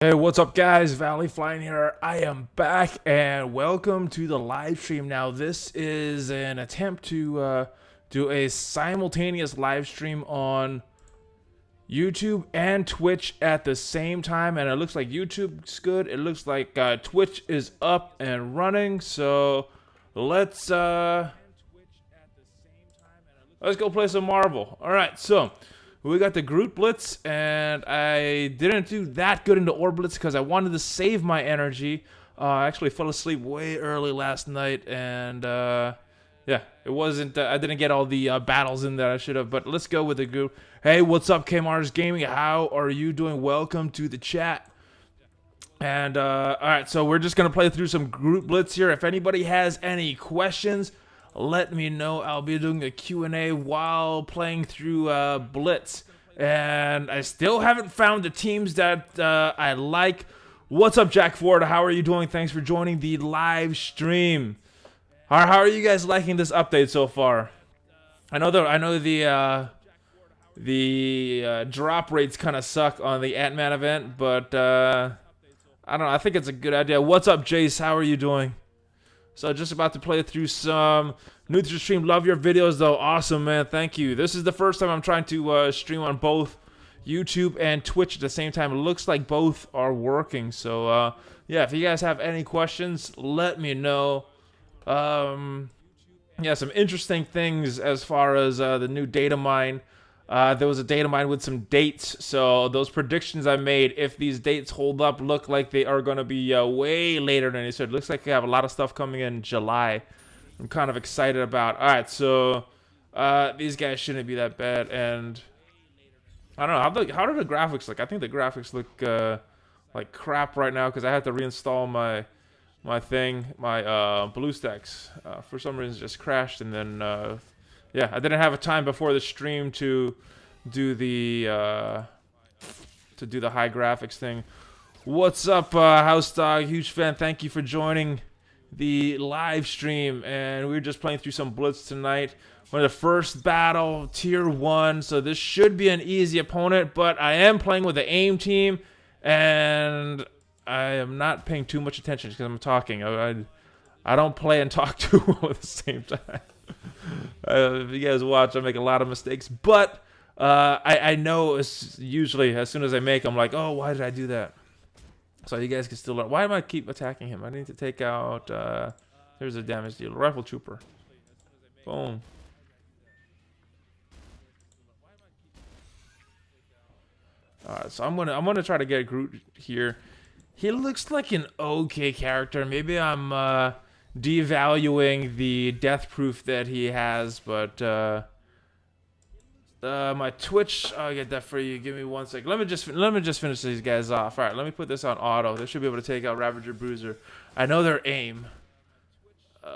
Hey, what's up, guys? ValleyFlyin here. I am back, and welcome to the live stream. Now, this is an attempt to do a simultaneous live stream on YouTube and Twitch at the same time, and it looks like YouTube's good. It looks like Twitch is up and running. So let's go play some Marvel. All right, so. We got the Groot Blitz, and I didn't do that good into Orb Blitz because I wanted to save my energy. I actually fell asleep way early last night, and yeah, it wasn't. I didn't get all the battles in that I should have. But let's go with the Groot. Hey, what's up, Kmars Gaming? How are you doing? Welcome to the chat. And all right, so we're just gonna play through some Groot Blitz here. If anybody has any questions, let me know. I'll be doing a Q&A while playing through Blitz. And I still haven't found the teams that I like. What's up, Jack Ford? How are you doing? Thanks for joining the live stream. How are you guys liking this update so far? I know the drop rates kind of suck on the Ant-Man event, but I don't know. I think it's a good idea. What's up, Jace? How are you doing? So just about to play through some new to the stream. Love your videos though. Awesome, man. Thank you. This is the first time I'm trying to stream on both YouTube and Twitch at the same time. It looks like both are working. So yeah, if you guys have any questions, let me know. Yeah, some interesting things as far as the new data mine. There was a data mine with some dates, so those predictions I made, if these dates hold up, look like they are going to be way later than they said. Looks like we have a lot of stuff coming in July. I'm kind of excited about. All right, so these guys shouldn't be that bad, and I don't know how do the graphics look. I think the graphics look like crap right now because I have to reinstall my BlueStacks. For some reason, it just crashed, and then. Yeah, I didn't have a time before the stream to do the high graphics thing. What's up, House Dog? Huge fan. Thank you for joining the live stream. And we're just playing through some Blitz tonight. We're in the first battle, Tier 1. So this should be an easy opponent. But I am playing with the AIM team. And I am not paying too much attention because I'm talking. I don't play and talk too well at the same time. If you guys watch, I make a lot of mistakes, but I know usually as soon as I make them, like, oh, why did I do that? So you guys can still learn. Why am I keep attacking him? I need to take out. There's a damage dealer, rifle trooper. Boom. All right, so I'm gonna try to get Groot here. He looks like an okay character. Maybe I'm devaluing the death proof that he has, but my Twitch, I'll get that for you. Give me 1 second. Let me just finish these guys off. All right, let me put this on auto. They should be able to take out Ravager Bruiser. I know their aim. Here.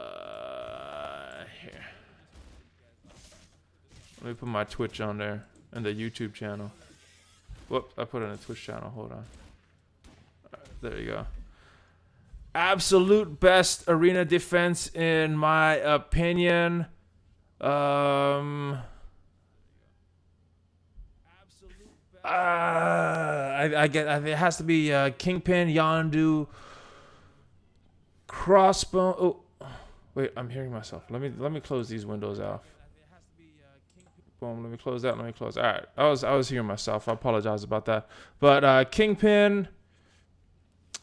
Let me put my Twitch on there and the YouTube channel. Whoop! I put it in the Twitch channel. Hold on. All right, there you go. Absolute best arena defense in my opinion. I get it has to be Kingpin, Yondu, Crossbone. Oh, wait, I'm hearing myself. Let me close these windows off. Boom. Let me close that. Let me close. All right, I was hearing myself. I apologize about that. But Kingpin,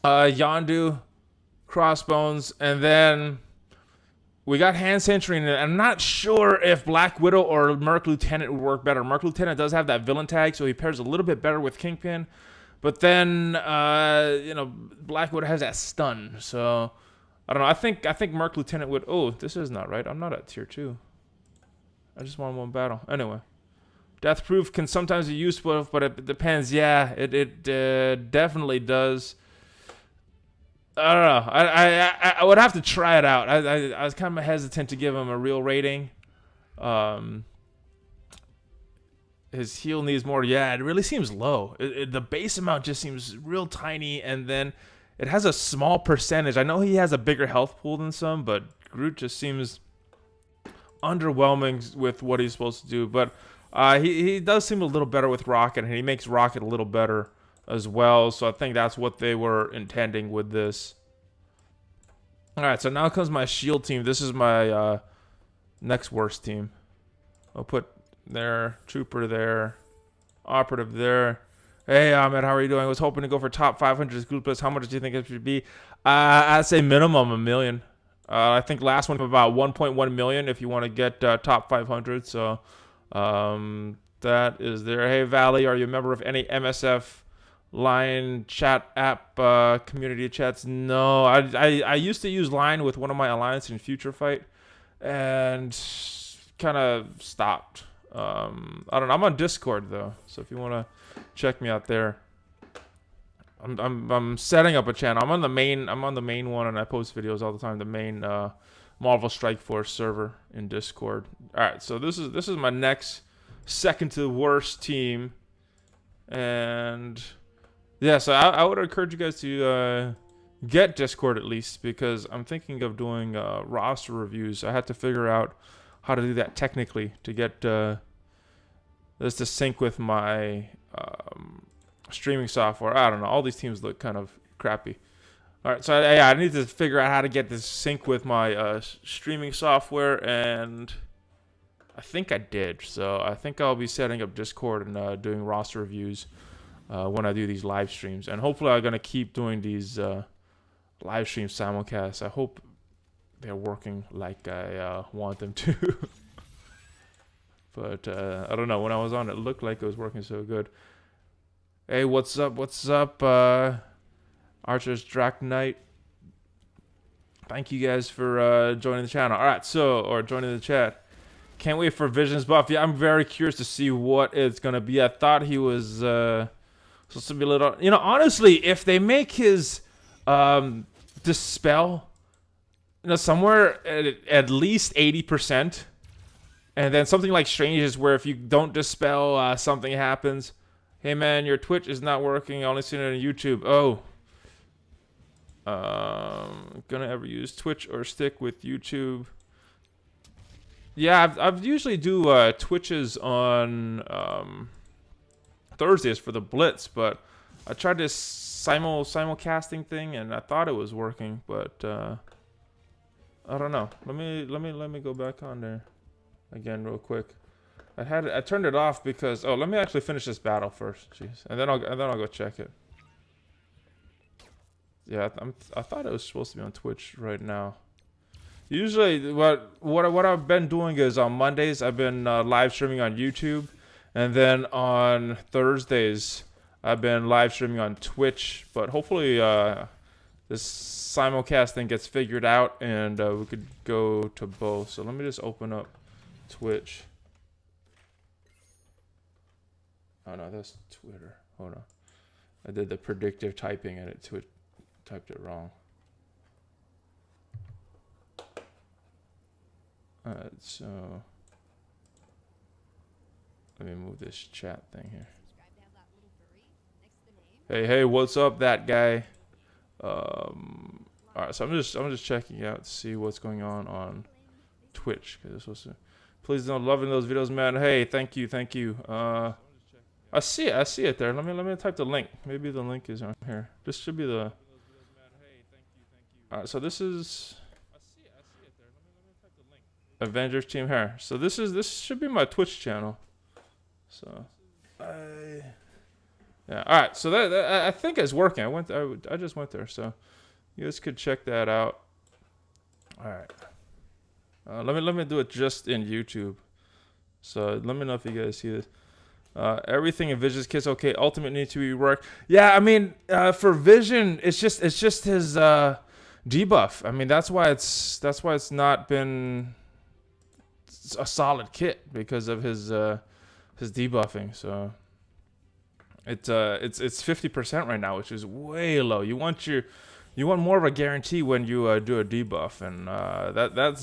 Yondu, Crossbones, and then we got Hand Sentry, and I'm not sure if Black Widow or Merc Lieutenant would work better. Merc Lieutenant does have that villain tag, so he pairs a little bit better with Kingpin, but then you know, Black Widow has that stun, so I don't know. I think Merc Lieutenant would. Oh, this is not right. I'm not at tier 2. I just won 1 battle. Anyway, death proof can sometimes be useful, but it depends. Yeah, it definitely does. I don't know. I would have to try it out. I was kind of hesitant to give him a real rating. His heal needs more. Yeah, it really seems low. The base amount just seems real tiny, and then it has a small percentage. I know he has a bigger health pool than some, but Groot just seems underwhelming with what he's supposed to do. But he does seem a little better with Rocket, and he makes Rocket a little better as well. So I think that's what they were intending with this. All right, so now comes my shield team. This is my next worst team. I'll put there, trooper there, operative there. Hey, Ahmed, how are you doing? I was hoping to go for top 500 group list. How much do you think it should be? I'd say minimum $1 million. I think last one about 1.1 million if you want to get top 500. So that is there. Hey, Valley, are you a member of any MSF Line chat app community chats? No, I used to use Line with one of my alliance in Future Fight, and kind of stopped. I don't know. I'm on Discord though, so if you want to check me out there, I'm setting up a channel. I'm on the main one, and I post videos all the time. The main Marvel Strike Force server in Discord. All right, so this is my next second to the worst team, and yeah, so I would encourage you guys to get Discord at least, because I'm thinking of doing roster reviews. I had to figure out how to do that technically to get this to sync with my streaming software. I don't know. All these teams look kind of crappy. All right, so I need to figure out how to get this sync with my streaming software, and I think I did. So I think I'll be setting up Discord and doing roster reviews when I do these live streams, and hopefully I'm gonna keep doing these live stream simulcasts. I hope they're working like I want them to. But I don't know. When I was on, it looked like it was working so good. Hey, what's up? What's up, Archer's Drac Knight? Thank you guys for joining the channel. All right, or joining the chat. Can't wait for Vision's buff. Yeah, I'm very curious to see what it's gonna be. I thought he was supposed to be a little. You know, honestly, if they make his dispel, you know, somewhere at least 80%, and then something like Strange is where if you don't dispel, something happens. Hey man, your Twitch is not working. I only seen it on YouTube. Oh. Gonna ever use Twitch or stick with YouTube? Yeah, I've usually do Twitches on Thursdays for the Blitz, but I tried this simulcasting thing and I thought it was working, but I don't know. Let me go back on there again real quick. I turned it off because let me actually finish this battle first. Jeez. And then I'll go check it. Yeah, I thought it was supposed to be on Twitch right now. Usually what I've been doing is on Mondays I've been live streaming on YouTube, and then on Thursdays I've been live streaming on Twitch, but hopefully this simulcast thing gets figured out and we could go to both. So let me just open up Twitch. Oh no, that's Twitter. Hold on. I did the predictive typing and it typed it wrong. Alright, so let me move this chat thing here. Hey, what's up, that guy? Alright, so I'm just checking out to see what's going on Twitch, because it's supposed to. Please don't loving those videos, man. Hey, thank you. I see it there. Let me type the link. Maybe the link is on here. This should be the. Alright, so this is Avengers Team here. So this should be my Twitch channel. So yeah. All right. So that I think it's working. I just went there. So you guys could check that out. All right. Let me do it just in YouTube. So let me know if you guys see this. Everything in Vision's kits okay. Ultimate needs to be reworked. Yeah, I mean, for Vision, it's just his debuff. I mean, that's why it's not been a solid kit, because of his debuffing. So it's 50% right now, which is way low. You want more of a guarantee when you do a debuff, and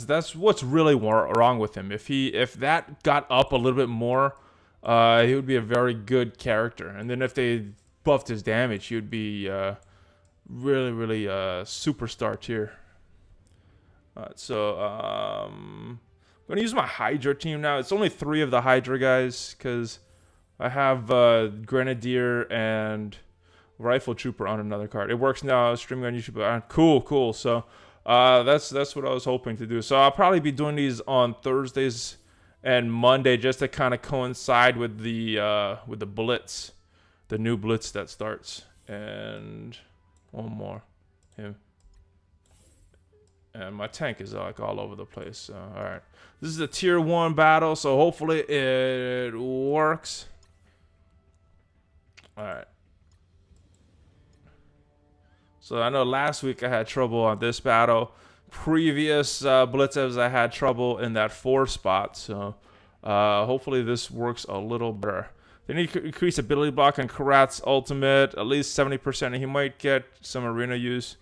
that's what's really wrong with him. If that got up a little bit more, he would be a very good character. And then if they buffed his damage, he would be really superstar tier. So I'm gonna use my Hydra team now. It's only 3 of the Hydra guys, because I have Grenadier and Rifle Trooper on another card. It works now, streaming on YouTube. Cool. So that's what I was hoping to do. So I'll probably be doing these on Thursdays and Monday just to kind of coincide with the Blitz, the new Blitz that starts. And one more, him. And my tank is like all over the place. So, all right, this is a tier 1 battle, so hopefully it works. All right. So I know last week I had trouble on this battle. Previous blitzes I had trouble in that 4 spot. So hopefully this works a little better. They need to increase ability block on Karat's ultimate, at least 70%, and he might get some arena use.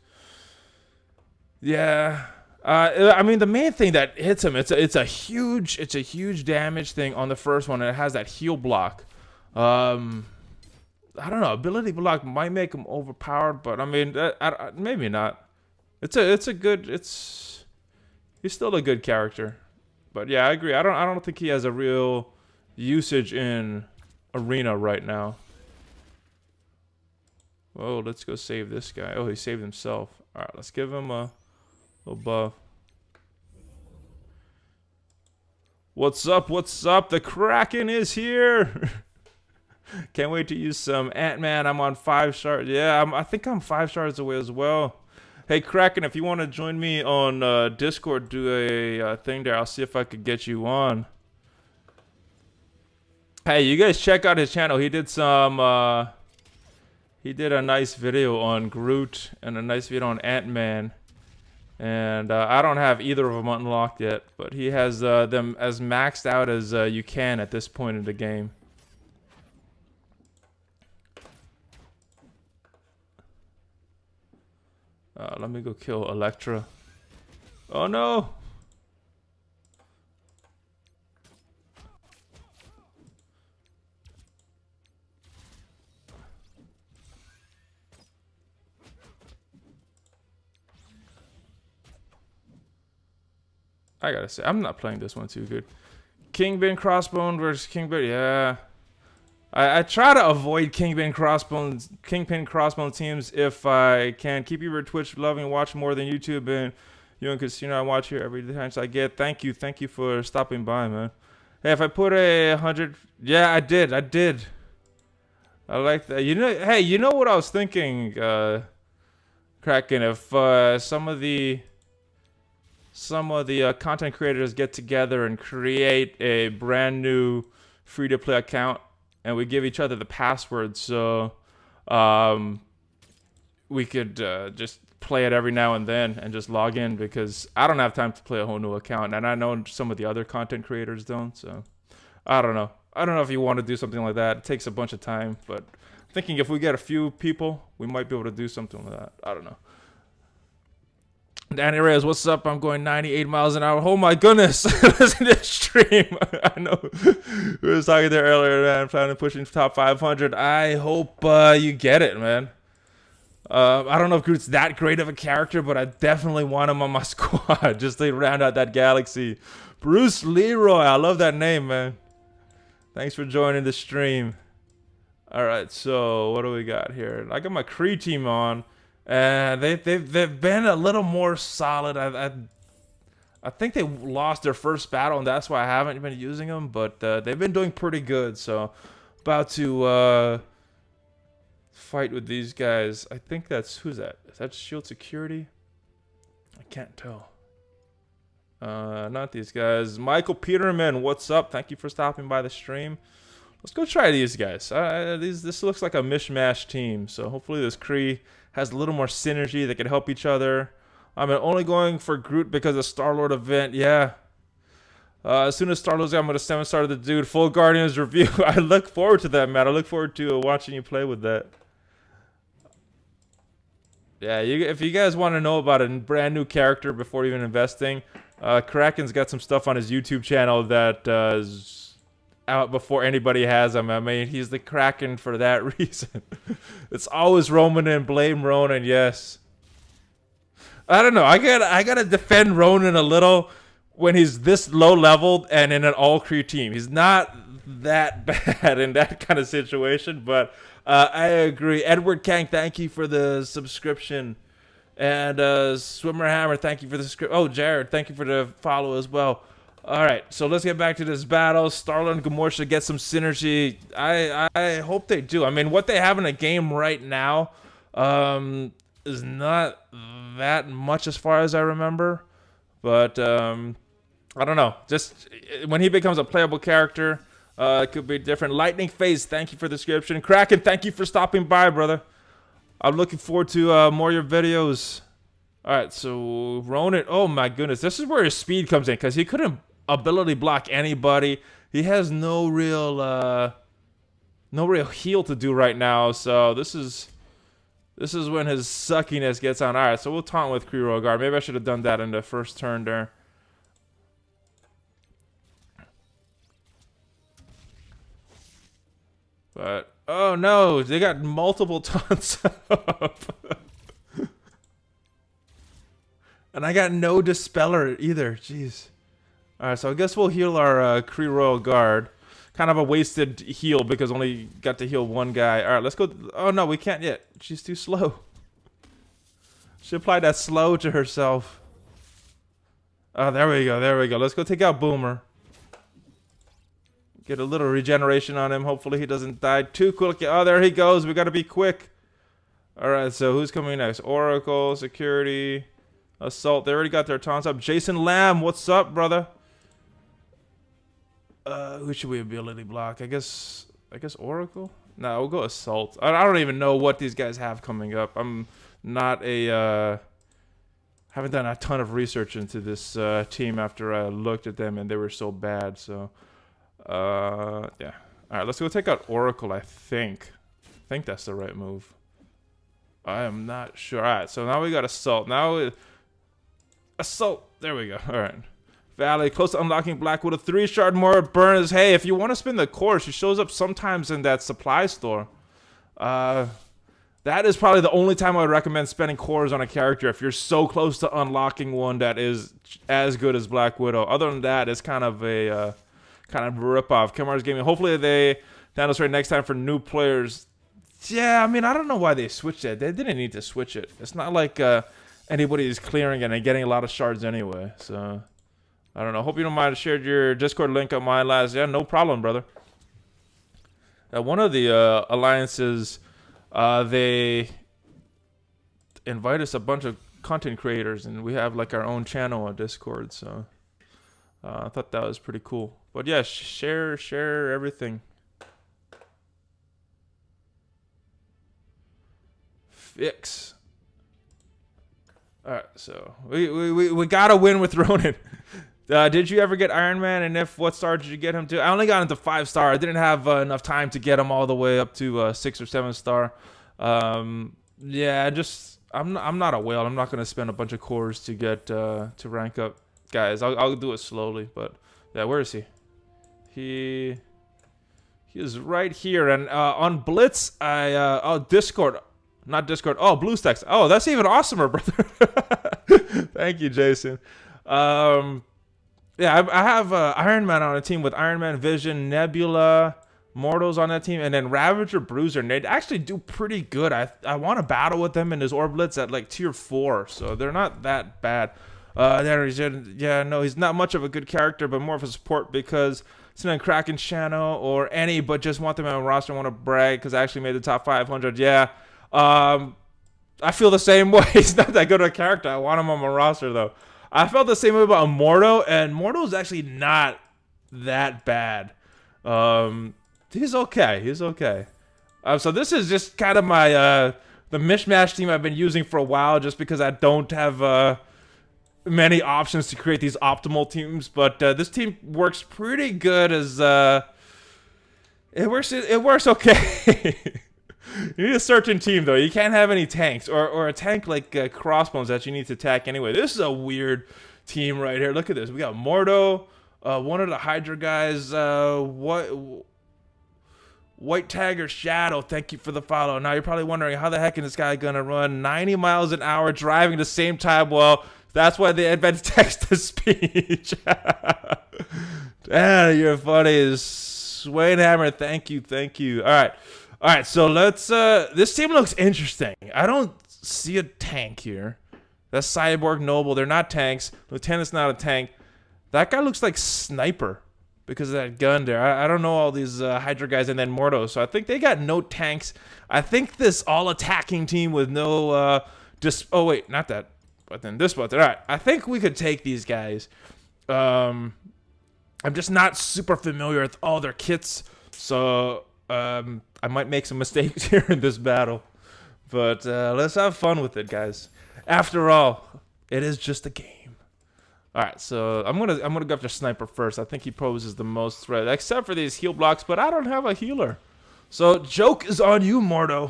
Yeah, I mean the main thing that hits him, it's a huge damage thing on the first one, and it has that heal block. I don't know, ability block might make him overpowered, but I mean maybe not. He's still a good character, but yeah, I agree. I don't think he has a real usage in arena right now. Oh, let's go save this guy. Oh, he saved himself. All right, let's give him a little buff. What's up? The Kraken is here. Can't wait to use some Ant-Man. I'm on 5 stars. Yeah, I think I'm 5 stars away as well. Hey, Kraken, if you want to join me on Discord, do a thing there. I'll see if I could get you on. Hey, you guys check out his channel. He did some, he did a nice video on Groot and a nice video on Ant-Man. And I don't have either of them unlocked yet, but he has them as maxed out as you can at this point in the game. Let me go kill Elektra. Oh no! I gotta say, I'm not playing this one too good. Kingpin Crossbone versus Kingpin, yeah. I try to avoid Kingpin Crossbone teams if I can. Keep your Twitch loving, watch more than YouTube, and you and Casino I watch here every time I get. Thank you for stopping by, man. Hey, if I put 100, yeah, I did. I like that. You know, hey, you know what I was thinking, Kraken? If some of the content creators get together and create a brand new free-to-play account, and we give each other the password, so we could just play it every now and then and just log in, because I don't have time to play a whole new account, and I know some of the other content creators don't. So I don't know if you want to do something like that. It takes a bunch of time, but I'm thinking if we get a few people, we might be able to do something like that. I don't know. Danny Reyes, what's up? I'm going 98 miles an hour. Oh my goodness. Listen to this stream. I know. We were talking there earlier, man. I'm planning on pushing top 500. I hope you get it, man. I don't know if Groot's that great of a character, but I definitely want him on my squad just to round out that galaxy. Bruce Leroy. I love that name, man. Thanks for joining the stream. All right, so what do we got here? I got my Kree team on. And they've been a little more solid. I think they lost their first battle, and that's why I haven't been using them. But they've been doing pretty good. So about to fight with these guys. I think who's that? Is that Shield Security? I can't tell. Not these guys. Michael Peterman, what's up? Thank you for stopping by the stream. Let's go try these guys. This looks like a mishmash team. So hopefully this Kree has a little more synergy. They can help each other. I'm only going for Groot because of Star-Lord event. Yeah. As soon as Star-Lord's I'm going to 7-star the dude. Full Guardians review. I look forward to that, man. I look forward to watching you play with that. Yeah, if you guys want to know about a brand new character before even investing, Kraken's got some stuff on his YouTube channel that is out before anybody has him. I mean, he's the Kraken for that reason. It's always Roman and blame Ronan, yes. I don't know. I gotta defend Ronan a little when he's this low leveled and in an all Kree team. He's not that bad in that kind of situation, but I agree. Edward Kang, thank you for the subscription. And Swimmer Hammer, thank you for the subscription. Oh, Jared, thank you for the follow as well. All right, so let's get back to this battle. Starla and Gamorra get some synergy. I hope they do. I mean, what they have in the game right now is not that much as far as I remember. But I don't know. Just when he becomes a playable character, it could be different. Lightning Phase, thank you for the description. Kraken, thank you for stopping by, brother. I'm looking forward to more of your videos. All right, so Ronan, oh my goodness. This is where his speed comes in because he couldn't ability block anybody. He has no real heal to do right now. So this is when his suckiness gets on. All right, so we'll taunt with Kree Guard. Maybe I should have done that in the first turn there. But, oh no, they got multiple taunts up. And I got no Dispeller either, jeez. Alright, so I guess we'll heal our Kree Royal Guard. Kind of a wasted heal because only got to heal one guy. Alright, let's go. Oh no, we can't yet. She's too slow. She applied that slow to herself. Oh, there we go, there we go. Let's go take out Boomer. Get a little regeneration on him. Hopefully he doesn't die too quick. Oh, there he goes. We got to be quick. All right, so who's coming next? Oracle, Security, Assault. They already got their taunts up. Jason Lamb, what's up, brother? Who should we ability block? I guess Oracle? No, we'll go Assault. I don't even know what these guys have coming up. I'm not a... haven't done a ton of research into this team after I looked at them and they were so bad, so... yeah. Alright, let's go take out Oracle, I think. I think that's the right move. I am not sure. Alright, so now we got Assault. Assault! There we go. Alright. Valley, close to unlocking Black with a 3-shard more burns. Hey, if you want to spin the core, she shows up sometimes in that supply store. That is probably the only time I would recommend spending cores on a character if you're so close to unlocking one that is as good as Black Widow. Other than that, it's kind of a... kind of rip-off. Kimars Gaming. Hopefully they handle this right next time for new players. Yeah, I mean, I don't know why they switched it. They didn't need to switch it. It's not like anybody is clearing it and getting a lot of shards anyway. So, I don't know. Hope you don't mind. I shared your Discord link on my last. Yeah, no problem, brother. One of the alliances, they invite us a bunch of content creators, and we have like our own channel on Discord. So, I thought that was pretty cool. But yeah, share everything. Fix. All right, so we gotta win with Ronan. Did you ever get Iron Man? And if, what star did you get him to? I only got him to 5-star. I didn't have enough time to get him all the way up to 6 or 7-star. Yeah, I'm not a whale. I'm not gonna spend a bunch of cores to get to rank up. Guys, I'll do it slowly, but yeah, where is he? He is right here, and on Blitz, Discord, not Discord. Oh, BlueStacks. Oh, that's even awesomer, brother. Thank you, Jason. Yeah, I have Iron Man on a team with Iron Man, Vision, Nebula, Mortals on that team, and then Ravager, Bruiser, and they actually do pretty good. I want to battle with them in his Orblitz at like tier 4, so they're not that bad. There he's in, yeah, no, he's not much of a good character, but more of a support because it's in Kraken channel or any, but just want them on a roster. I want to brag because I actually made the top 500. Yeah, I feel the same way. He's not that good of a character. I want him on my roster though. I felt the same way about Mordo, and Mordo's actually not that bad. He's okay. He's okay. So this is just kind of my the mishmash team I've been using for a while, just because I don't have many options to create these optimal teams, but this team works pretty good as it works okay. You need a certain team though. You can't have any tanks or a tank like Crossbones that you need to attack anyway. This is a weird team right here. Look at this. We got Mordo, one of the Hydra guys, White Tiger Shadow, thank you for the follow. Now you're probably wondering how the heck is this guy gonna run 90 miles an hour driving the same time? Well, that's why they invented text-to-speech. You're funny. Swain Hammer, thank you. All right. All right, so let's. This team looks interesting. I don't see a tank here. That's Cyborg, Noble. They're not tanks. Lieutenant's not a tank. That guy looks like Sniper because of that gun there. I don't know all these Hydra guys and then Mordo. So I think they got no tanks. I think this all-attacking team with no... oh, wait, not that button. This button. All right, I think we could take these guys. I'm just not super familiar with all their kits. So I might make some mistakes here in this battle. But let's have fun with it, guys. After all, it is just a game. All right, so I'm gonna go after Sniper first. I think he poses the most threat, except for these heal blocks. But I don't have a healer, so joke is on you, Mordo.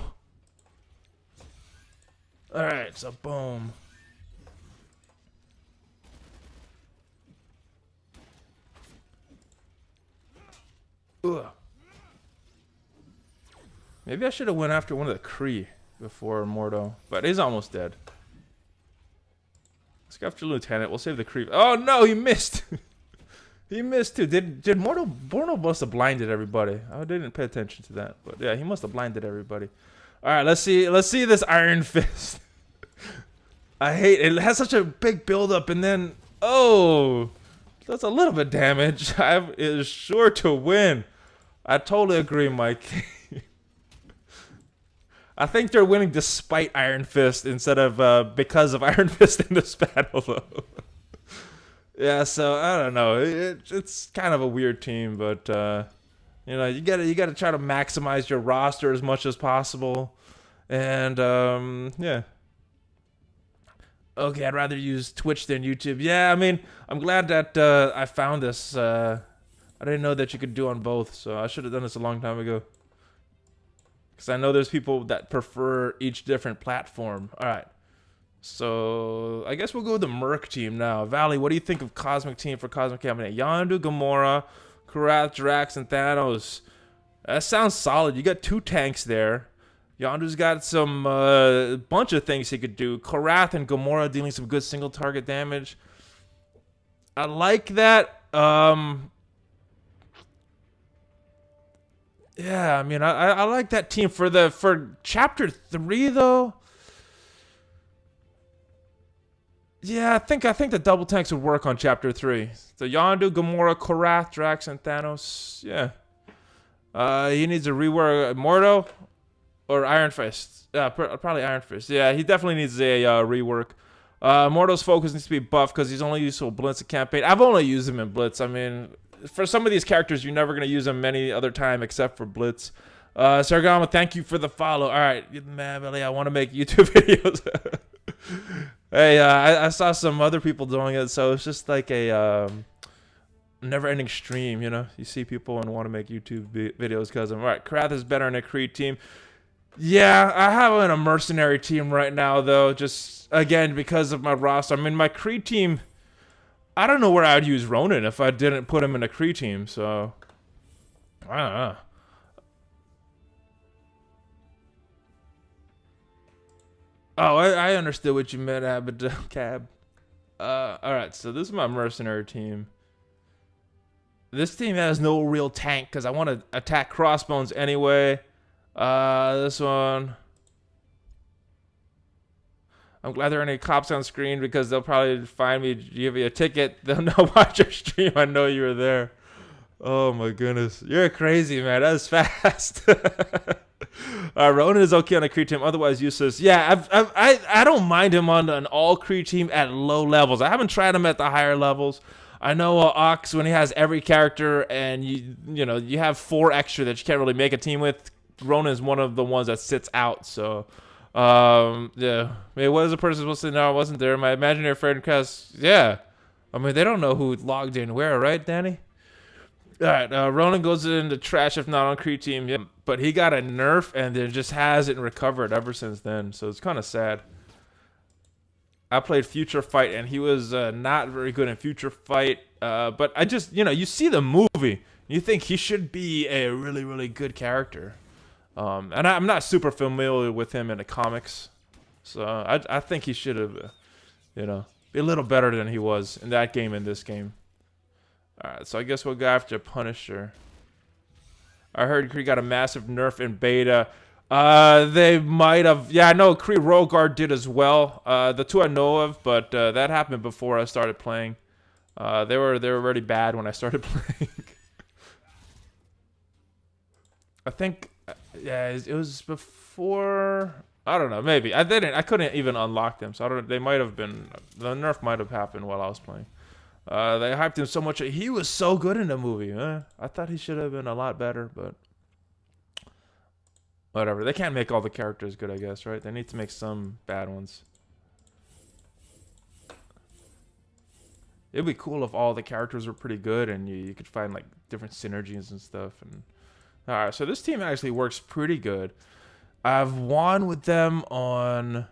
All right, so boom. Ugh. Maybe I should have went after one of the Kree before Mordo, but he's almost dead. Let's go after Lieutenant. We'll save the creep. Oh no, he missed. He missed too. Did Mordo must have blinded everybody. I didn't pay attention to that, but yeah, he must have blinded everybody. All right, let's see this Iron Fist. I hate it. It has such a big buildup, and then that's a little bit damage. It is sure to win. I totally agree, Mike. I think they're winning despite Iron Fist instead of because of Iron Fist in this battle, though. Yeah, so I don't know. It's kind of a weird team, but you know, you gotta try to maximize your roster as much as possible, and yeah. Okay, I'd rather use Twitch than YouTube. Yeah, I mean, I'm glad that I found this. I didn't know that you could do on both, so I should have done this a long time ago. Because I know there's people that prefer each different platform. All right. So I guess we'll go with the Merc team now. Valley, what do you think of Cosmic Team for Cosmic Cabinet? Yondu, Gamora, Karath, Drax, and Thanos. That sounds solid. You got 2 tanks there. Yondu's got some bunch of things he could do. Karath and Gamora dealing some good single target damage. I like that. Yeah, I mean, I like that team for chapter 3 though. Yeah, I think the double tanks would work on chapter 3. So Yondu, Gamora, Karath, Drax, and Thanos. Yeah. He needs a rework. Mordo or Iron Fist. Probably Iron Fist. Yeah, he definitely needs a rework. Mordo's focus needs to be buffed because he's only used to Blitz campaign. I've only used him in Blitz. I mean, for some of these characters, you're never going to use them any other time except for Blitz. Sargama, thank you for the follow. All right, man, Billy, I want to make YouTube videos. Hey, I saw some other people doing it, so it's just like a never-ending stream, you know? You see people and want to make YouTube videos because of them. All right, Krath is better in a Creed team. Yeah, I have a mercenary team right now, though, just, again, because of my roster. I mean, my Creed team, I don't know where I would use Ronan if I didn't put him in a Creed team, so I don't know. Oh, I understood what you meant, Cab. Alright, so this is my mercenary team. This team has no real tank because I want to attack Crossbones anyway. This one. I'm glad there are any cops on screen because they'll probably find me, give you a ticket. They'll know watch your stream. I know you were there. Oh my goodness. You're crazy, man. That was fast. Ronan is okay on a Kree team, otherwise useless. Yeah, I don't mind him on an all Kree team at low levels. I haven't tried him at the higher levels. I know Ox, when he has every character and you know you have 4 extra that you can't really make a team with, Ronan is one of the ones that sits out. So yeah. I mean, what is a person supposed to know? I wasn't there. My imaginary friend cast. Yeah. I mean, they don't know who logged in where, right, Danny? Alright, Ronan goes in the trash if not on Kree team. Yeah, but he got a nerf and then just hasn't recovered ever since then. So it's kind of sad. I played Future Fight and he was not very good in Future Fight. But I just, you know, you see the movie. You think he should be a really, really good character. And I'm not super familiar with him in the comics. So I think he should have, you know, be a little better than he was in that game and this game. Alright, so I guess we'll go after Punisher. I heard Kree got a massive nerf in beta. They might have. Yeah, I know Kree Roguard did as well. The two I know of, but that happened before I started playing. They were already bad when I started playing. I think, yeah, it was before. I don't know. Maybe I didn't. I couldn't even unlock them, so I don't. They might have been. The nerf might have happened while I was playing. They hyped him so much. He was so good in the movie. I thought he should have been a lot better, but whatever. They can't make all the characters good, I guess, right? They need to make some bad ones. It'd be cool if all the characters were pretty good and you could find like different synergies and stuff. And all right, so this team actually works pretty good. I've won with them on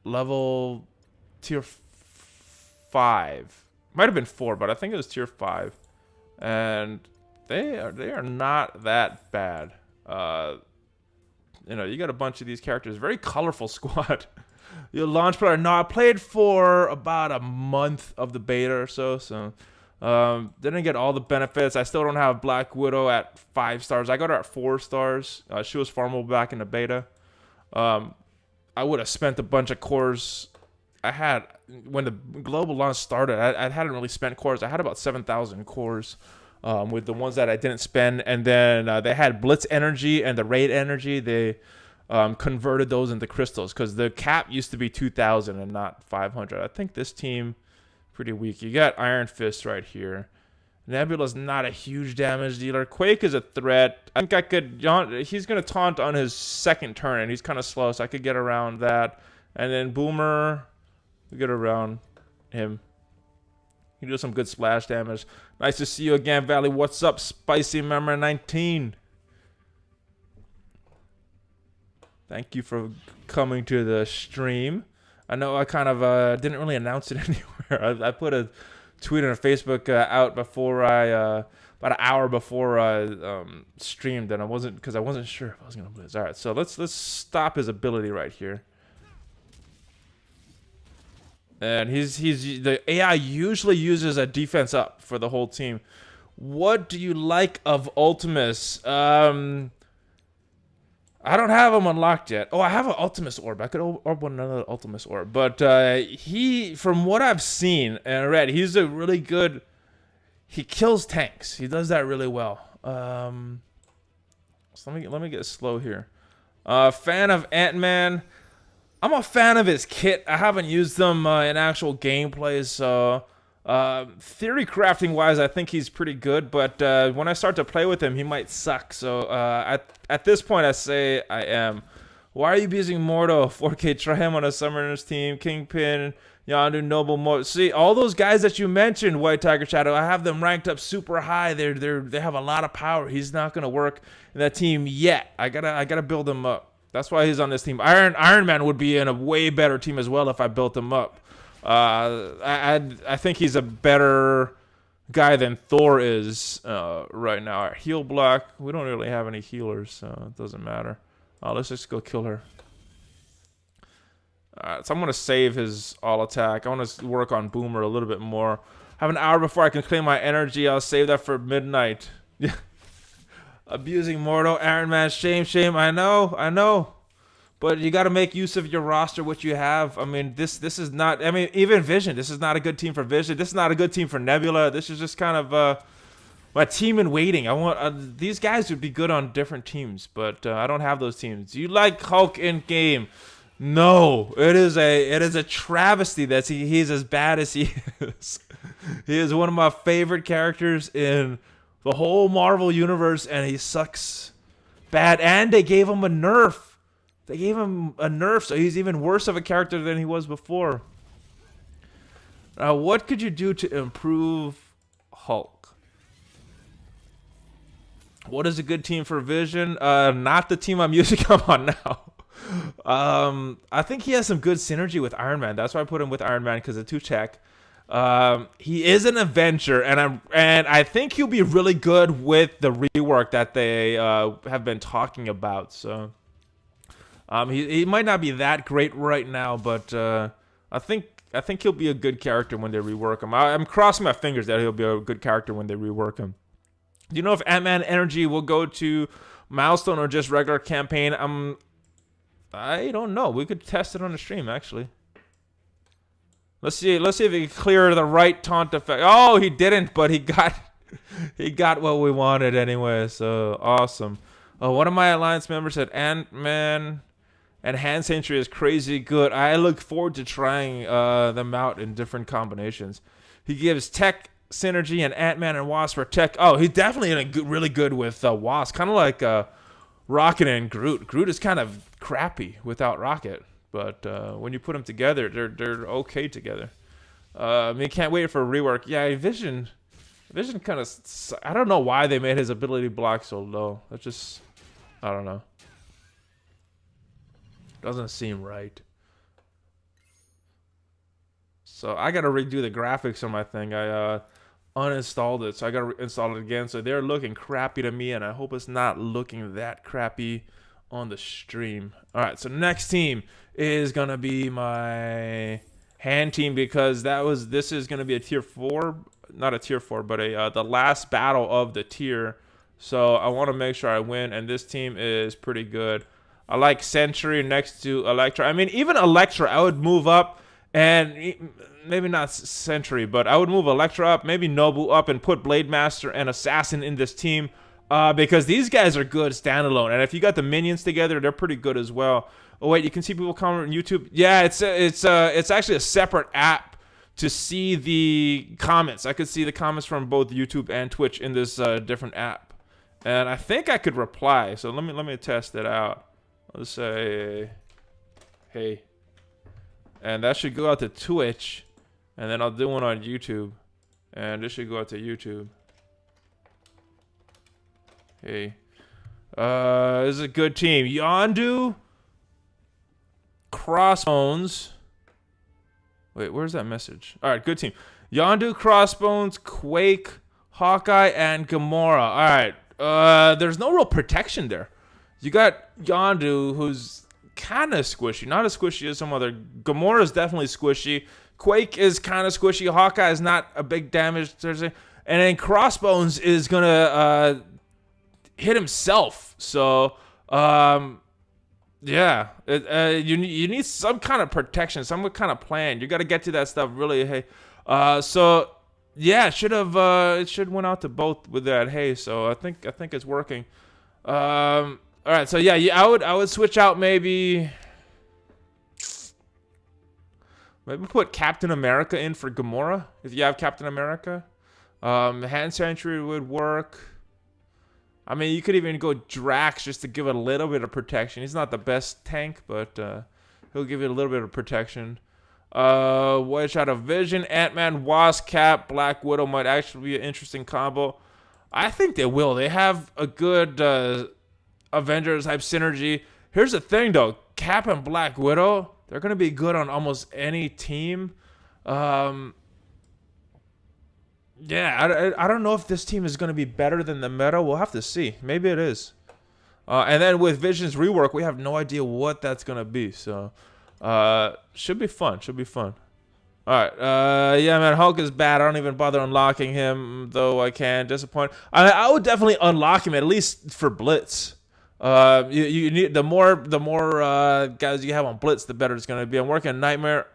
level tier 5. Might have been 4, but I think it was tier 5. And they are not that bad. You know, you got a bunch of these characters. Very colorful squad. Your launch player. No, I played for about a month of the beta or so. Didn't get all the benefits. I still don't have Black Widow at 5 stars. I got her at 4 stars. She was farmable back in the beta. I would have spent a bunch of cores. I had, when the global launch started, I hadn't really spent cores. I had about 7,000 cores with the ones that I didn't spend. And then they had Blitz energy and the raid energy. They converted those into crystals because the cap used to be 2,000 and not 500. I think this team pretty weak. You got Iron Fist right here. Nebula's not a huge damage dealer. Quake is a threat. I think I could. He's gonna taunt on his second turn, and he's kind of slow, so I could get around that. And then Boomer, we get around him. He do some good splash damage. Nice to see you again, Valley. What's up, Spicy Member 19? Thank you for coming to the stream. I know I kind of didn't really announce it anywhere. I put a tweet on Facebook out before I, about an hour before I streamed, and I wasn't sure if I was gonna blitz. All right, so let's stop his ability right here. And the AI usually uses a defense up for the whole team. What do you like of Ultimus? I don't have him unlocked yet. Oh, I have an Ultimus orb. I could orb one another Ultimus orb. But he, from what I've seen and read, he's a really good. He kills tanks. He does that really well. So let me get slow here. Fan of Ant-Man. I'm a fan of his kit. I haven't used them in actual gameplays, so theory crafting wise, I think he's pretty good. But when I start to play with him, he might suck. So at this point, I say I am. Why are you using Mordo? 4K, try him on a Summoner's team. Kingpin, Yondu, Noble, Mordo. See, all those guys that you mentioned, White Tiger Shadow, I have them ranked up super high. They have a lot of power. He's not gonna work in that team yet. I gotta build him up. That's why he's on this team. Iron Man would be in a way better team as well if I built him up. I think he's a better guy than Thor is right now. Heal block. We don't really have any healers, so it doesn't matter. Let's just go kill her. Alright, so I'm going to save his all attack. I want to work on Boomer a little bit more. I have an hour before I can claim my energy. I'll save that for midnight. Abusing Mordo, Iron Man, shame. I know. But you got to make use of your roster, what you have. I mean, this is not. I mean, even Vision. This is not a good team for Vision. This is not a good team for Nebula. This is just kind of my team in waiting. I want these guys would be good on different teams, but I don't have those teams. Do you like Hulk in game? No, it is a travesty that he's as bad as he is. He is one of my favorite characters in the whole Marvel universe, and he sucks bad. And they gave him a nerf. They gave him a nerf, so he's even worse of a character than he was before. Now, what could you do to improve Hulk? What is a good team for Vision? Not the team I'm using him on now. I think he has some good synergy with Iron Man. That's why I put him with Iron Man, because of 2-check. He is an Avenger, and I think he'll be really good with the rework that they have been talking about. So he might not be that great right now, but I think he'll be a good character when they rework him. I'm crossing my fingers that he'll be a good character when they rework him. Do you know if Ant-Man energy will go to milestone or just regular campaign? I don't know. We could test it on the stream, actually. Let's see if he can clear the right taunt effect. Oh, he didn't, but he got he got what we wanted anyway. So awesome. One of my alliance members said Ant-Man and Hand Sentry is crazy good. I look forward to trying them out in different combinations. He gives tech synergy, and Ant-Man and Wasp are tech. Oh, he's definitely really good with Wasp. Kind of like Rocket and Groot. Groot is kind of crappy without Rocket, but when you put them together, they're okay together. I mean, can't wait for a rework. Yeah, Vision kind of. I don't know why they made his ability block so low. That's just, I don't know. Doesn't seem right. So I gotta redo the graphics on my thing. I uninstalled it, so I gotta install it again. So they're looking crappy to me, and I hope it's not looking that crappy on the stream. All right, so next team is gonna be my hand team, because this is gonna be a tier 4, not a tier 4, but the last battle of the tier. So I want to make sure I win, and this team is pretty good. I like Sentry next to Elektra. I mean, even Elektra, I would move up, and maybe not Sentry, but I would move Elektra up, maybe Nobu up, and put Blade Master and Assassin in this team, because these guys are good standalone. And if you got the minions together, they're pretty good as well. Oh wait, you can see people comment on YouTube. Yeah, it's actually a separate app to see the comments. I could see the comments from both YouTube and Twitch in this different app, and I think I could reply. So let me test it out. Let's say, hey, and that should go out to Twitch, and then I'll do one on YouTube, and this should go out to YouTube. Hey, this is a good team. Yondu, Crossbones. Wait, where's that message? All right, good team. Yondu, Crossbones, Quake, Hawkeye, and Gamora. All right, there's no real protection there. You got Yondu, who's kind of squishy. Not as squishy as some other. Gamora is definitely squishy. Quake is kind of squishy. Hawkeye is not a big damage. And then Crossbones is going to hit himself. So, yeah. You need some kind of protection, some kind of plan. You got to get to that stuff really. Hey, so, yeah, it should went out to both with that. Hey, so I think it's working. All right, so yeah, I would switch out maybe put Captain America in for Gamora if you have Captain America. Hand Sentry would work. I mean, you could even go Drax just to give it a little bit of protection. He's not the best tank, but he'll give you a little bit of protection. Watch out of Vision, Ant-Man, Wasp, Cap, Black Widow might actually be an interesting combo. I think they will. They have a good Avengers type synergy. Here's the thing though, Cap and Black Widow, they're gonna be good on almost any team. Yeah, I don't know if this team is gonna be better than the meta. We'll have to see. Maybe it is. And then with Vision's rework, we have no idea what that's gonna be. So should be fun. All right, yeah, man, Hulk is bad. I don't even bother unlocking him, though I can. Disappoint. I would definitely unlock him, at least for Blitz. You need the more guys you have on Blitz, the better it's gonna be. I'm working Nightmare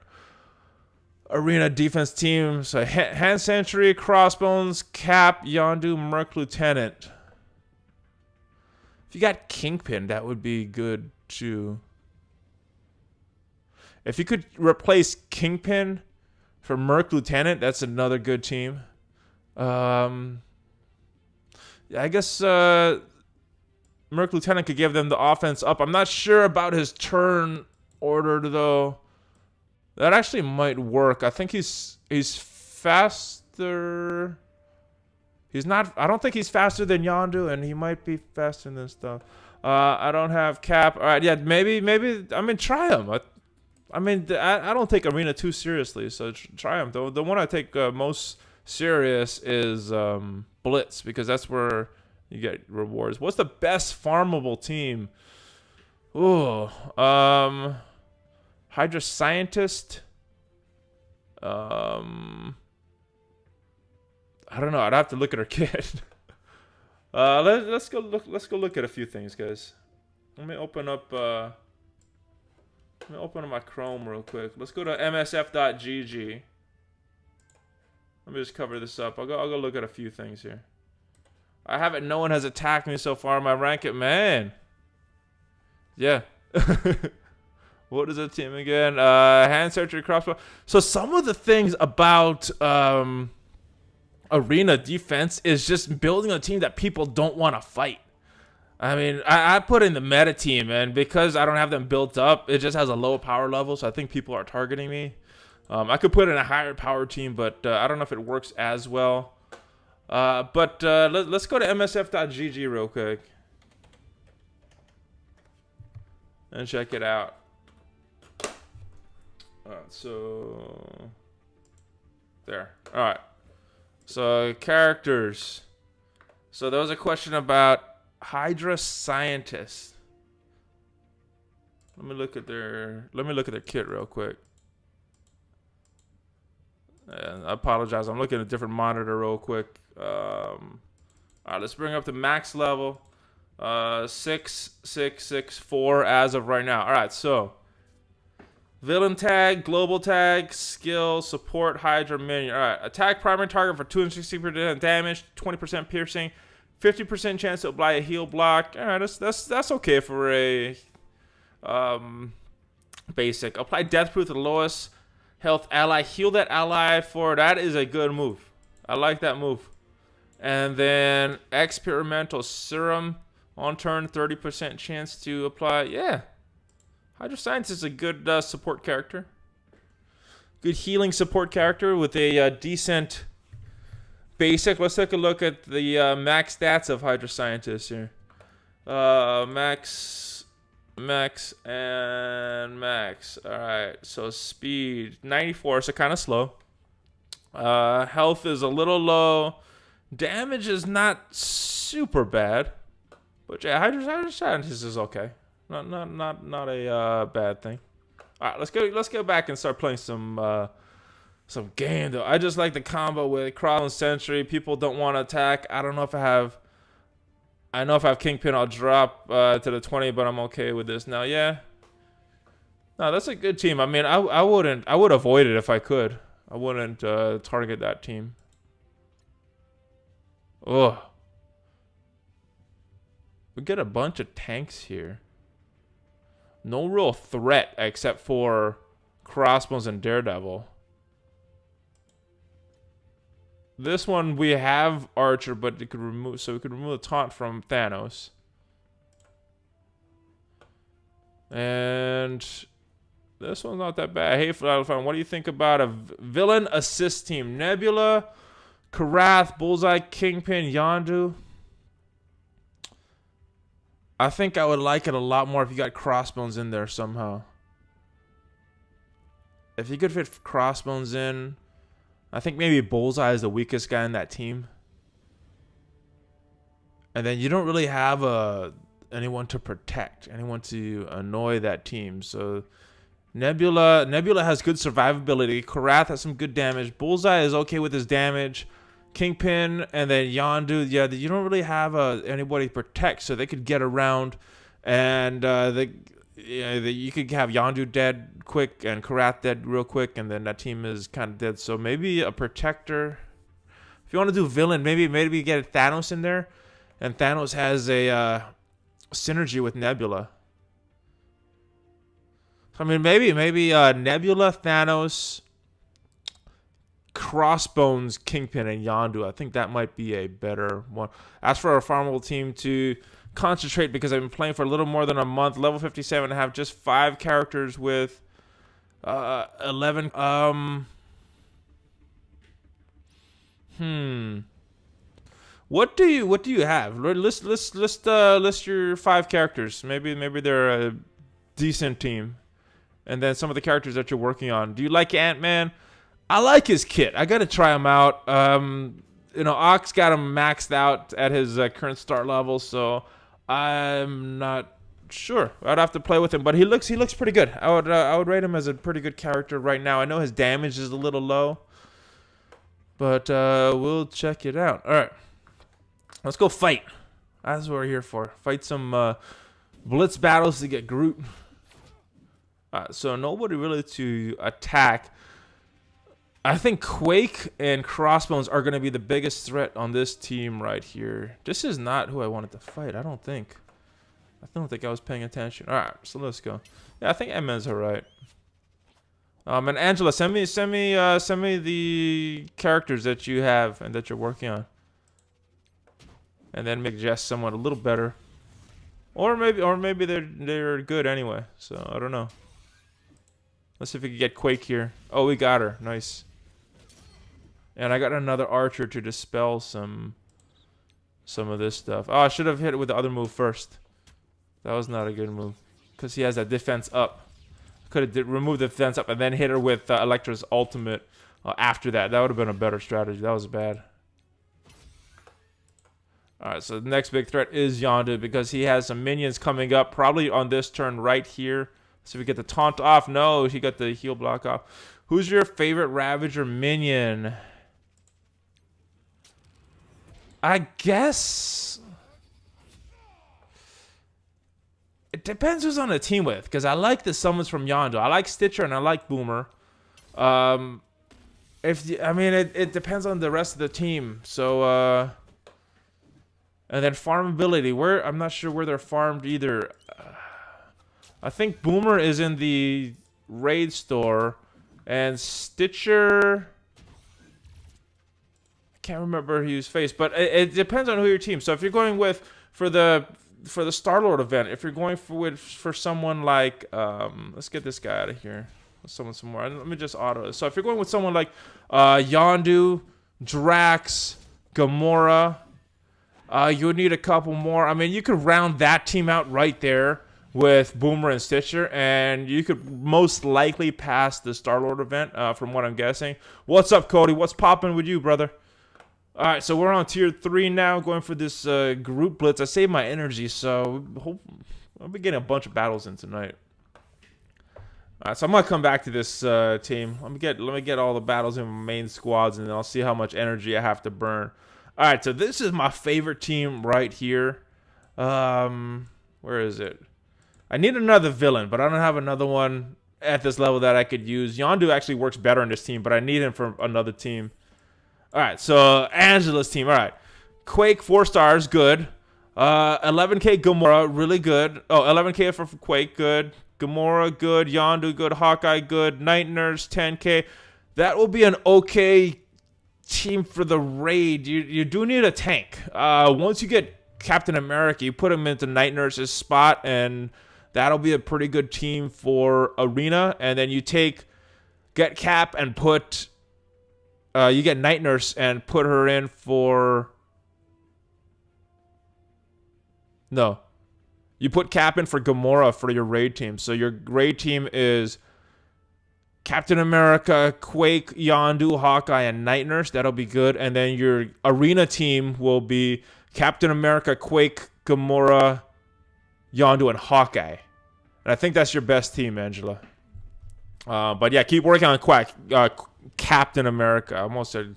Arena defense team. So Hand Sentry, Crossbones, Cap, Yondu, Merc Lieutenant. If you got Kingpin, that would be good too. If you could replace Kingpin for Merc Lieutenant, that's another good team. Yeah, I guess Merc Lieutenant could give them the offense up. I'm not sure about his turn order though. That actually might work. I think he's faster. He's not. I don't think he's faster than Yondu, and he might be faster than stuff. I don't have Cap. All right, yeah, maybe. I mean, try him. I mean, I don't take Arena too seriously, so try him. The one I take most serious is Blitz, because that's where you get rewards. What's the best farmable team? Ooh, Hydra Scientist. I don't know. I'd have to look at her kit. Let's go look at a few things, guys. Let me open up my Chrome real quick. Let's go to msf.gg. Let me just cover this up. I'll go look at a few things here. I haven't. No one has attacked me so far. My rank it, man. Yeah. What is that team again? Hand surgery, crossbow. So some of the things about arena defense is just building a team that people don't want to fight. I mean, I put in the meta team, and because I don't have them built up, it just has a low power level, so I think people are targeting me. I could put in a higher power team, but I don't know if it works as well. But let's go to msf.gg real quick and check it out. Alright, so there. Alright. So characters. So there was a question about Hydra scientists. Let me look at their kit real quick. And I apologize. I'm looking at a different monitor real quick. Alright, let's bring up the max level. 6664 as of right now. Alright, so villain tag, global tag, skill, support, Hydra, minion. Alright, attack primary target for 260% damage, 20% piercing, 50% chance to apply a heal block. Alright, that's okay for a basic. Apply death proof to the lowest health ally. Heal that ally for that is a good move. I like that move. And then experimental serum on turn, 30% chance to apply. Yeah. Hydra Science is a good support character. Good healing support character with a decent basic. Let's take a look at the max stats of Hydra Scientist here. Max, and max. Alright, so speed, 94, so kind of slow. Health is a little low. Damage is not super bad. But yeah, Hydra Scientist is okay. Not a bad thing. All right, let's go back and start playing some game though. I just like the combo with Cross and Sentry. People don't want to attack. I don't know if I have. I know if I have Kingpin, I'll drop to the 20, but I'm okay with this now. Yeah. No, that's a good team. I mean, I would avoid it if I could. I wouldn't target that team. Ugh. We get a bunch of tanks here. No real threat except for Crossbones and Daredevil. This one we have Archer, but it could remove, so we could remove the taunt from Thanos. And this one's not that bad. Hey, ValleyFlyin, what do you think about a villain assist team? Nebula, Karath, Bullseye, Kingpin, Yondu. I think I would like it a lot more if you got Crossbones in there somehow. If you could fit Crossbones in, I think maybe Bullseye is the weakest guy in that team. And then you don't really have anyone to protect, anyone to annoy that team. So Nebula has good survivability. Karath has some good damage. Bullseye is okay with his damage. Kingpin and then Yondu, yeah, you don't really have anybody to protect, so they could get around, and you could have Yondu dead quick and Karath dead real quick, and then that team is kind of dead. So maybe a protector. If you want to do villain, maybe get Thanos in there, and Thanos has a synergy with Nebula. I mean, maybe Nebula, Thanos, Crossbones, Kingpin, and Yondu. I think that might be a better one. As for a farmable team to concentrate, because I've been playing for a little more than a month, level 57, I have just 5 characters with 11. What do you have? List your 5 characters. Maybe they're a decent team, and then some of the characters that you're working on. Do you like Ant-Man? I like his kit. I gotta try him out. Ox got him maxed out at his current start level, so I'm not sure. I'd have to play with him, but he looks pretty good. I would rate him as a pretty good character right now. I know his damage is a little low, but we'll check it out. All right, let's go fight. That's what we're here for. Fight some Blitz battles to get Groot. So nobody really to attack. I think Quake and Crossbones are going to be the biggest threat on this team right here. This is not who I wanted to fight, I don't think. I don't think I was paying attention. Alright, so let's go. Yeah, I think Emma's alright. And Angela, send me the characters that you have and that you're working on. And then make Jess somewhat a little better. Or maybe they're good anyway. So I don't know. Let's see if we can get Quake here. Oh, we got her. Nice. And I got another archer to dispel some of this stuff. Oh, I should have hit it with the other move first. That was not a good move. Because he has that defense up. Could have removed the defense up and then hit her with Elektra's ultimate after that. That would have been a better strategy. That was bad. Alright, so the next big threat is Yondu because he has some minions coming up. Probably on this turn right here. So we get the taunt off. No, he got the heal block off. Who's your favorite Ravager minion? I guess it depends who's on the team with, because I like the summons from Yondu. I like Stitcher and I like Boomer. It depends on the rest of the team. So and then farmability. I'm not sure where they're farmed either. I think Boomer is in the raid store, and Stitcher, I can't remember whose face, but it depends on who your team. So if you're going with for the Star-Lord event, if you're going for someone like let's get this guy out of here. Someone some more. Let me just auto. So if you're going with someone like Yondu, Drax, Gamora, you would need a couple more. I mean, you could round that team out right there with Boomer and Stitcher, and you could most likely pass the Star-Lord event, from what I'm guessing. What's up, Cody? What's popping with you, brother? Alright, so we're on tier 3 now, going for this group blitz. I saved my energy, so I'll be getting a bunch of battles in tonight. Alright, so I'm gonna come back to this team. Let me get all the battles in my main squads, and then I'll see how much energy I have to burn. Alright, so this is my favorite team right here. Where is it? I need another villain, but I don't have another one at this level that I could use. Yondu actually works better in this team, but I need him for another team. Alright, so Angela's team. Alright. Quake, 4 stars, good. 11k Gamora, really good. Oh, 11k for Quake, good. Gamora, good. Yondu, good. Hawkeye, good. Night Nurse, 10k. That will be an okay team for the raid. You do need a tank. Once you get Captain America, you put him into Night Nurse's spot, and that'll be a pretty good team for Arena. And then you get Cap and you get Night Nurse and put her in for... No. You put Cap in for Gamora for your raid team. So your raid team is Captain America, Quake, Yondu, Hawkeye, and Night Nurse. That'll be good. And then your Arena team will be Captain America, Quake, Gamora, Yondu, and Hawkeye. And I think that's your best team, Angela. But yeah, keep working on Captain America. I almost said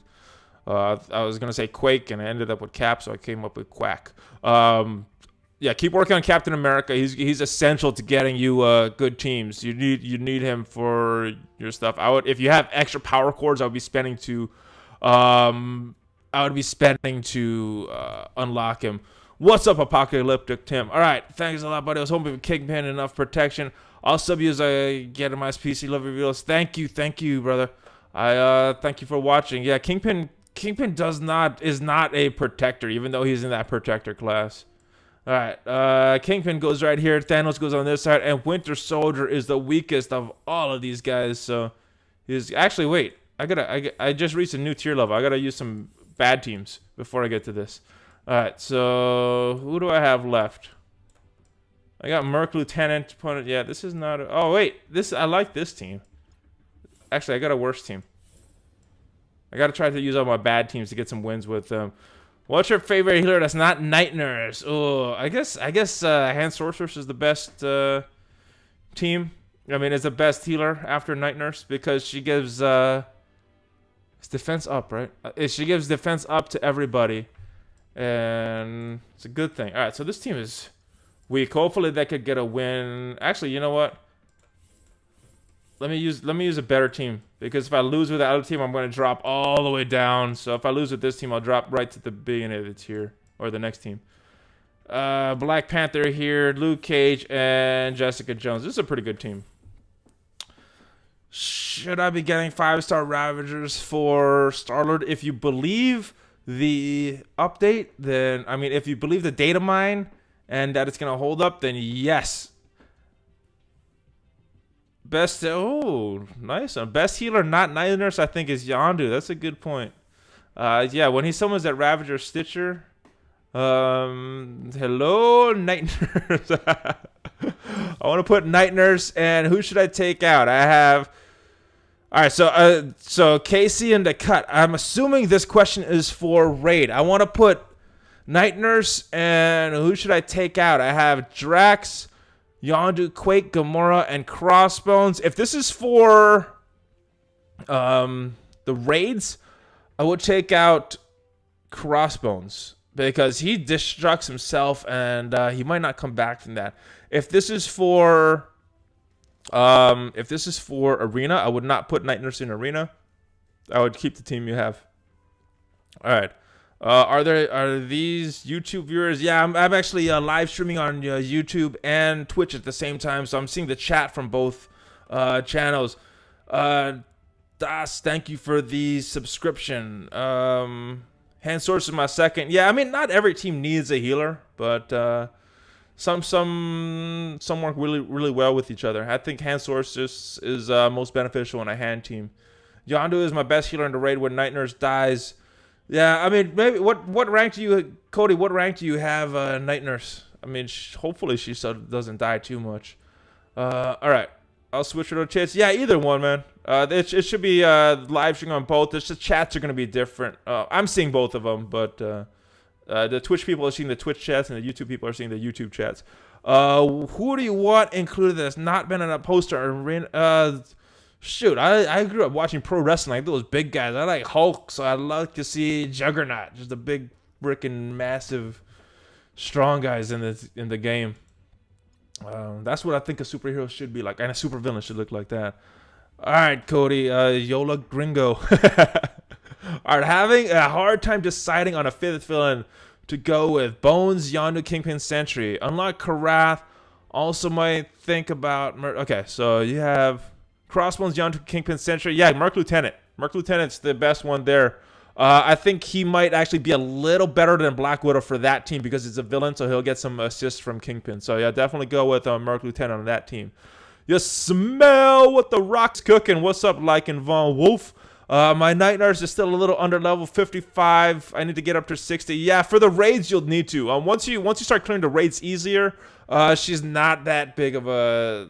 I was gonna say Quake, and I ended up with Cap, so I came up with Quack. Yeah, keep working on Captain America. He's essential to getting you good teams. You need him for your stuff. If you have extra power cores, I would be spending to unlock him. What's up, Apocalyptic Tim? All right, thanks a lot, buddy. I was hoping for Kingpin enough protection. I'll sub you as I get in my PC. Love your videos. Thank you, brother. I thank you for watching. Yeah, Kingpin is not a protector, even though he's in that protector class. All right, Kingpin goes right here. Thanos goes on this side, and Winter Soldier is the weakest of all of these guys. So he's actually wait. I just reached a new tier level. I gotta use some bad teams before I get to this. All right, so who do I have left? I got Merc Lieutenant opponent. Yeah, this is not. Oh wait, I like this team. Actually, I got a worse team. I gotta try to use all my bad teams to get some wins with them. What's your favorite healer that's not Night Nurse? Oh, I guess Hand Sorceress is the best team. I mean, it's the best healer after Night Nurse because she gives it's defense up, right? She gives defense up to everybody, And it's a good thing. All right, so this team is weak. Hopefully they could get a win. Actually, you know what? Let me use a better team, because if I lose with the other team, I'm going to drop all the way down. So if I lose with this team, I'll drop right to the beginning of the tier, or the next team. Black Panther here, Luke Cage, and Jessica Jones. This is a pretty good team. Should I be getting 5-star Ravagers for Star-Lord? If you believe the update, then I mean, if you believe the data mine and that it's gonna hold up, then yes. Best, oh, nice one. Best healer, not Night Nurse, I think is Yondu. That's a good point. Yeah, when he summons that Ravager Stitcher. Hello, Night Nurse. I want to put Night Nurse, and who should I take out? I have. All right, so Casey in the cut. I'm assuming this question is for raid. I want to put Night Nurse, and who should I take out? I have Drax, Yondu, Quake, Gamora, and Crossbones. If this is for the raids, I would take out Crossbones, because he destructs himself, and he might not come back from that. If this is for arena, I would not put Night Nurse in arena. I would keep the team you have. All right. Are these YouTube viewers? Yeah, I'm actually live streaming on YouTube and Twitch at the same time, so I'm seeing the chat from both channels. Das, thank you for the subscription. Hand Source is my second. Yeah, I mean, not every team needs a healer, but some work really well with each other. I think Hand Source just is most beneficial in a hand team. Yondu is my best healer in the raid when Night Nurse dies. Yeah, I mean, maybe what rank do you, Cody? What rank do you have Night Nurse? I mean, hopefully she doesn't die too much. All right, I'll switch to the chats. Yeah, either one, man. It should be live streaming on both. It's just chats are going to be different. I'm seeing both of them, but the Twitch people are seeing the Twitch chats, and the YouTube people are seeing the YouTube chats. Who do you want included that's not been in a poster arena? Shoot, I grew up watching pro wrestling, like those big guys. I like Hulk, so I'd like to see Juggernaut, just a big, freaking massive, strong guys in the game. That's what I think a superhero should be like, and a supervillain should look like that. All right, Cody, Yola Gringo. All right, having a hard time deciding on a fifth villain to go with. Bones, Yondu, Kingpin, Sentry. Unlock Karath. Also might think about... Okay, so you have Crossbones, Yondu, Kingpin, Sentry. Yeah, Merc Lieutenant. Merc Lieutenant's the best one there. I think he might actually be a little better than Black Widow for that team, because it's a villain, so he'll get some assists from Kingpin. So yeah, definitely go with Merc Lieutenant on that team. You smell what the Rock's cooking. What's up, Lycan Von Wolf? My Night Nurse is still a little under level 55. I need to get up to 60. Yeah, for the raids, you'll need to. Once you start clearing the raids easier, she's not that big of a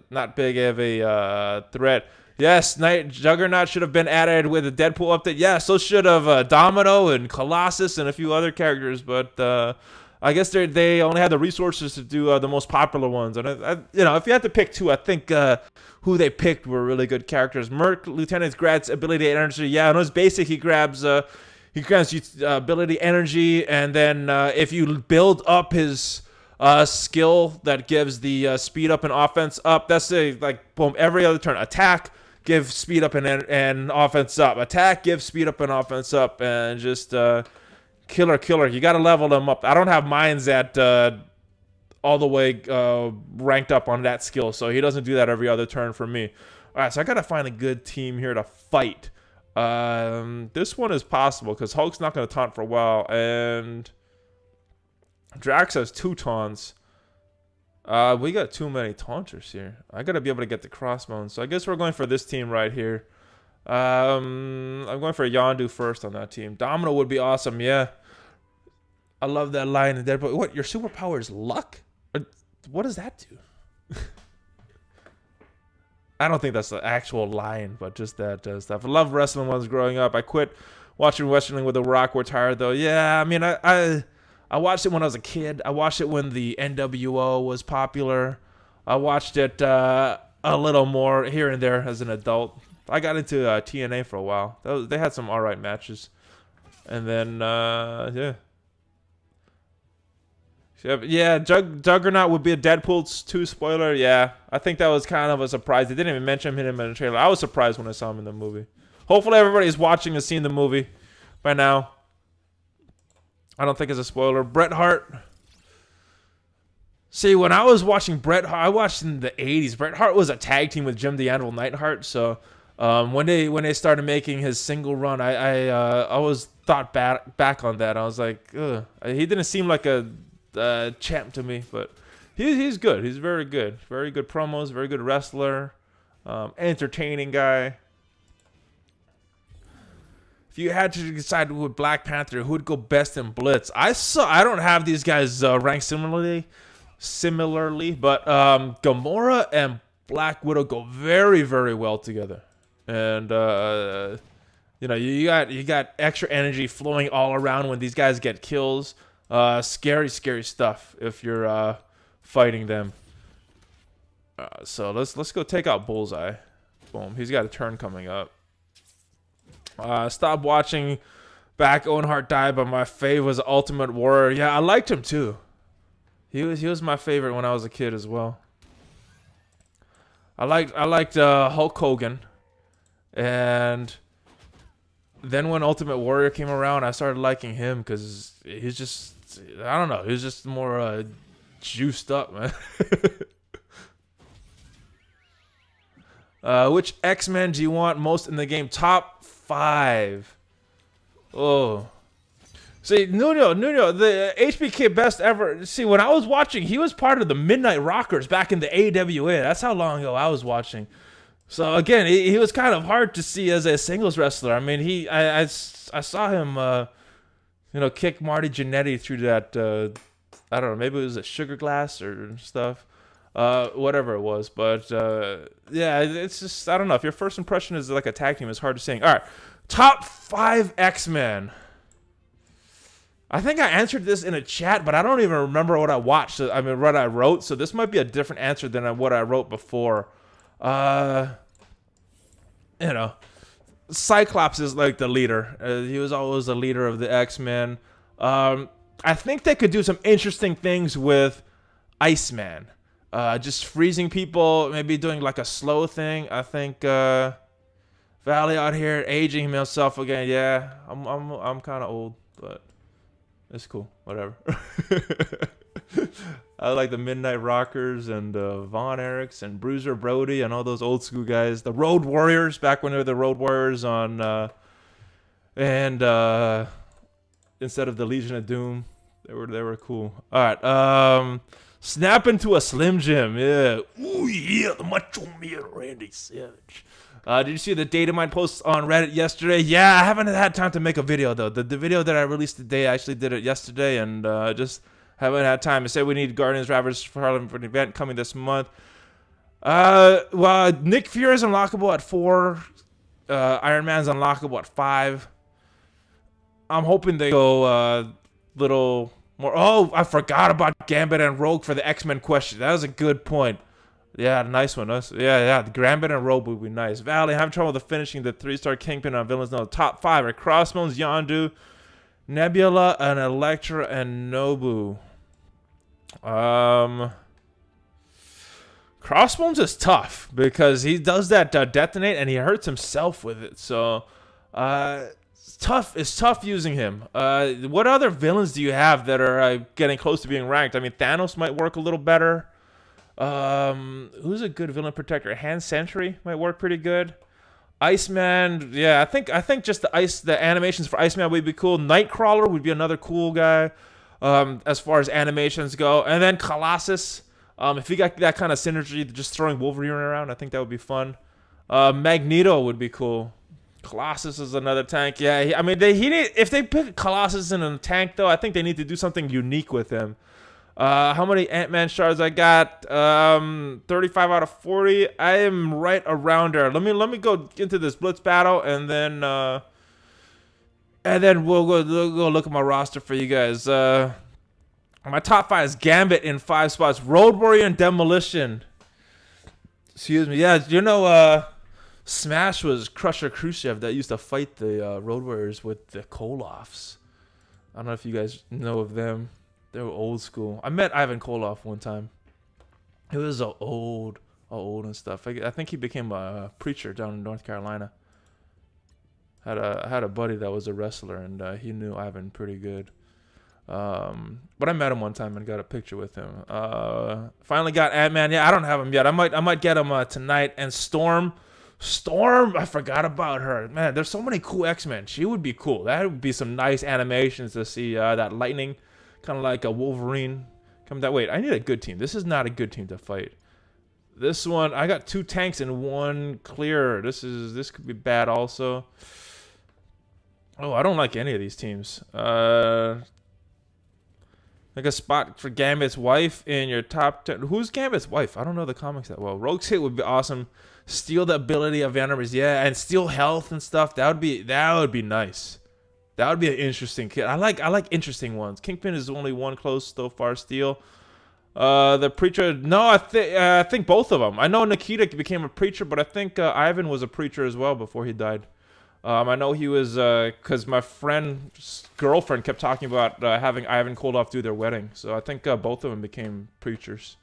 threat. Yes, Juggernaut should have been added with a Deadpool update. Yeah, so should have Domino and Colossus and a few other characters, but I guess they only had the resources to do the most popular ones. And you know, if you had to pick two, I think who they picked were really good characters. Merc Lieutenant grabs ability energy. Yeah, on his basic, he grabs ability energy, and then if you build up his skill that gives the speed up and offense up, that's like boom, every other turn. Attack, give speed up and offense up. Attack, give speed up and offense up, and just killer. You got to level them up. I don't have mines at all the way ranked up on that skill, so he doesn't do that every other turn for me. All right, so I got to find a good team here to fight. This one is possible because Hulk's not going to taunt for a while, and Drax has 2 taunts. We got too many taunters here. I got to be able to get the Crossbones, so I guess we're going for this team right here. I'm going for Yondu first on that team. Domino would be awesome, yeah. I love that line in Deadpool. What, your superpower is luck? What does that do? I don't think that's the actual line, but just that stuff. I love wrestling when I was growing up. I quit watching wrestling with The Rock. We're tired, though. Yeah, I mean, I watched it when I was a kid. I watched it when the NWO was popular. I watched it a little more here and there as an adult. I got into TNA for a while. They had some alright matches. And then, yeah. Yeah, Juggernaut would be a Deadpool 2 spoiler. Yeah, I think that was kind of a surprise. They didn't even mention him in the trailer. I was surprised when I saw him in the movie. Hopefully everybody's watching and seeing the movie by now. I don't think it's a spoiler. Bret Hart. See, when I was watching Bret Hart, I watched in the 80s. Bret Hart was a tag team with Jim the Anvil Neidhart. So when they started making his single run, I always thought back on that. I was like, ugh. He didn't seem like a champ to me, but he's good. He's very good. Very good promos. Very good wrestler. Entertaining guy. If you had to decide with Black Panther who would go best in Blitz, I don't have these guys ranked similarly, but Gamora and Black Widow go very, very well together, and you know, you got extra energy flowing all around when these guys get kills. Scary stuff if you're fighting them. So let's go take out Bullseye. Boom, he's got a turn coming up. Stop watching back Owen Hart die, but my fave was Ultimate Warrior. Yeah, I liked him too. He was my favorite when I was a kid as well. I liked Hulk Hogan, and then when Ultimate Warrior came around, I started liking him because he's just, I don't know, he's just more juiced up, man. Which X-Men do you want most in the game? Top 5. Oh. See, Nuno, the HBK best ever. See, when I was watching, he was part of the Midnight Rockers back in the AWA. That's how long ago I was watching. So again, he was kind of hard to see as a singles wrestler. I mean, I saw him, you know, kick Marty Jannetty through that. I don't know, maybe it was a sugar glass or stuff, whatever it was. But yeah, it's just, I don't know. If your first impression is like a tag team, it's hard to sing. All right, top 5 X-Men. I think I answered this in a chat, but I don't even remember what I watched. I mean, what I wrote. So this might be a different answer than what I wrote before. You know, Cyclops is like the leader. He was always the leader of the X-Men. I think they could do some interesting things with Iceman. Just freezing people, maybe doing like a slow thing. I think Valley out here aging himself again. Yeah, I'm kind of old, but it's cool. Whatever. I like the Midnight Rockers and Von Erichs and Bruiser Brody and all those old school guys. The Road Warriors, back when they were the Road Warriors on, and instead of the Legion of Doom, they were cool. All right, snap into a Slim Jim. Yeah. Ooh yeah, the Macho Man Randy Savage. Did you see the Datamine post on Reddit yesterday? Yeah, I haven't had time to make a video though. The video that I released today, I actually did it yesterday, and just haven't had time. I said we need Guardians Ravagers for Harlem for an event coming this month. Well, Nick Fury is unlockable at 4. Iron Man's unlockable at 5. I'm hoping they go little more. Oh, I forgot about Gambit and Rogue for the X-Men question. That was a good point. Yeah, nice one. Yeah. The Gambit and Rogue would be nice. Valley, having trouble with finishing the 3-star Kingpin on villains. No, top 5 are Crossbones, Yondu, Nebula, and Elektra, and Nobu. Crossbones is tough because he does that detonate and he hurts himself with it. So, it's tough using him. What other villains do you have that are getting close to being ranked? I mean, Thanos might work a little better. Who's a good villain protector? Hand Sentry might work pretty good. Iceman, yeah, I think just the animations for Iceman would be cool. Nightcrawler would be another cool guy, as far as animations go. And then Colossus, if you got that kind of synergy, just throwing Wolverine around, I think that would be fun. Magneto would be cool. Colossus is another tank. Yeah, I mean, if they pick Colossus in a tank though, I think they need to do something unique with him. How many Ant-Man shards I got? 35 out of 40. I am right around there. Let me go into this Blitz battle, and then we'll go look at my roster for you guys. My top 5 is Gambit in 5 spots. Road Warrior and Demolition. Excuse me. Yeah, you know, Smash was Crusher Khrushchev that used to fight the Road Warriors with the Koloffs. I don't know if you guys know of them. They were old school. I met Ivan Koloff one time. He was old and stuff. I think he became a preacher down in North Carolina. I had a buddy that was a wrestler, and he knew Ivan pretty good. But I met him one time and got a picture with him. Finally got Ant-Man. Yeah, I don't have him yet. I might get him tonight. And Storm, I forgot about her. Man, there's so many cool X-Men. She would be cool. That would be some nice animations to see that lightning, kind of like a Wolverine. Come that way. I need a good team. This is not a good team to fight. This one, I got 2 tanks and 1 clear. This could be bad also. Oh, I don't like any of these teams. Like a spot for Gambit's wife in your top 10. Who's Gambit's wife? I don't know the comics that well. Rogue's Hit would be awesome. Steal the ability of enemies, yeah, and steal health and stuff. That would be nice. That would be an interesting kid. I like interesting ones. Kingpin is only 1 close so far. Steal. The preacher. No, I think both of them. I know Nikita became a preacher, but I think Ivan was a preacher as well before he died. I know he was because my friend's girlfriend kept talking about having Ivan Koloff do their wedding. So I think both of them became preachers.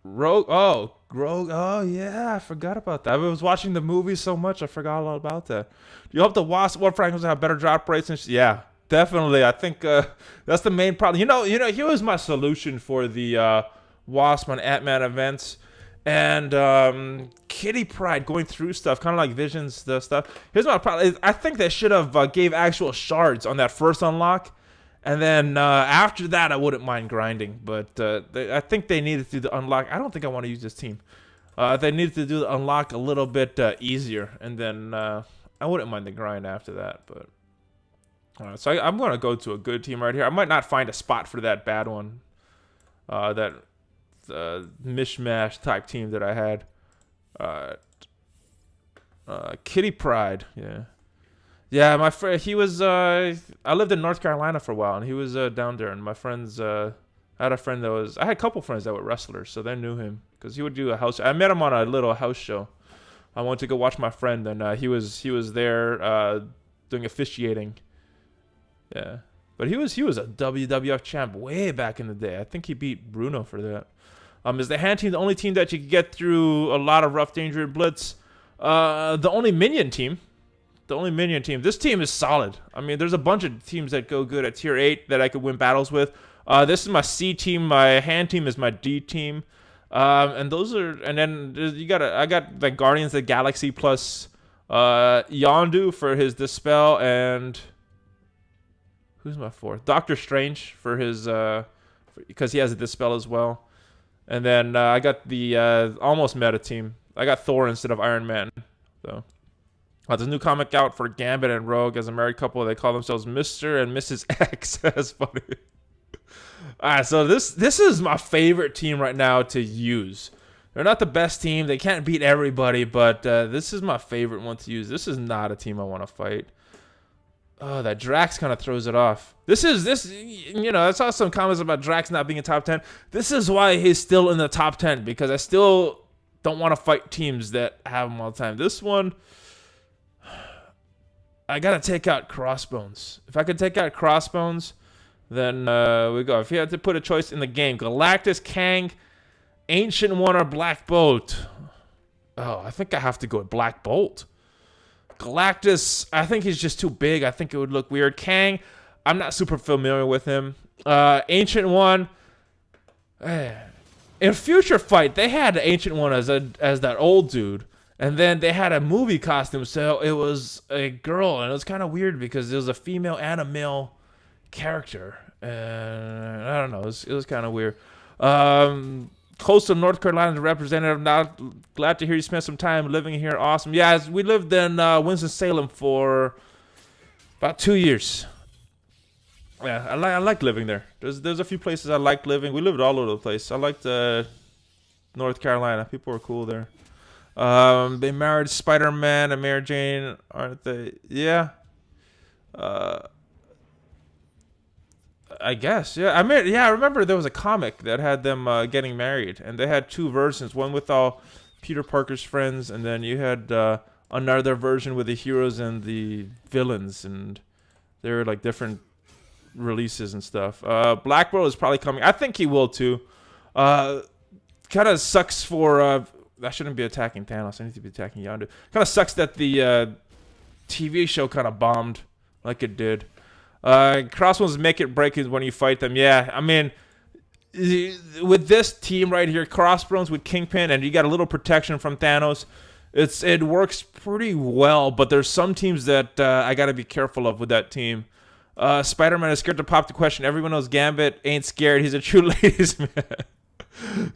Rogue. Oh yeah, I forgot about that. I was watching the movie so much, I forgot all about that. Do you hope the Wasp War Franklin's have better drop rates? And yeah, definitely. I think that's the main problem. You know, here was my solution for the Wasp and Ant-Man events. And Kitty Pryde going through stuff, kind of like Vision's stuff. Here's my problem. I think they should have gave actual shards on that first unlock. And then after that, I wouldn't mind grinding. But I think they needed to do the unlock. I don't think I want to use this team. They needed to do the unlock a little bit easier. And then I wouldn't mind the grind after that. But so I'm going to go to a good team right here. I might not find a spot for that bad one. That mishmash type team that I had. Kitty Pryde, yeah. My friend, he was. I lived in North Carolina for a while, and he was down there. And my friends, I had a friend that was. I had a couple friends that were wrestlers, so they knew him because he would do a house. I met him on a little house show. I went to go watch my friend, and he was there doing officiating. Yeah. But he was a WWF champ way back in the day. I think he beat Bruno for that. Is the hand team the only team that you can get through a lot of rough, danger, and blitz? The only minion team. This team is solid. I mean, there's a bunch of teams that go good at tier 8 that I could win battles with. This is my C team. My hand team is my D team. And those are. And then I got the Guardians of the Galaxy plus Yondu for his Dispel and. Who's my 4th? Doctor Strange for his because he has a Dispel as well. And then I got the almost meta team. I got Thor instead of Iron Man. So there's a new comic out for Gambit and Rogue as a married couple. They call themselves Mr. and Mrs. X. That's funny. Alright, so this is my favorite team right now to use. They're not the best team. They can't beat everybody, but this is my favorite one to use. This is not a team I want to fight. Oh, that Drax kind of throws it off. I saw some comments about Drax not being in top 10. This is why he's still in the top 10, because I still don't want to fight teams that have him all the time. This one, I got to take out Crossbones. If I could take out Crossbones, then we go. If you had to put a choice in the game, Galactus, Kang, Ancient One, or Black Bolt. Oh, I think I have to go with Black Bolt. Galactus, I think he's just too big. I think it would look weird. Kang, I'm not super familiar with him. Ancient One, in Future Fight, they had Ancient One as that old dude, and then they had a movie costume, so it was a girl, and it was kind of weird because there was a female and a male character, and I don't know, it was kind of weird. Coastal North Carolina representative. Now, glad to hear you spent some time living here. Awesome. Yeah, we lived in Winston-Salem for about 2 years. Yeah, I like living there. There's a few places I like living. We lived all over the place. I liked North Carolina. People were cool there. They married Spider-Man and Mary Jane, aren't they? Yeah. I guess, yeah. I remember there was a comic that had them getting married, and they had 2 versions. One with all Peter Parker's friends, and then you had another version with the heroes and the villains. And They're like different releases and stuff. Black Bolt is probably coming. I think he will too. Kind of sucks for. I shouldn't be attacking Thanos. I need to be attacking Yondu. Kind of sucks that the TV show kind of bombed like it did. Crossbones make it break when you fight them. Yeah, I mean, with this team right here, Crossbones with Kingpin, and you got a little protection from Thanos. It works pretty well, but there's some teams that I got to be careful of with that team. Spider-Man is scared to pop the question. Everyone knows Gambit ain't scared. He's a true ladies man.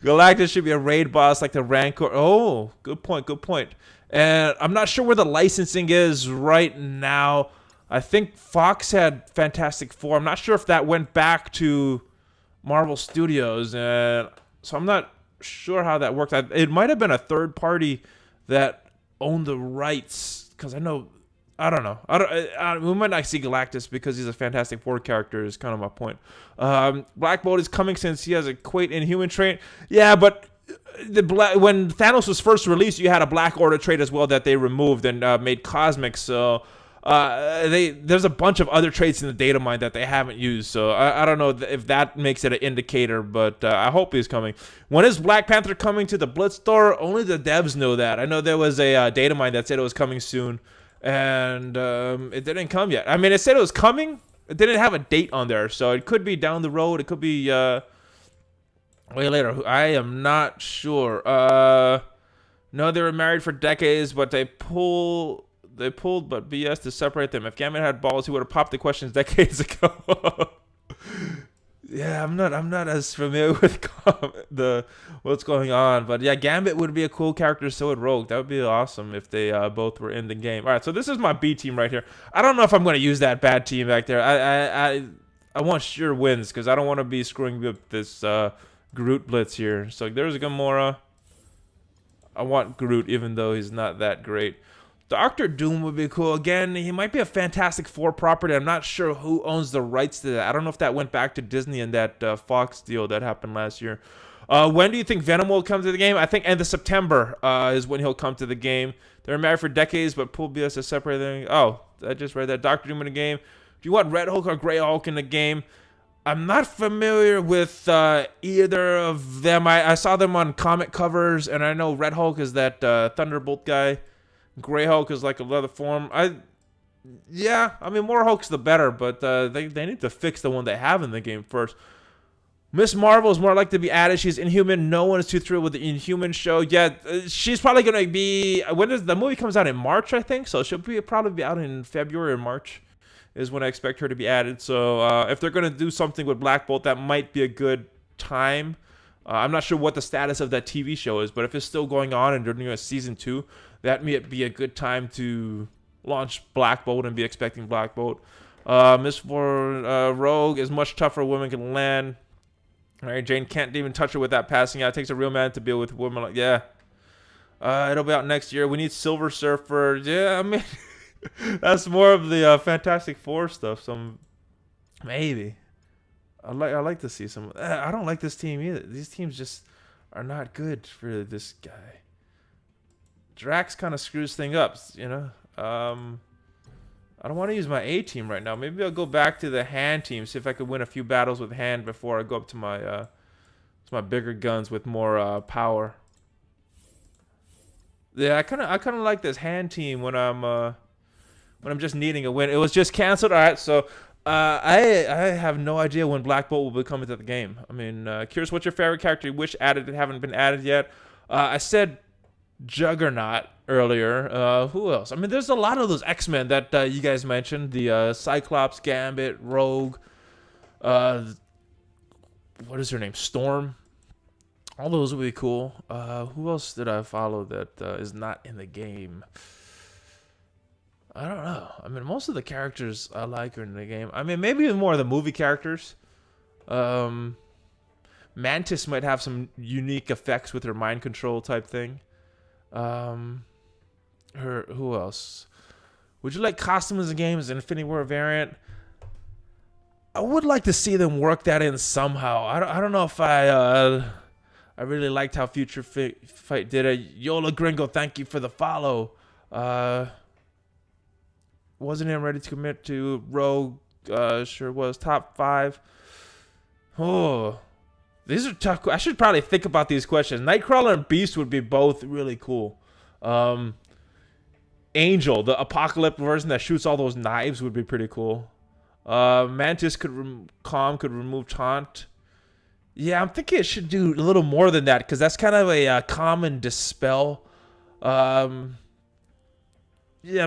Galactus should be a raid boss like the Rancor. Oh, good point, good point. And I'm not sure where the licensing is right now. I think Fox had Fantastic Four. I'm not sure if that went back to Marvel Studios. And so I'm not sure how that works. It might have been a third party that owned the rights. Because I don't know. We might not see Galactus because he's a Fantastic Four character is kind of my point. Black Bolt is coming since he has a Quate Inhuman trait. Yeah, but when Thanos was first released, you had a Black Order trait as well that they removed and made cosmic. So there's a bunch of other traits in the data mine that they haven't used. So I don't know if that makes it an indicator, but I hope he's coming. When is Black Panther coming to the Blitz store? Only the devs know that. I know there was a data mine that said it was coming soon. And it didn't come yet. I mean, it said it was coming. It didn't have a date on there, so it could be down the road. It could be way later. I am not sure. No, they were married for decades, but they pulled but BS to separate them. If Gambit had balls, he would have popped the questions decades ago. Yeah, I'm not as familiar with what's going on, but yeah, Gambit would be a cool character. So would Rogue. That would be awesome if they both were in the game. All right, so this is my B team right here. I don't know if I'm going to use that bad team back there. I want sure wins because I don't want to be screwing up this Groot Blitz here. So there's a Gamora. I want Groot even though he's not that great. Doctor Doom would be cool. Again, he might be a Fantastic Four property. I'm not sure who owns the rights to that. I don't know if that went back to Disney and that Fox deal that happened last year. When do you think Venom will come to the game? I think end of September is when he'll come to the game. They were married for decades, but Pool BS is separating. Oh, I just read that. Doctor Doom in the game. Do you want Red Hulk or Grey Hulk in the game? I'm not familiar with either of them. I saw them on comic covers, and I know Red Hulk is that Thunderbolt guy. Grey Hulk is like another form. I mean, more Hulks the better, but they need to fix the one they have in the game first. Miss Marvel is more likely to be added. She's Inhuman. No one is too thrilled with the Inhuman show. Yeah, she's probably going to be... When does the movie comes out? In March, I think. So she'll probably be out in February or March is when I expect her to be added. So if they're going to do something with Black Bolt, that might be a good time. I'm not sure what the status of that TV show is, but if it's still going on and they're doing a season 2, that may be a good time to launch Black Bolt and be expecting Black Bolt. Miss Rogue is much tougher. Women can land. All right, Jane can't even touch her with that passing out. It takes a real man to deal with women like it'll be out next year. We need Silver Surfer. Yeah, I mean, that's more of the Fantastic Four stuff. So maybe. I like to see some. I don't like this team either. These teams just are not good for this guy. Drax kind of screws things up, you know. I don't want to use my A team right now. Maybe I'll go back to the hand team, see if I could win a few battles with hand before I go up to my bigger guns with more power. Yeah, I kind of like this hand team when I'm just needing a win. It was just canceled. All right, so I have no idea when Black Bolt will be coming to the game. I mean, curious, what's your favorite character you wish added that haven't been added yet? I said Juggernaut earlier. Who else? I mean, there's a lot of those X-Men that you guys mentioned. The Cyclops, Gambit, Rogue. What is her name? Storm. All those would be cool. Who else did I follow that is not in the game? I don't know. I mean, most of the characters I like are in the game. I mean, maybe more of the movie characters. Mantis might have some unique effects with her mind control type thing. Who else? Would you like costumes in games, Infinity War variant? I would like to see them work that in somehow. I don't know if I really liked how Future Fight did it. Yola Gringo, thank you for the follow. Wasn't even ready to commit to. Rogue sure was. Top 5. Oh, these are tough. I should probably think about these questions. Nightcrawler and Beast would be both really cool. Angel, the Apocalypse version that shoots all those knives, would be pretty cool. Mantis could remove taunt. Yeah, I'm thinking it should do a little more than that because that's kind of a common dispel. Yeah,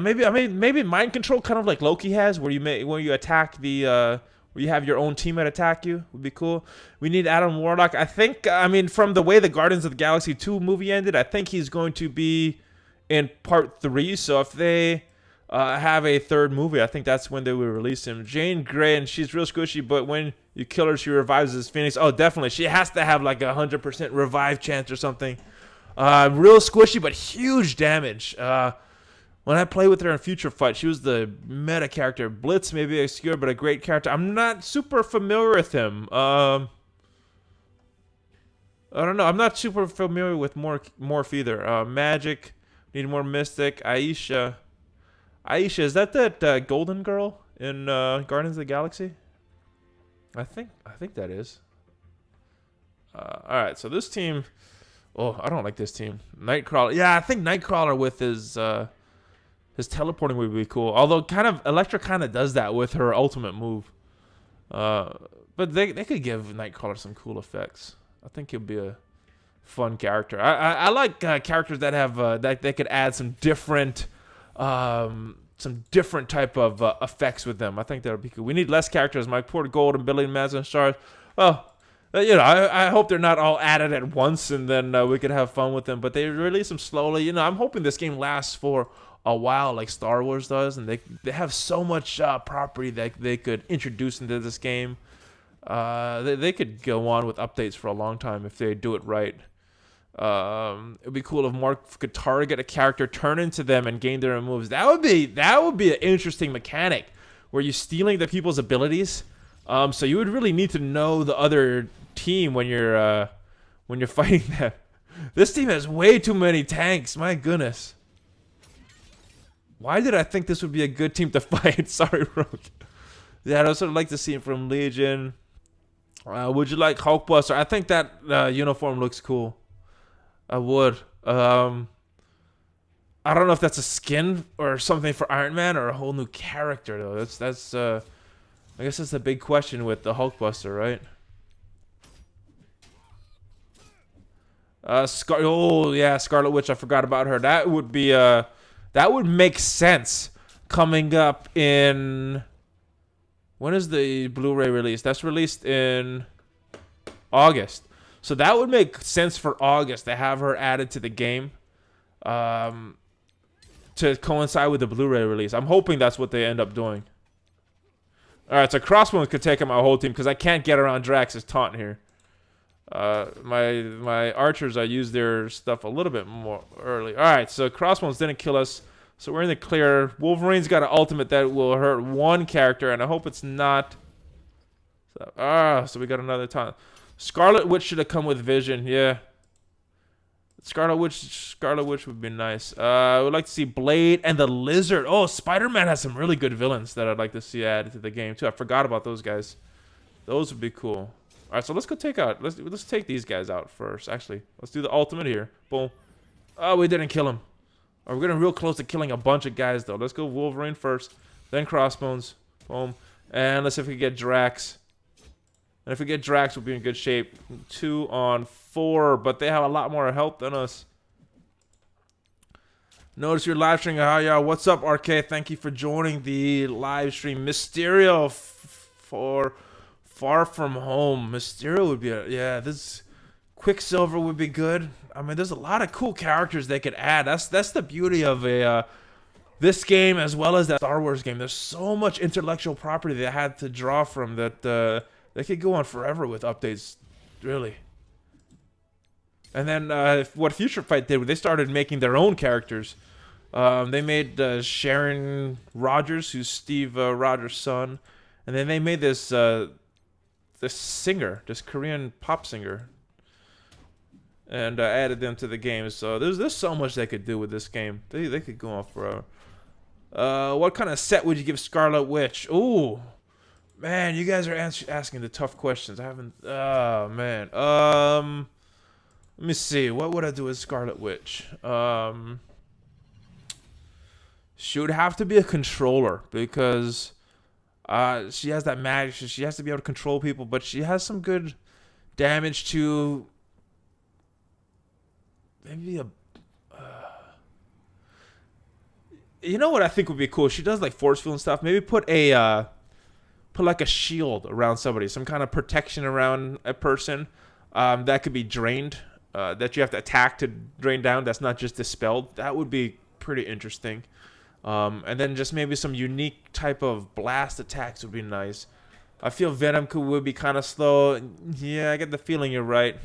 maybe mind control, kind of like Loki has, where you attack the where you have your own teammate attack you, would be cool. We need Adam Warlock. I think, from the way the Guardians of the Galaxy 2 movie ended, I think he's going to be in part 3. So if they have a third movie, I think that's when they will release him. Jane Grey, and she's real squishy, but when you kill her, she revives as Phoenix. Oh, definitely. She has to have like 100% revive chance or something. Real squishy, but huge damage. When I play with her in Future Fight, she was the meta character. Blitz may be obscure, but a great character. I'm not super familiar with him. I don't know. I'm not super familiar with Morph either. Magic, need more Mystic. Aisha, is that golden girl in Guardians of the Galaxy? I think that is. All right, so this team. Oh, I don't like this team. Nightcrawler. Yeah, I think Nightcrawler with his teleporting would be cool. Although Elektra kind of does that with her ultimate move. But they could give Nightcrawler some cool effects. I think he'll be a fun character. I like characters that have that they could add some different type of effects with them. I think that would be cool. We need less characters. Mike Porter Gold and Billy Madison Stars. Well, I hope they're not all added at once and then we could have fun with them. But they release them slowly. I'm hoping this game lasts for a while like Star Wars does, and they have so much property that they could introduce into this game. They could go on with updates for a long time if they do it right. It'd be cool if Mark could target a character, turn into them, and gain their moves. That would be an interesting mechanic where you're stealing the people's abilities. So you would really need to know the other team when you're fighting them. This team has way too many tanks. My goodness. Why did I think this would be a good team to fight? Sorry, Rogue. Yeah, I'd also like to see it from Legion. Would you like Hulkbuster? I think that uniform looks cool. I would. I don't know if that's a skin or something for Iron Man or a whole new character though. That's I guess that's the big question with the Hulkbuster, right? Scarlet Witch. I forgot about her. That would be that would make sense coming up in... When is the Blu-ray release? That's released in August. So that would make sense for August to have her added to the game to coincide with the Blu-ray release. I'm hoping that's what they end up doing. Alright, so Crossbones could take out my whole team because I can't get around Drax's taunt here. My archers, I used their stuff a little bit more early. Alright, so Crossbones didn't kill us. So we're in the clear. Wolverine's got an ultimate that will hurt one character, and I hope it's not. So we got another taunt. Scarlet Witch should have come with Vision, yeah. Scarlet Witch would be nice. I would like to see Blade and the Lizard. Oh, Spider-Man has some really good villains that I'd like to see added to the game too. I forgot about those guys. Those would be cool. All right, so let's go take out. Let's take these guys out first. Actually, let's do the ultimate here. Boom. Oh, we didn't kill him. We're getting real close to killing a bunch of guys though. Let's go Wolverine first, then Crossbones. Boom. And let's see if we can get Drax. And if we get Drax, we'll be in good shape. 2 on 4, but they have a lot more health than us. Notice you're live streaming. Hi, y'all. What's up, RK? Thank you for joining the live stream. Mysterio for Far From Home. Mysterio would be this Quicksilver would be good. I mean, there's a lot of cool characters they could add. That's the beauty of this game as well as that Star Wars game. There's so much intellectual property they had to draw from that they could go on forever with updates, really. And then what Future Fight did, they started making their own characters. They made Sharon Rogers, who's Steve Rogers' son, and then they made this singer, this Korean pop singer, and added them to the game. So there's so much they could do with this game. They could go on forever. What kind of set would you give Scarlet Witch? Ooh, man, you guys are asking the tough questions. I haven't. Oh man. Let me see. What would I do with Scarlet Witch? She would have to be a controller because she has that magic. She has to be able to control people, but she has some good damage to maybe a. You know what I think would be cool? She does like force field and stuff. Maybe put like a shield around somebody, some kind of protection around a person that could be drained, that you have to attack to drain down. That's not just dispelled. That would be pretty interesting. And then just maybe some unique type of blast attacks would be nice. I feel Venom would be kind of slow. Yeah, I get the feeling you're right.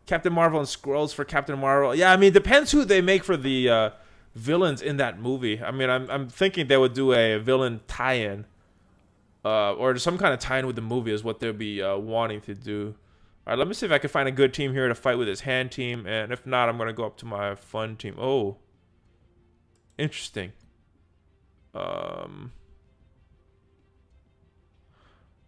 Captain Marvel and Skrulls for Captain Marvel. Yeah, I mean, depends who they make for the villains in that movie. I mean, I'm thinking they would do a villain tie-in, or some kind of tie-in with the movie is what they'll be wanting to do. All right, let me see if I can find a good team here to fight with his hand team, and if not, I'm gonna go up to my fun team. Oh, interesting. I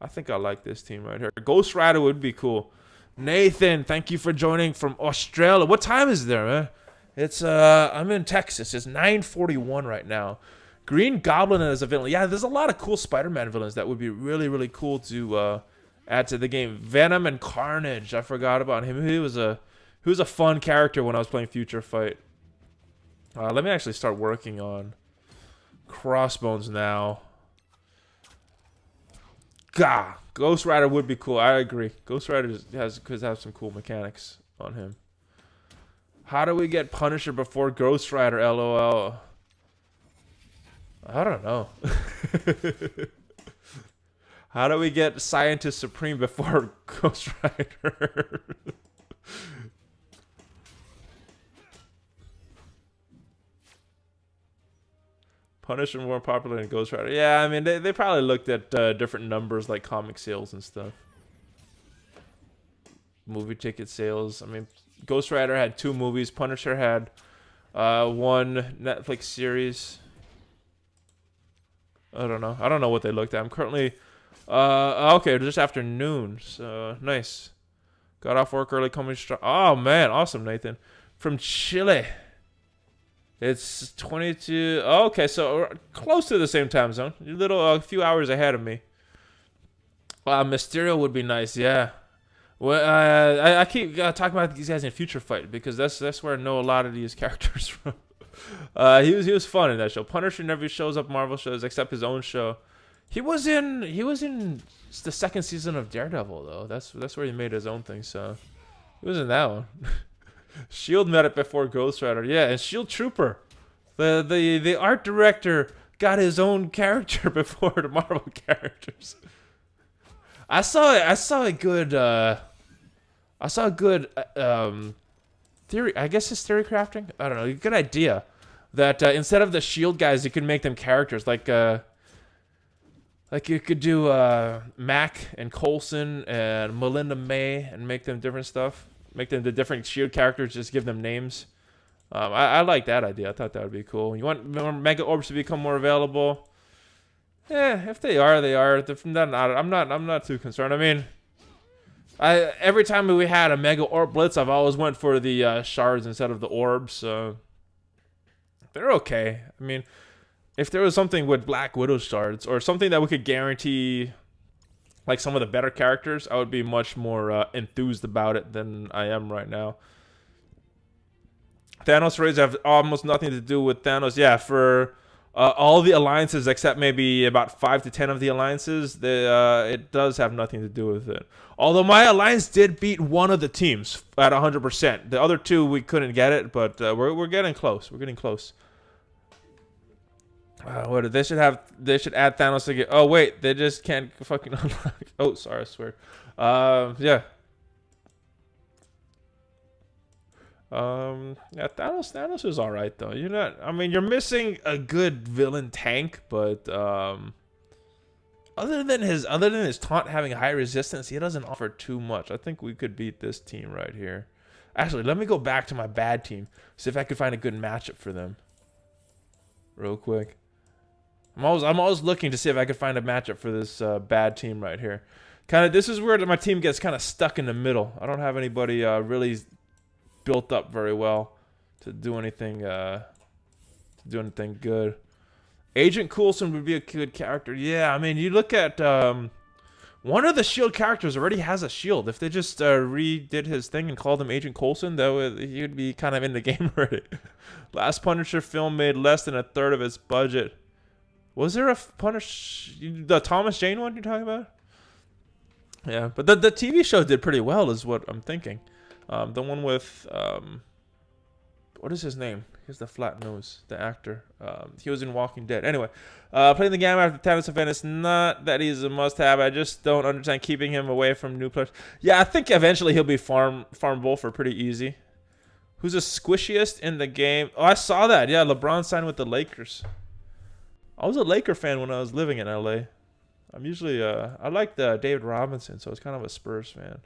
think I like this team right here. Ghost Rider would be cool. Nathan, thank you for joining from Australia. What time is there, man? It's I'm in Texas. It's 9:41 right now. Green Goblin as a villain. Yeah, there's a lot of cool Spider-Man villains that would be really, really cool to add to the game. Venom and Carnage. I forgot about him. He was a fun character when I was playing Future Fight. Let me actually start working on Crossbones now. Gah, Ghost Rider would be cool. I agree. Ghost Rider could have some cool mechanics on him. How do we get Punisher before Ghost Rider? LOL. I don't know. How do we get Scientist Supreme before Ghost Rider? Punisher more popular than Ghost Rider. Yeah, I mean, they probably looked at different numbers like comic sales and stuff. Movie ticket sales. I mean, Ghost Rider had 2 movies. Punisher had 1 Netflix series. I don't know. I don't know what they looked at. I'm currently... okay, just after noon. So, nice. Got off work early, coming strong. Oh, man. Awesome, Nathan. From Chile. It's 22. Oh, okay, so close to the same time zone. A few hours ahead of me. Mysterio would be nice, yeah. Well, I keep talking about these guys in Future Fight because that's where I know a lot of these characters from. He was fun in that show. Punisher never shows up Marvel shows except his own show. He was in the 2nd season of Daredevil though. That's where he made his own thing. So he was in that one. Shield met it before Ghost Rider. Yeah, and Shield Trooper. The art director got his own character before the Marvel characters. I saw a good theory. I guess it's theory crafting. I don't know. A good idea that instead of the Shield guys, you could make them characters like you could do Mac and Coulson and Melinda May and make them different stuff. Make them the different Shield characters. Just give them names. I like that idea. I thought that would be cool. You want Mega Orbs to become more available? Yeah, if they are, they are. If not, I'm not too concerned. I mean, every time we had a Mega Orb Blitz, I've always went for the shards instead of the orbs. So they're okay. I mean, if there was something with Black Widow shards or something that we could guarantee, like some of the better characters, I would be much more enthused about it than I am right now. Thanos raids have almost nothing to do with Thanos. Yeah, for all the alliances except maybe about 5 to 10 of the alliances, it does have nothing to do with it. Although my alliance did beat one of the teams at 100%. The other 2 we couldn't get it, but we're getting close. We're getting close. What they should have? They should add Thanos again. Oh wait, they just can't fucking unlock. Oh, sorry, I swear. Yeah. Yeah, Thanos is all right though. You're not. I mean, you're missing a good villain tank, but other than his taunt having high resistance, he doesn't offer too much. I think we could beat this team right here. Actually, let me go back to my bad team. See if I could find a good matchup for them. Real quick. I'm always looking to see if I could find a matchup for this bad team right here. This is where my team gets kind of stuck in the middle. I don't have anybody really built up very well to do anything good. Agent Coulson would be a good character. Yeah, I mean, you look at one of the shield characters already has a shield. If they just redid his thing and called him Agent Coulson, he'd be kind of in the game already. Last Punisher film made less than a third of its budget. Was there a the Thomas Jane one you're talking about? Yeah, but the TV show did pretty well, is what I'm thinking. The one with what is his name? He's the flat nose, the actor. He was in Walking Dead. Anyway, playing the game after the Thanos event is not that he's a must-have. I just don't understand keeping him away from new players. Yeah, I think eventually he'll be farmable for pretty easy. Who's the squishiest in the game? Oh, I saw that. Yeah, LeBron signed with the Lakers. I was a Laker fan when I was living in LA. I'm usually I liked David Robinson, so I was kind of a Spurs fan.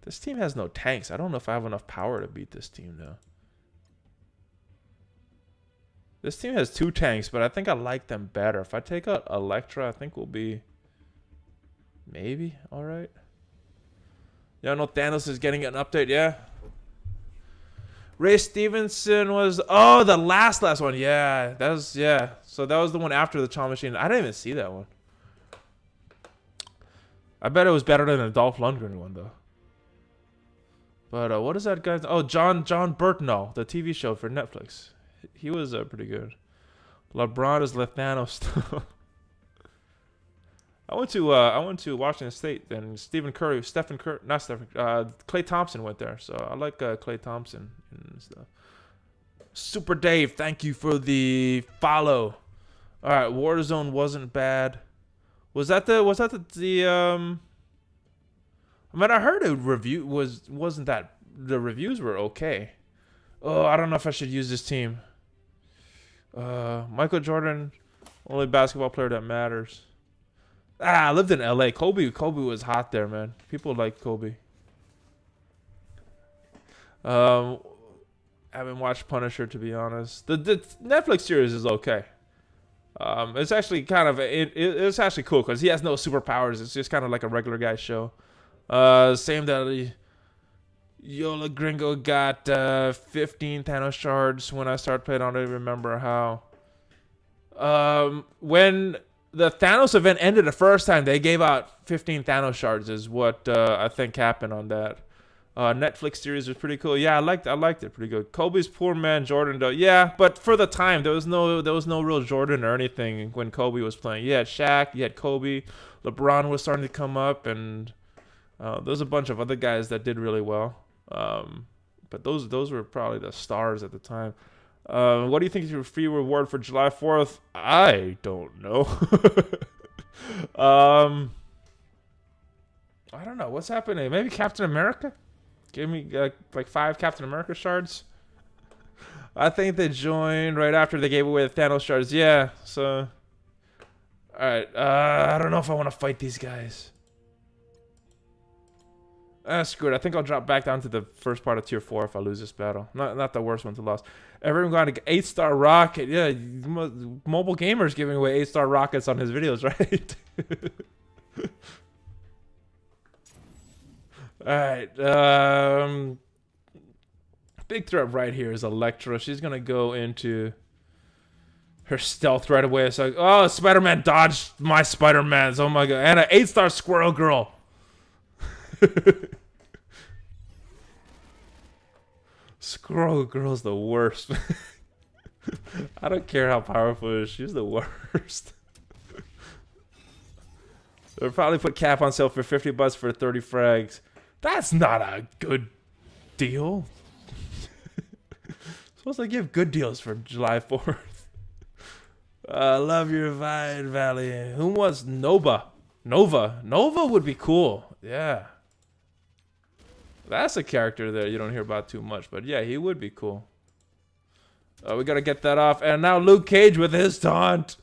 This team has no tanks. I don't know if I have enough power to beat this team, though. This team has 2 tanks, but I think I like them better. If I take out Elektra, I think we'll be maybe all right. Yeah, I know Thanos is getting an update. Yeah. Ray Stevenson was the last one. Yeah, that was So that was the one after the Charm Machine. I didn't even see that one. I bet it was better than the Dolph Lundgren one though. But what is that guy's? Oh, John Burtnell, the TV show for Netflix. He was pretty good. LeBron is Thanos. I went to Washington State, and Klay Thompson went there, so I like Klay Thompson and stuff. Super Dave, thank you for the follow. All right, Warzone wasn't bad. Was that the I mean, I heard a review wasn't that the reviews were okay. Oh, I don't know if I should use this team. Michael Jordan, only basketball player that matters. I lived in LA. Kobe was hot there, man. People like Kobe. I haven't watched Punisher, to be honest. The Netflix series is okay. It's actually kind of it's actually cool because he has no superpowers. It's just kind of like a regular guy show. Same that Yola Gringo got 15 Thanos shards when I started playing. I don't even remember how. When the Thanos event ended the first time, they gave out 15 Thanos shards is what I think happened on that. Netflix series was pretty cool. Yeah, I liked it pretty good. Kobe's poor man Jordan though. Yeah, but for the time there was no real Jordan or anything when Kobe was playing. You had Shaq, you had Kobe, LeBron was starting to come up, and there's a bunch of other guys that did really well. But those were probably the stars at the time. What do you think is your free reward for July 4th? I don't know. I don't know what's happening. Maybe Captain America. Give me like 5 Captain America shards. I think they joined right after they gave away the Thanos shards. Yeah. So, all right. I don't know if I want to fight these guys. Screw it. I think I'll drop back down to the first part of tier 4 if I lose this battle. Not the worst one to lose. Everyone got an 8-star rocket. Yeah, Mobile Gamer's giving away 8-star rockets on his videos, right? Alright. Big threat right here is Elektra. She's going to go into her stealth right away. It's like, oh, Spider-Man dodged my Spider-Mans. Oh my god. And an 8-star Squirrel Girl. Squirrel Girl's the worst. I don't care how powerful it is. She's the worst. They'll probably put Cap on sale for $50 for 30 frags. That's not a good deal. Supposed to give good deals for July 4th. Love your vibe, Valley. Who wants Nova? Nova would be cool. Yeah. That's a character there you don't hear about too much, but yeah, he would be cool. We gotta get that off. And now Luke Cage with his taunt.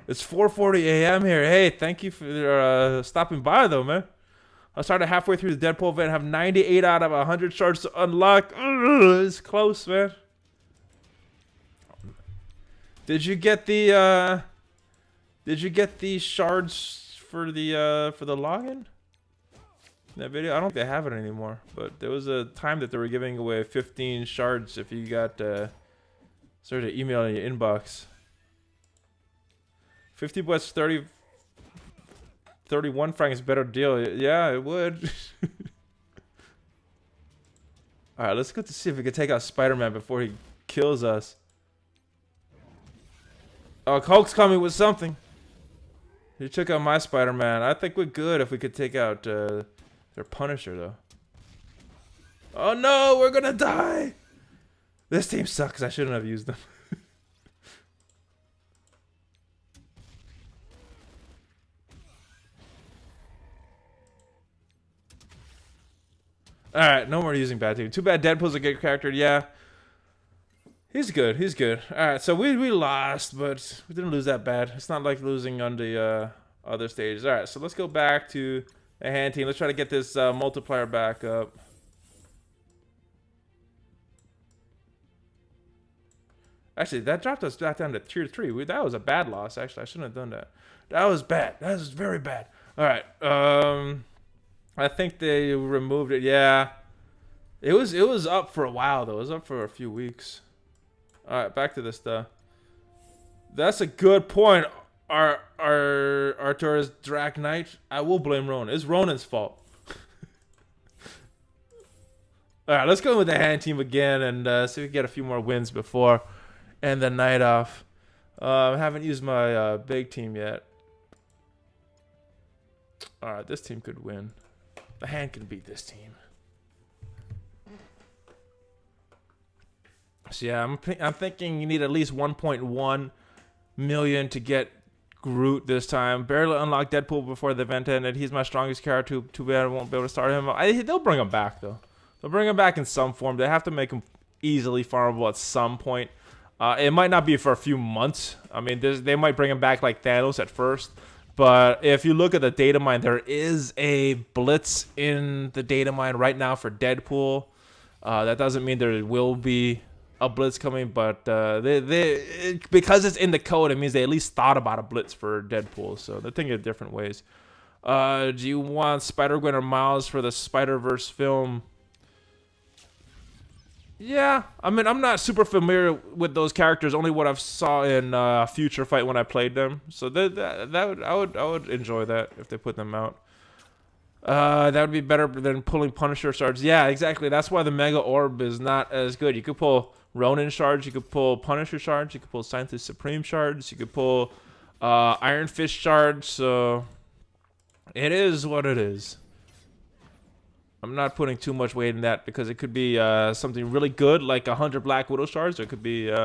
It's 4:40 a.m. here. Hey, thank you for stopping by, though, man. I started halfway through the Deadpool event, have 98 out of 100 shards to unlock. It's close, man. Did you get the shards for the login? That video? I don't think they have it anymore, but there was a time that they were giving away 15 shards if you got sort of email in your inbox. 50 bucks, 31 francs better deal. Yeah, it would. Alright, let's go to see if we can take out Spider-Man before he kills us. Oh, Hulk's coming with something. He took out my Spider-Man. I think we're good if we could take out their Punisher, though. Oh no, we're gonna die! This team sucks. I shouldn't have used them. Alright, no more using bad team. Too bad Deadpool's a good character. Yeah. He's good. He's good. Alright, so we lost, but we didn't lose that bad. It's not like losing on the other stages. Alright, so let's go back to a hand team. Let's try to get this multiplier back up. Actually, that dropped us back down to tier 3. That was a bad loss, actually. I shouldn't have done that. That was bad. That was very bad. Alright, I think they removed it. Yeah. It was up for a while, though. It was up for a few weeks. Alright, back to this stuff. That's a good point. Artur's Drac Knight. I will blame Ronan. It's Ronan's fault. Alright, let's go with the hand team again and see if we can get a few more wins before end the night off. I haven't used my big team yet. Alright, this team could win. The hand can beat this team. So yeah, I'm thinking you need at least 1.1 million to get Groot this time. Barely unlocked Deadpool before the event ended. He's my strongest character. Too bad I won't be able to start him. They'll bring him back though. They'll bring him back in some form. They have to make him easily farmable at some point. It might not be for a few months. I mean, they might bring him back like Thanos at first. But if you look at the data mine, there is a Blitz in the data mine right now for Deadpool. That doesn't mean there will be a Blitz coming, but because it's in the code, it means they at least thought about a Blitz for Deadpool. So they're thinking of different ways. Do you want Spider-Gwen or Miles for the Spider-Verse film? Yeah, I mean, I'm not super familiar with those characters. Only what I've saw in Future Fight when I played them. So I would enjoy that if they put them out. That would be better than pulling Punisher shards. Yeah, exactly. That's why the Mega Orb is not as good. You could pull Ronin shards. You could pull Punisher shards. You could pull Scientist Supreme shards. You could pull Iron Fist shards. So it is what it is. I'm not putting too much weight in that because it could be something really good, like 100 Black Widow shards, or it could be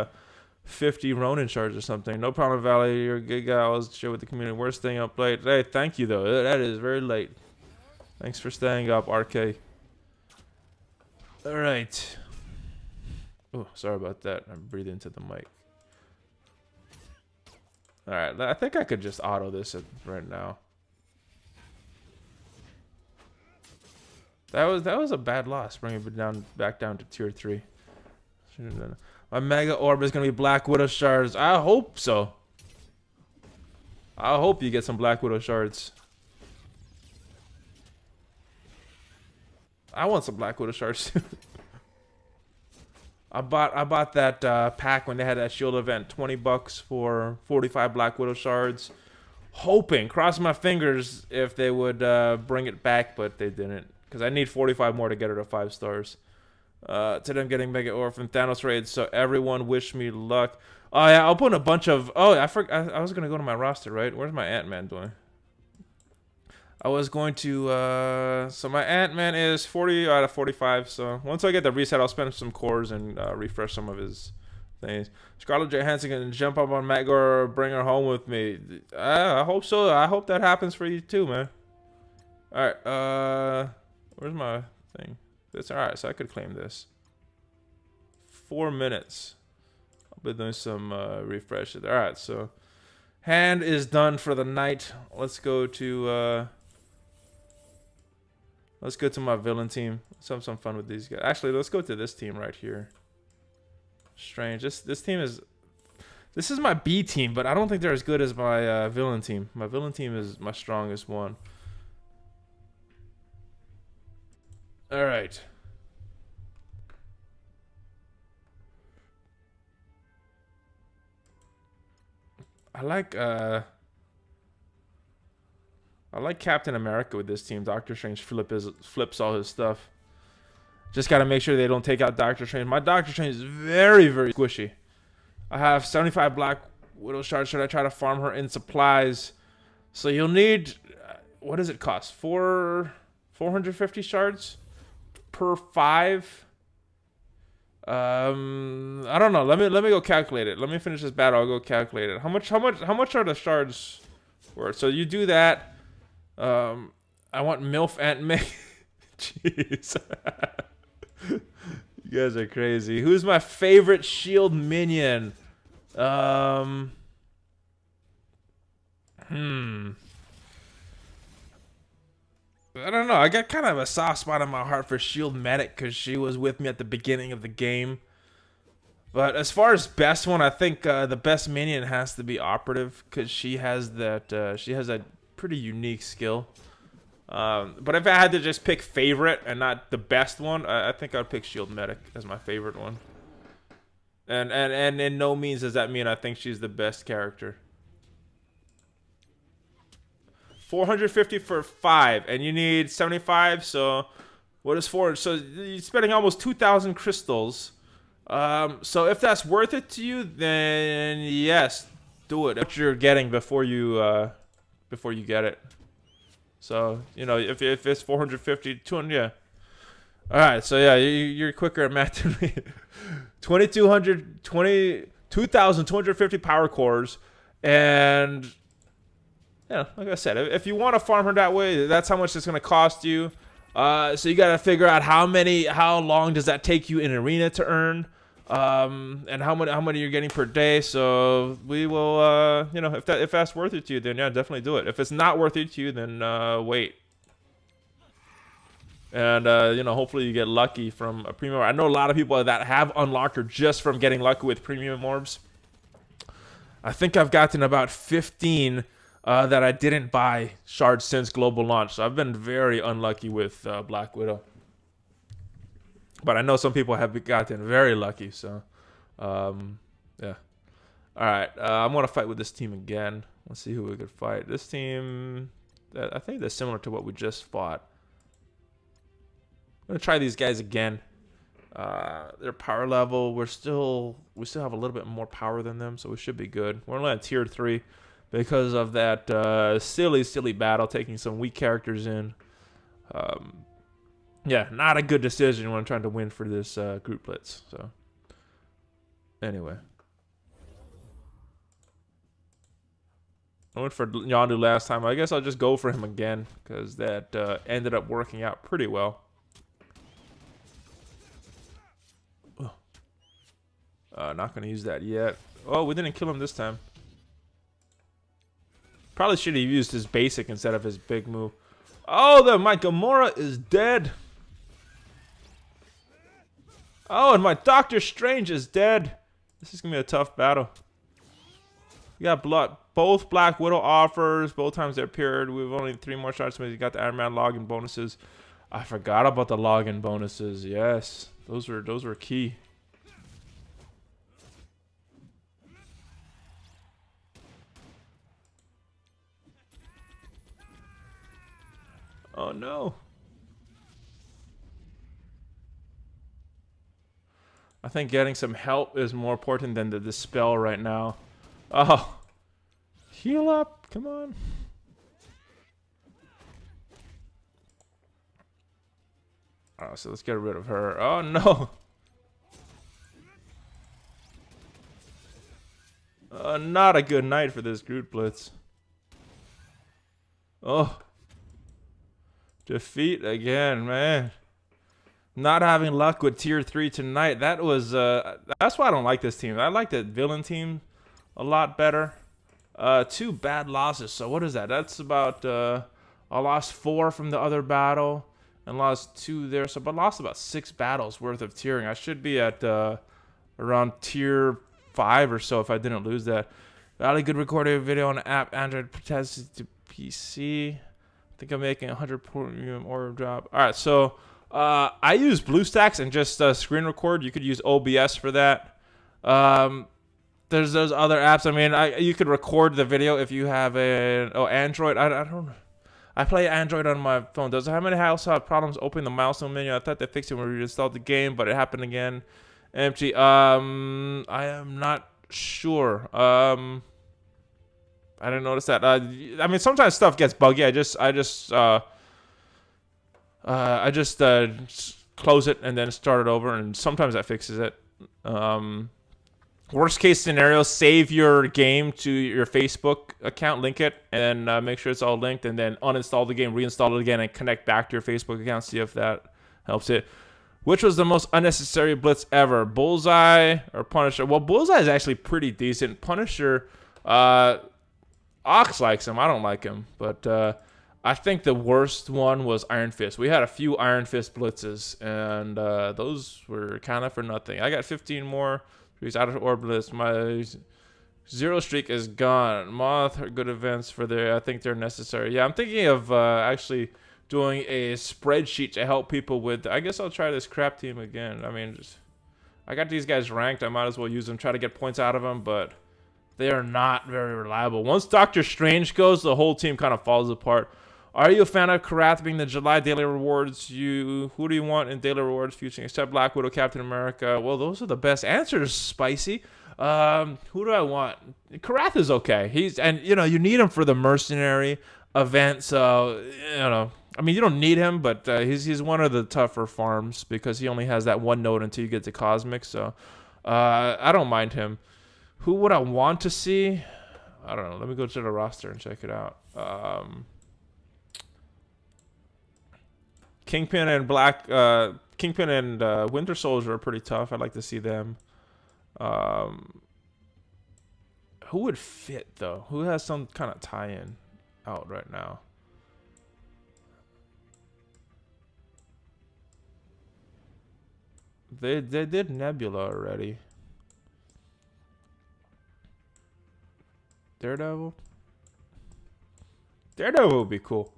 50 Ronin shards or something. No problem, Valley. You're a good guy. I always share with the community. We're staying up late. Hey, thank you, though. That is very late. Thanks for staying up, RK. All right. Oh, sorry about that. I'm breathing into the mic. All right. I think I could just auto this right now. That was a bad loss, bringing it back down to tier 3. My Mega Orb is gonna be Black Widow shards. I hope so. I hope you get some Black Widow shards. I want some Black Widow shards too. I bought that pack when they had that Shield event, 20 bucks for 45 Black Widow shards. Hoping, cross my fingers if they would bring it back, but they didn't. Because I need 45 more to get her to 5 stars. Today I'm getting Mega Orb from Thanos raids, so everyone wish me luck. Oh yeah, I'll put a bunch of... Oh, I forgot. I was going to go to my roster, right? Where's my Ant-Man doing? I was going to... So my Ant-Man is 40 out of 45, so once I get the reset, I'll spend some cores and refresh some of his things. Scarlett Johansson can jump up on Matt Gore or bring her home with me. I hope so. I hope that happens for you too, man. Alright, where's my thing? That's alright, so I could claim this. 4 minutes. I'll be doing some refreshes. Alright, so hand is done for the night. Let's go to my villain team. Let's have some fun with these guys. Actually, let's go to this team right here. Strange. This team is... This is my B team, but I don't think they're as good as my villain team. My villain team is my strongest one. All right. I like Captain America with this team. Doctor Strange flips all his stuff. Just got to make sure they don't take out Doctor Strange. My Doctor Strange is very, very squishy. I have 75 Black Widow shards. Should I try to farm her in supplies? So you'll need, what does it cost? 450 shards per 5. I don't know. Let me go calculate it. Let me finish this battle. I'll go calculate it. How much are the shards worth? So you do that. I want MILF Aunt May. Jeez. You guys are crazy. Who's my favorite shield minion? I don't know. I got kind of a soft spot in my heart for Shield Medic because she was with me at the beginning of the game. But as far as best one, I think the best minion has to be Operative because she has that pretty unique skill. But if I had to just pick favorite and not the best one, I think I'd pick Shield Medic as my favorite one. And in no means does that mean I think she's the best character. 450 for 5, and you need 75. So what is 4? So you're spending almost 2,000 crystals. So if that's worth it to you, then yes, do it. What you're getting before you get it. So you know if it's 450, 200, yeah. All right, so yeah, you're quicker at math than me. 2,250 power cores, and yeah, like I said, if you want to farm her that way, that's how much it's going to cost you. So you got to figure out how long does that take you in arena to earn, and how many you're getting per day. So we will, you know, if that's worth it to you, then yeah, definitely do it. If it's not worth it to you, then wait. And you know, hopefully you get lucky from a premium. I know a lot of people that have unlocked her just from getting lucky with premium orbs. I think I've gotten about 15. That I didn't buy shards since global launch. So I've been very unlucky with Black Widow. But I know some people have gotten very lucky. So, yeah. All right. I'm going to fight with this team again. Let's see who we could fight. This team, I think they're similar to what we just fought. I'm going to try these guys again. Their power level, we still have a little bit more power than them. So we should be good. We're only at tier 3. Because of that silly battle, taking some weak characters in. Yeah, not a good decision when I'm trying to win for this group blitz. So, anyway. I went for Yondu last time. I guess I'll just go for him again. Because that ended up working out pretty well. Not going to use that yet. Oh, we didn't kill him this time. Probably should have used his basic instead of his big move. Oh, my Gamora is dead. Oh, and my Doctor Strange is dead. This is going to be a tough battle. We got both Black Widow offers. Both times they appeared. We have only 3 more shots. You got the Iron Man login bonuses. I forgot about the login bonuses. Yes, those were key. Oh no. I think getting some help is more important than the dispel right now. Oh. Heal up. Come on. Oh, so let's get rid of her. Oh no. Not a good night for this Groot Blitz. Oh. Defeat again, man. Not having luck with tier 3 tonight. That was that's why I don't like this team. I like the villain team a lot better. 2 bad losses. So what is that? That's about I lost 4 from the other battle and lost 2 there. So I lost about 6 battles worth of tiering. I should be at around tier 5 or so if I didn't lose that. Got a good recorded video on the app, Android test to PC. I think I'm making 100 premium order drop. All right, so I use BlueStacks and just screen record. You could use OBS for that. There's those other apps. I mean, you could record the video if you have Android. I don't know. I play Android on my phone. Does it have any house problems opening the milestone menu? I thought they fixed it when we reinstalled the game, but it happened again. Empty. I am not sure. I didn't notice that. I mean, sometimes stuff gets buggy. I just close it and then start it over, and sometimes that fixes it. Worst case scenario, save your game to your Facebook account, link it, and make sure it's all linked, and then uninstall the game, reinstall it again, and connect back to your Facebook account, see if that helps it. Which was the most unnecessary blitz ever, Bullseye or Punisher? Well, Bullseye is actually pretty decent. Punisher, Ox likes him. I don't like him, but I think the worst one was Iron Fist. We had a few Iron Fist blitzes, and those were kind of for nothing. I got 15 more. He's out of Blitz. My 0 streak is gone. Moth are good events for I think they're necessary. Yeah, I'm thinking of actually doing a spreadsheet to help people with. I guess I'll try this crap team again. I mean, I got these guys ranked. I might as well use them, try to get points out of them, but they are not very reliable. Once Doctor Strange goes, the whole team kind of falls apart. Are you a fan of Karath being the July daily rewards? Who do you want in daily rewards future except Black Widow, Captain America? Well, those are the best answers, Spicy. Who do I want? Karath is okay. You need him for the mercenary event, so I mean, you don't need him, but he's one of the tougher farms because he only has that one node until you get to Cosmic. So I don't mind him. Who would I want to see? I don't know. Let me go to the roster and check it out. Kingpin and Winter Soldier are pretty tough. I'd like to see them. Who would fit though? Who has some kind of tie-in out right now? They did Nebula already. Daredevil would be cool.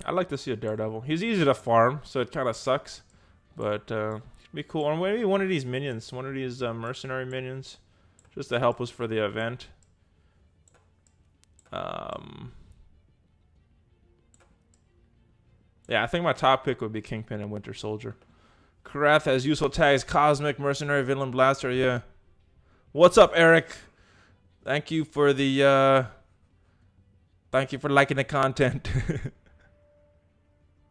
I'd like to see a Daredevil. He's easy to farm, so it kind of sucks. But it'd be cool. Or maybe one of these minions. One of these mercenary minions. Just to help us for the event. Yeah, I think my top pick would be Kingpin and Winter Soldier. Karath has useful tags. Cosmic, Mercenary, Villain, Blaster. Yeah. What's up, Eric? Thank you for the... Thank you for liking the content.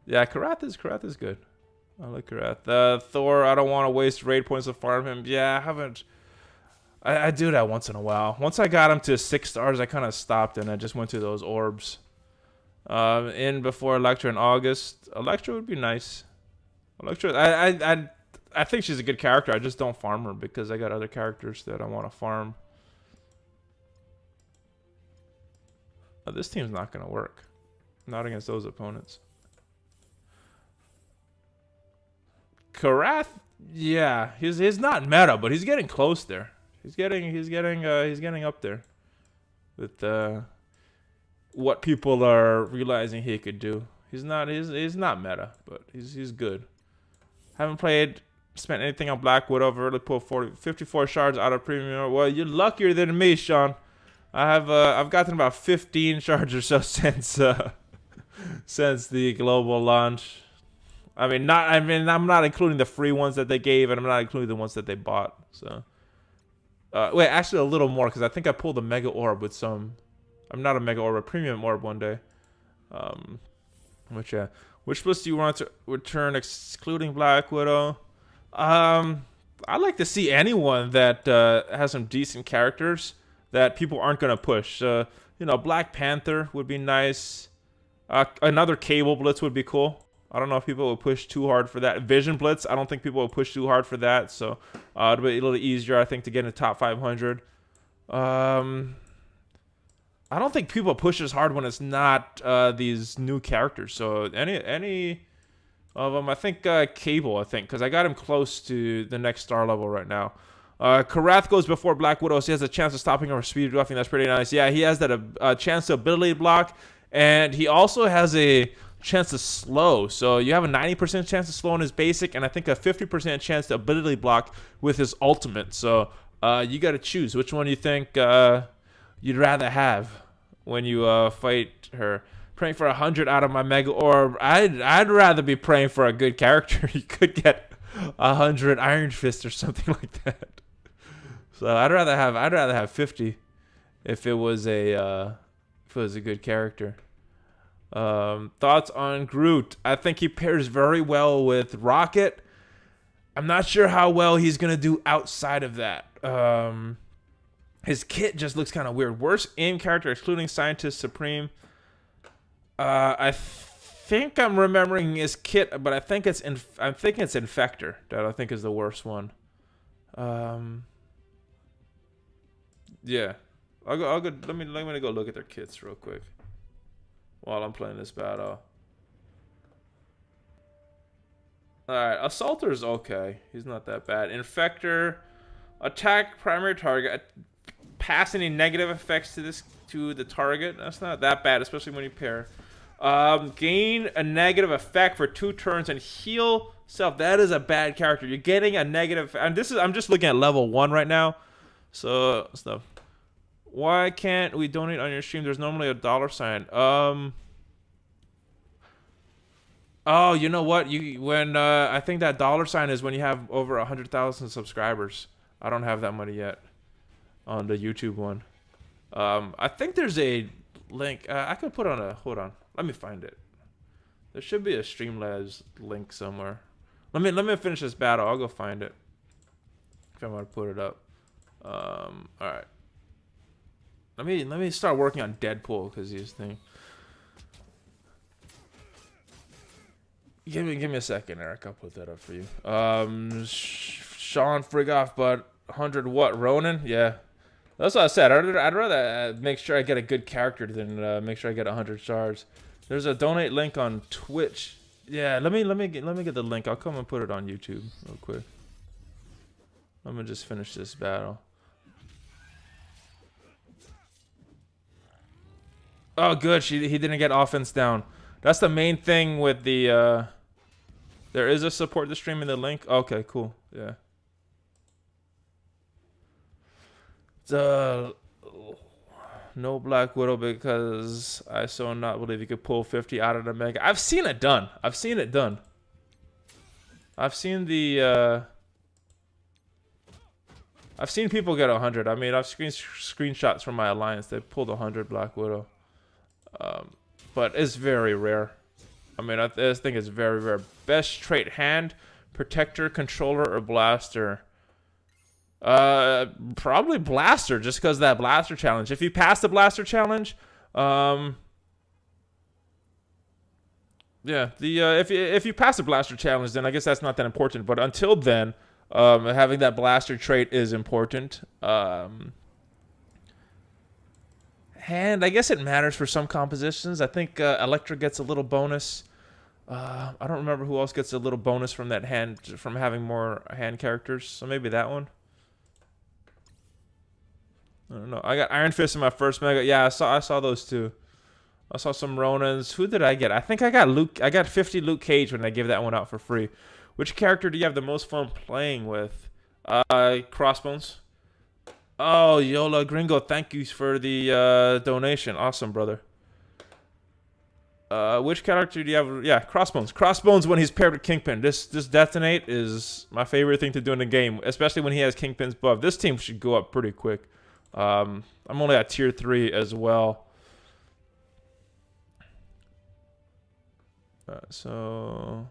Yeah, Karath is good. I like Karath. Thor, I don't want to waste raid points to farm him. Yeah, I haven't. I do that once in a while. Once I got him to 6 stars, I kind of stopped and I just went to those orbs. In before Elektra in August. Elektra would be nice. Elektra, I think she's a good character. I just don't farm her because I got other characters that I want to farm. This team's not going to work. Not against those opponents. Karath, yeah, he's not meta, but he's getting close there. He's getting up there with what people are realizing he could do. He's not meta, but he's good. Haven't spent anything on Black Widow. I've already pulled 54 shards out of premium. Well, you're luckier than me, Sean. I've gotten about 15 shards or so since the global launch. I'm not including the free ones that they gave, and I'm not including the ones that they bought. So, wait, actually a little more because I think I pulled a Mega Orb with some. I'm not a Mega Orb, a Premium Orb one day. Which list do you want to return excluding Black Widow? I'd like to see anyone that has some decent characters that people aren't gonna push. Black Panther would be nice. Another Cable Blitz would be cool. I don't know if people will push too hard for that. Vision Blitz, I don't think people will push too hard for that. So it'll be a little easier, I think, to get in the top 500. I don't think people push as hard when it's not these new characters. So any of them, I think Cable, because I got him close to the next star level right now. Karath goes before Black Widow, so he has a chance of stopping her speed buffing. That's pretty nice. Yeah, he has that chance to ability block, and he also has a chance to slow. So you have a 90% chance to slow in his basic, and I think a 50% chance to ability block with his ultimate. So you got to choose which one you think you'd rather have when you fight her. Praying for 100 out of my mega orb. I'd rather be praying for a good character. You could get 100 Iron Fist or something like that. So I'd rather have 50 if it was a good character. Thoughts on Groot? I think he pairs very well with Rocket. I'm not sure how well he's gonna do outside of that. His kit just looks kind of weird. Worst aim character excluding Scientist Supreme. I think I'm remembering his kit, but I think it's Infector that I think is the worst one. Yeah, I'll go. Let me go look at their kits real quick while I'm playing this battle. All right, Assaulter's okay. He's not that bad. Infector, attack primary target, pass any negative effects to the target. That's not that bad, especially when you pair. Gain a negative effect for 2 turns and heal self. That is a bad character. You're getting a negative, and I'm just looking at level 1 right now. So stuff. Why can't we donate on your stream? There's normally a $sign. Oh, you know what? I think that $sign is when you have over 100,000 subscribers. I don't have that money yet on the YouTube one. I think there's a link. I could put on a. Hold on. Let me find it. There should be a Streamlabs link somewhere. Let me finish this battle. I'll go find it. If I'm gonna put it up. All right. Let me start working on Deadpool because he's thing. Give me a second, Eric. I'll put that up for you. Sean Frigoff, but 100 what? Ronin? Yeah. That's what I said. I'd rather make sure I get a good character than make sure I get 100 stars. There's a donate link on Twitch. Yeah, let me get the link. I'll come and put it on YouTube real quick. I'm gonna just finish this battle. Oh, good. He didn't get offense down. That's the main thing with the. There is a support the stream in the link. Okay, cool. Yeah. No Black Widow because I so not believe you could pull 50 out of the mega. I've seen it done. I've seen people get 100. I mean, I've screenshots from my alliance. They pulled 100 Black Widow. But it's very rare. I mean, I think it's very rare. Best trait: hand, protector, controller, or blaster. Probably blaster, just because that blaster challenge. If you pass the blaster challenge, yeah, if you pass the blaster challenge, then I guess that's not that important. But until then, having that blaster trait is important. Hand, I guess it matters for some compositions. I think Electra gets a little bonus. I don't remember who else gets a little bonus from that hand, from having more hand characters. So maybe that one. I don't know. I got Iron Fist in my first mega. Yeah, I saw those two. I saw some Ronins. Who did I get? I think I got Luke. I got 50 Luke Cage when I gave that one out for free. Which character do you have the most fun playing with? Crossbones. Oh, Yola Gringo, thank you for the donation. Awesome, brother. Which character do you have? Yeah, Crossbones. Crossbones when he's paired with Kingpin. This Detonate is my favorite thing to do in the game, especially when he has Kingpin's buff. This team should go up pretty quick. I'm only at tier 3 as well. So...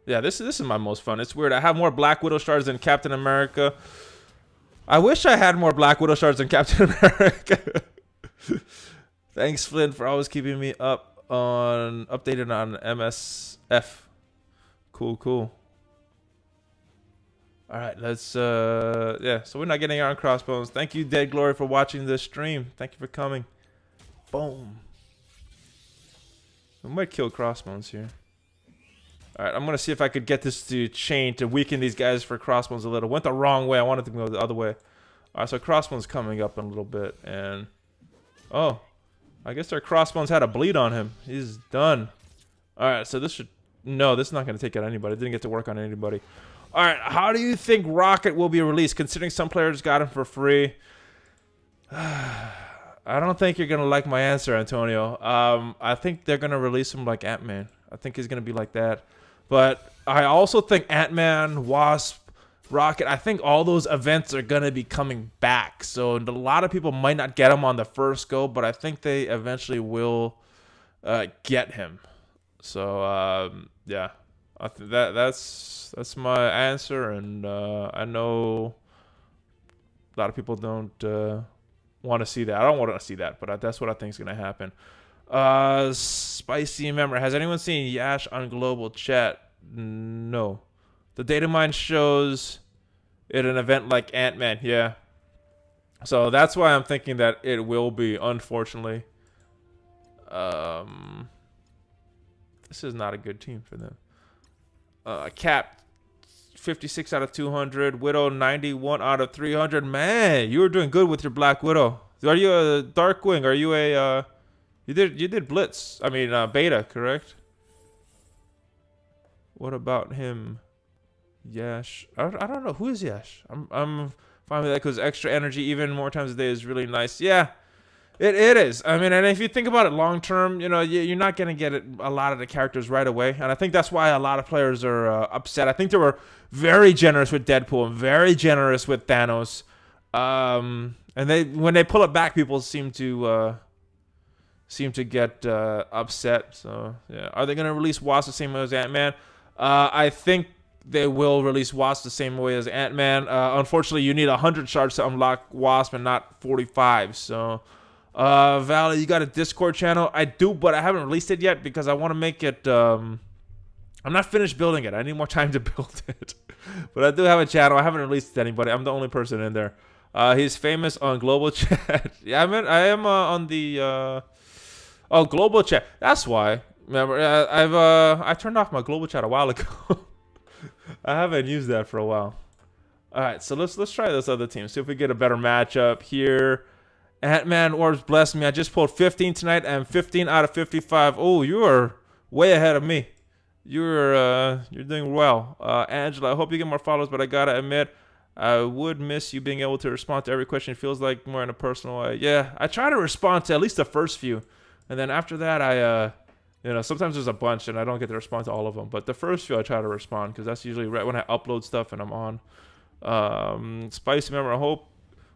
Yeah, this is my most fun. It's weird. I have more Black Widow stars than Captain America. I wish I had more Black Widow stars than Captain America. Thanks, Flynn, for always keeping me updated on MSF. Cool. All right, let's yeah. So we're not getting Iron Crossbones. Thank you, Dead Glory, for watching this stream. Thank you for coming. Boom. We might kill Crossbones here. All right, I'm going to see if I could get this to chain to weaken these guys for crossbones a little. Went the wrong way. I wanted to go the other way. All right, so crossbones coming up in a little bit. And, oh, I guess our crossbones had a bleed on him. He's done. All right, so this should... No, this is not going to take out anybody. It didn't get to work on anybody. All right, how do you think Rocket will be released, considering some players got him for free? I don't think you're going to like my answer, Antonio. I think they're going to release him like Ant-Man. I think he's going to be like that. But I also think Ant-Man, Wasp, Rocket, I think all those events are going to be coming back. So a lot of people might not get him on the first go, but I think they eventually will get him. So, yeah, that's my answer. And I know a lot of people don't want to see that. I don't want to see that, but that's what I think is going to happen. Spicy member. Has anyone seen Yash on global chat? No. The data mine shows it an event like Ant-Man. Yeah. So that's why I'm thinking that it will be, unfortunately. This is not a good team for them. Cap 56 out of 200. Widow 91 out of 300. Man, you were doing good with your Black Widow. Are you a Darkwing? Are you a you did Blitz? I mean Beta, correct? What about him? Yash. I don't know who is Yash. I'm fine with that because extra energy even more times a day is really nice. Yeah, it is. I mean, and if you think about it long term, you know, you're not gonna get a lot of the characters right away, and I think that's why a lot of players are upset. I think they were very generous with Deadpool and very generous with Thanos, and when they pull it back, people seem to get upset. So yeah, are they gonna release Wasp the same way as Ant-Man? I think they will release Wasp the same way as Ant-Man. Unfortunately, you need 100 shards to unlock Wasp and not 45. So, Valley, you got a Discord channel? I do, but I haven't released it yet because I want to make it... I'm not finished building it. I need more time to build it. But I do have a channel. I haven't released it to anybody. I'm the only person in there. He's famous on global chat. Yeah, I am on the... global chat. That's why. Remember, I turned off my global chat a while ago. I haven't used that for a while. All right, so let's try this other team. See if we get a better matchup here. Ant-Man Orbs bless me. I just pulled 15 tonight and 15 out of 55. Oh, you are way ahead of me. You're doing well. Angela, I hope you get more followers, but I gotta admit, I would miss you being able to respond to every question. It feels like more in a personal way. Yeah, I try to respond to at least the first few, and then after that, you know, sometimes there's a bunch and I don't get to respond to all of them. But the first few I try to respond because that's usually right when I upload stuff and I'm on. Spicy member, I hope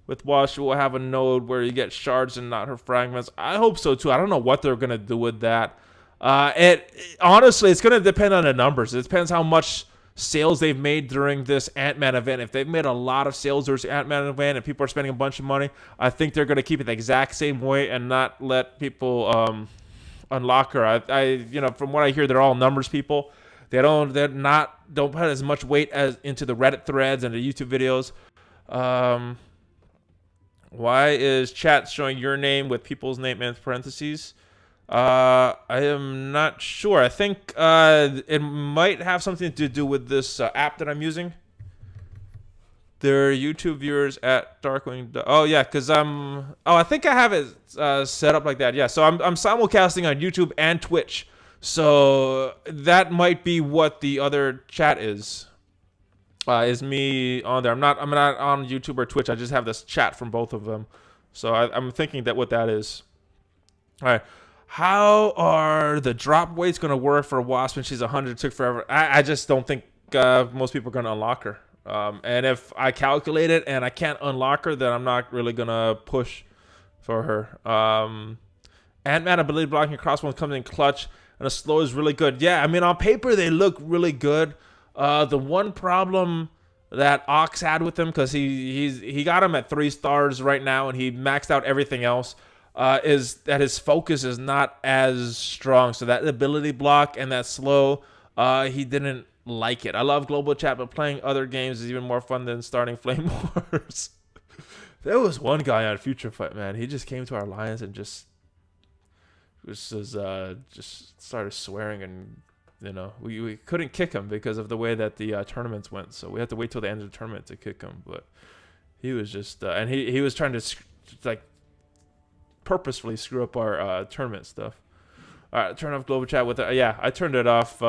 with Wash we'll have a node where you get shards and not her fragments. I hope so too. I don't know what they're going to do with that. Honestly, it's going to depend on the numbers. It depends how much sales they've made during this Ant-Man event. If they've made a lot of sales during the Ant-Man event and people are spending a bunch of money, I think they're going to keep it the exact same way and not let people... unlock her. You know, from what I hear, they're all numbers people. Don't put as much weight as into the Reddit threads and the YouTube videos. Why is chat showing your name with people's name in parentheses? I am not sure. I think it might have something to do with this app that I'm using. Their YouTube viewers at Darkwing. Oh yeah, because I think I have it set up like that. Yeah, so I'm simulcasting on YouTube and Twitch. So that might be what the other chat is. Is me on there? I'm not on YouTube or Twitch. I just have this chat from both of them. So I'm thinking that what that is. All right. How are the drop weights going to work for Wasp when she's 100? It took forever. I just don't think most people are going to unlock her. And if I calculate it and I can't unlock her, then I'm not really gonna push for her. Ant-Man ability blocking crossbones comes in clutch, and the slow is really good. Yeah, I mean on paper they look really good. The one problem that Ox had with him, because he got him at 3 stars right now, and he maxed out everything else, is that his focus is not as strong. So that ability block and that slow, he didn't like it. I love global chat, but playing other games is even more fun than starting Flame Wars. There was one guy on Future Fight, man. He just came to our alliance and just started swearing and You know, we couldn't kick him because of the way that the tournaments went. So we had to wait till the end of the tournament to kick him. But he was just and he was trying to like purposefully screw up our tournament stuff. All right, turn off global chat with it. Yeah, I turned it off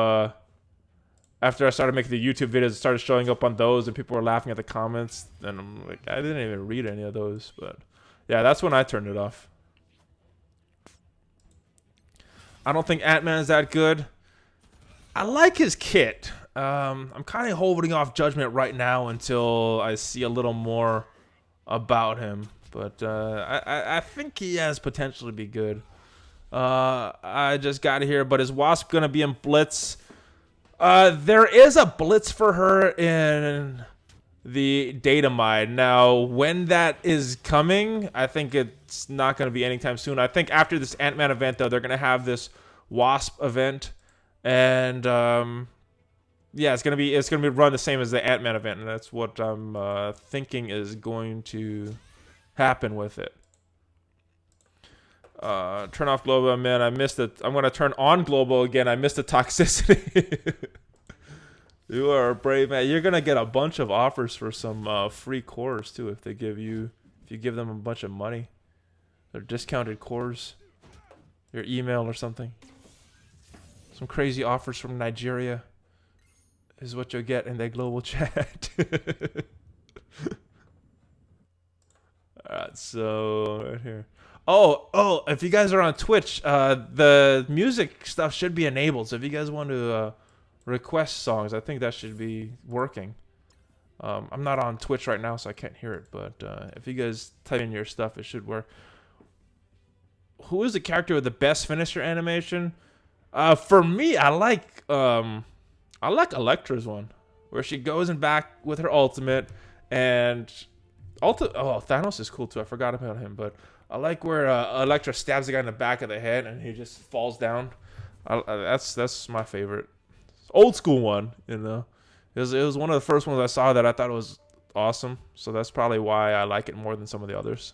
after I started making the YouTube videos. It started showing up on those, and people were laughing at the comments. And I'm like, I didn't even read any of those. But yeah, that's when I turned it off. I don't think Ant-Man is that good. I like his kit. I'm kind of holding off judgment right now until I see a little more about him. But I think he has potential to be good. I just got here, but is Wasp going to be in Blitz? There is a Blitz for her in the data mine. Now, when that is coming, I think it's not going to be anytime soon. I think after this Ant-Man event, though, they're going to have this Wasp event. And yeah, it's gonna be run the same as the Ant-Man event, and that's what I'm thinking is going to happen with it. Turn off global, man. I missed it. I'm gonna turn on global again. I missed the toxicity. You are a brave man. You're gonna get a bunch of offers for some free cores too if you give them a bunch of money. They're discounted cores. Your email or something. Some crazy offers from Nigeria is what you'll get in that global chat. Alright, so right here. Oh, if you guys are on Twitch, the music stuff should be enabled. So if you guys want to request songs, I think that should be working. I'm not on Twitch right now, so I can't hear it. But if you guys type in your stuff, it should work. Who is the character with the best finisher animation? For me, I like Elektra's one, where she goes in back with her ultimate, and Thanos is cool too. I forgot about him, but I like where Elektra stabs the guy in the back of the head and he just falls down. That's my favorite, old school one. You know, it was one of the first ones I saw that I thought was awesome. So that's probably why I like it more than some of the others.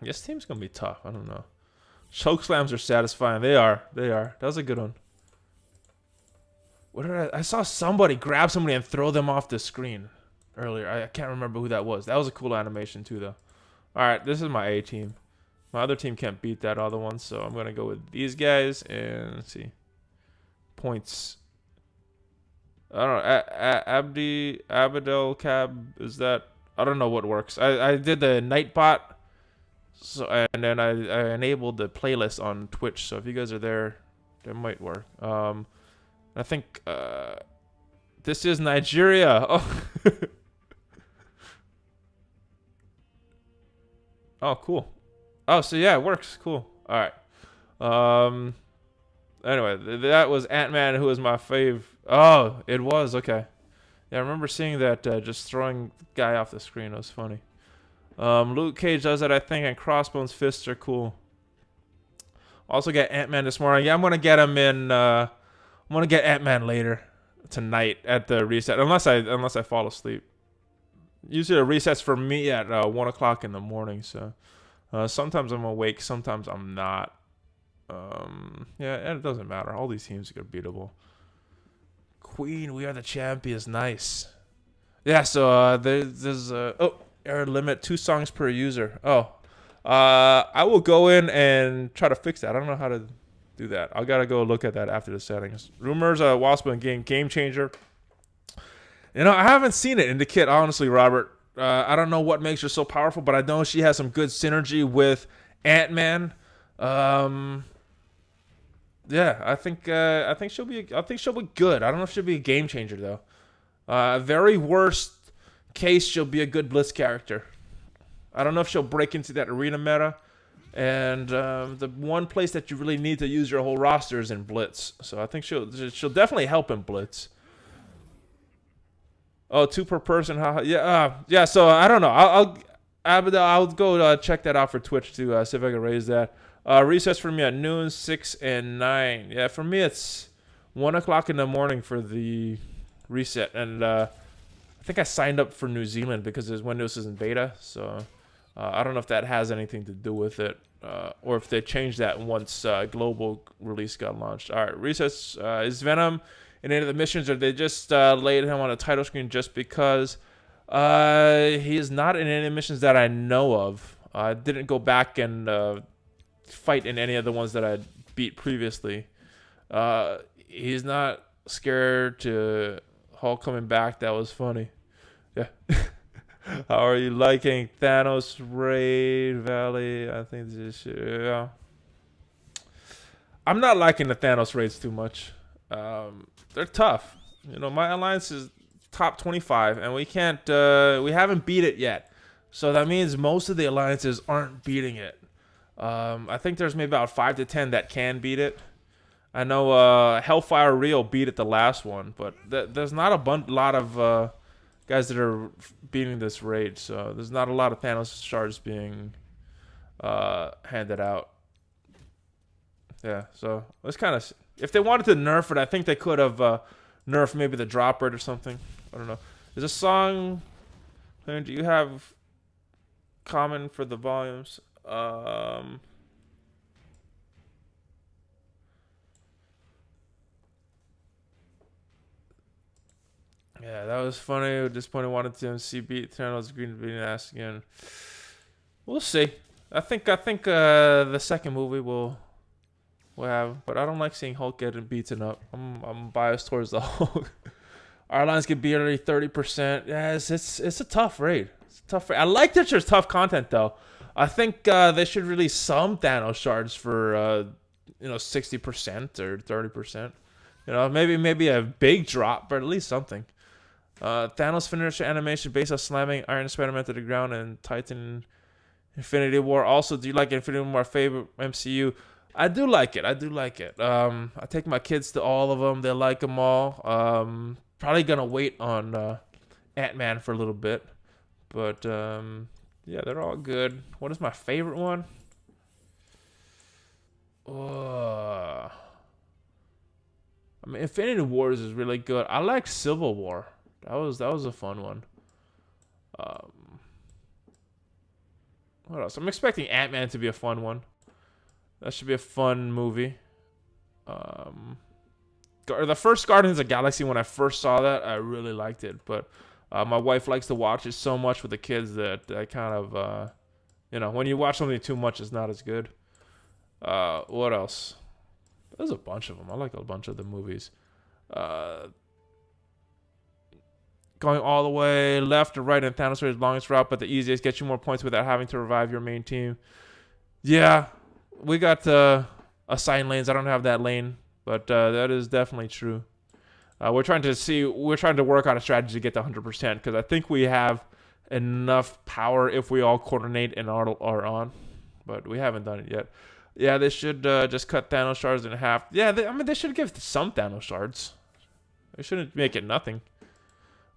This team's gonna be tough. I don't know. Choke slams are satisfying. They are. That was a good one. What did I saw somebody grab somebody and throw them off the screen earlier. I can't remember who that was. That was a cool animation too, though. All right, this is my A team. My other team can't beat that other one, so I'm gonna go with these guys and let's see. Points. I don't know. Abdel Cab, is that? I don't know what works. I did the Nightbot. So and then I enabled the playlist on Twitch. So if you guys are there, that might work. I think this is Nigeria. Oh, oh, cool. Oh, so yeah, it works. Cool. All right. Anyway, that was Ant-Man, who was my fave. Oh, it was okay. Yeah, I remember seeing that. Just throwing the guy off the screen. It was funny. Luke Cage does that, I think, and Crossbones fists are cool. Also get Ant-Man this morning. Yeah, I'm gonna get him in. I'm gonna get Ant-Man later tonight at the reset, unless I fall asleep. Usually the resets for me at 1 o'clock in the morning. So sometimes I'm awake, sometimes I'm not. Yeah, it doesn't matter. All these teams are beatable. Queen, we are the champions. Nice. Yeah. So there's error limit 2 songs per user. Oh, I will go in and try to fix that. I don't know how to do that. I gotta go look at that after the settings. Rumors, Wasp and game changer. You know, I haven't seen it in the kit, honestly, Robert. I don't know what makes her so powerful, but I know she has some good synergy with Ant-Man. Yeah, I think she'll be good. I don't know if she'll be a game changer though. Very worst case, she'll be a good Blitz character. I don't know if she'll break into that arena meta. And the one place that you really need to use your whole roster is in Blitz. So I think she'll definitely help in Blitz. Oh, 2 per person. Yeah. So I don't know. I'll go check that out for Twitch to see if I can raise that. Recess for me at noon, 6 and 9. Yeah, for me it's 1 o'clock in the morning for the reset. And I think I signed up for New Zealand because Windows is in beta. So I don't know if that has anything to do with it. or if they changed that once global release got launched. All right, Recess is Venom in any of the missions, or they just laid him on a title screen just because? He is not in any missions that I know of. I didn't go back and fight in any of the ones that I beat previously. He's not scared to Hulk coming back. That was funny. Yeah. How are you liking Thanos raid Valley? I think this is, yeah. I'm not liking the Thanos raids too much. They're tough. You know, my alliance is top 25, and we can't. We haven't beat it yet. So that means most of the alliances aren't beating it. I think there's maybe about 5 to 10 that can beat it. I know Hellfire Rio beat it the last one, but there's not a lot of guys that are beating this raid, so there's not a lot of Thanos shards being handed out. Yeah, so let's kind of... If they wanted to nerf it, I think they could have nerfed maybe the drop rate or something. I don't know. Is a song... Do you have common for the volumes? Yeah, that was funny. At this point, I wanted to see beat Thanos green being ass again. We'll see. I think the second movie will have, but I don't like seeing Hulk getting beaten up. I'm biased towards the Hulk. Our lines get beat already 30%. Yeah, it's a tough raid. It's a tough raid. I like that there's tough content though. I think they should release some Thanos shards for 60% or 30%. You know, maybe a big drop, but at least something. Thanos finisher animation based on slamming Iron Spider-Man to the ground and Titan Infinity War. Also, do you like Infinity War? My favorite MCU. I do like it. I take my kids to all of them. They like them all. Probably gonna wait on Ant-Man for a little bit, but yeah, they're all good. What is my favorite one? I mean, Infinity Wars is really good. I like Civil War. That was a fun one. What else? I'm expecting Ant-Man to be a fun one. That should be a fun movie. The first Guardians of the Galaxy, when I first saw that, I really liked it. But my wife likes to watch it so much with the kids that I kind of, when you watch something too much, it's not as good. What else? There's a bunch of them. I like a bunch of the movies. Going all the way left or right in Thanos Raid's longest route, but the easiest, get you more points without having to revive your main team. Yeah, we got assigned lanes. I don't have that lane, but that is definitely true. We're trying to work on a strategy to get to 100% because I think we have enough power if we all coordinate and are on, but we haven't done it yet. Yeah, they should just cut Thanos shards in half. Yeah, they should give some Thanos shards. They shouldn't make it nothing.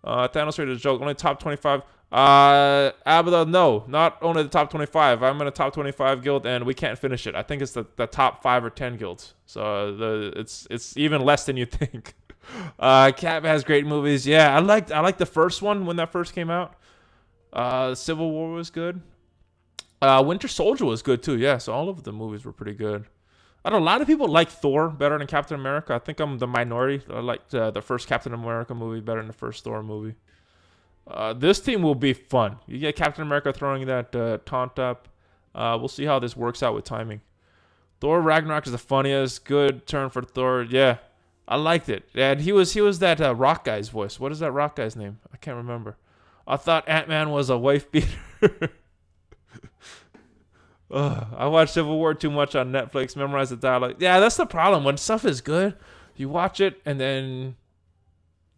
Thanos Raid is a joke. Only top 25. Abada, no, not only the top 25. I'm in a top 25 guild, and we can't finish it. I think it's the top 5 or 10 guilds. So it's even less than you think. Cap has great movies. Yeah, I liked the first one when that first came out. Civil War was good. Winter Soldier was good too. Yeah, so all of the movies were pretty good. I know a lot of people like Thor better than Captain America. I think I'm the minority. I liked the first Captain America movie better than the first Thor movie. This team will be fun. You get Captain America throwing that taunt up. We'll see how this works out with timing. Thor Ragnarok is the funniest. Good turn for Thor. Yeah, I liked it. And he was that rock guy's voice. What is that rock guy's name? I can't remember. I thought Ant-Man was a wife beater. I watched Civil War too much on Netflix. Memorize the dialogue. Yeah, that's the problem. When stuff is good, you watch it and then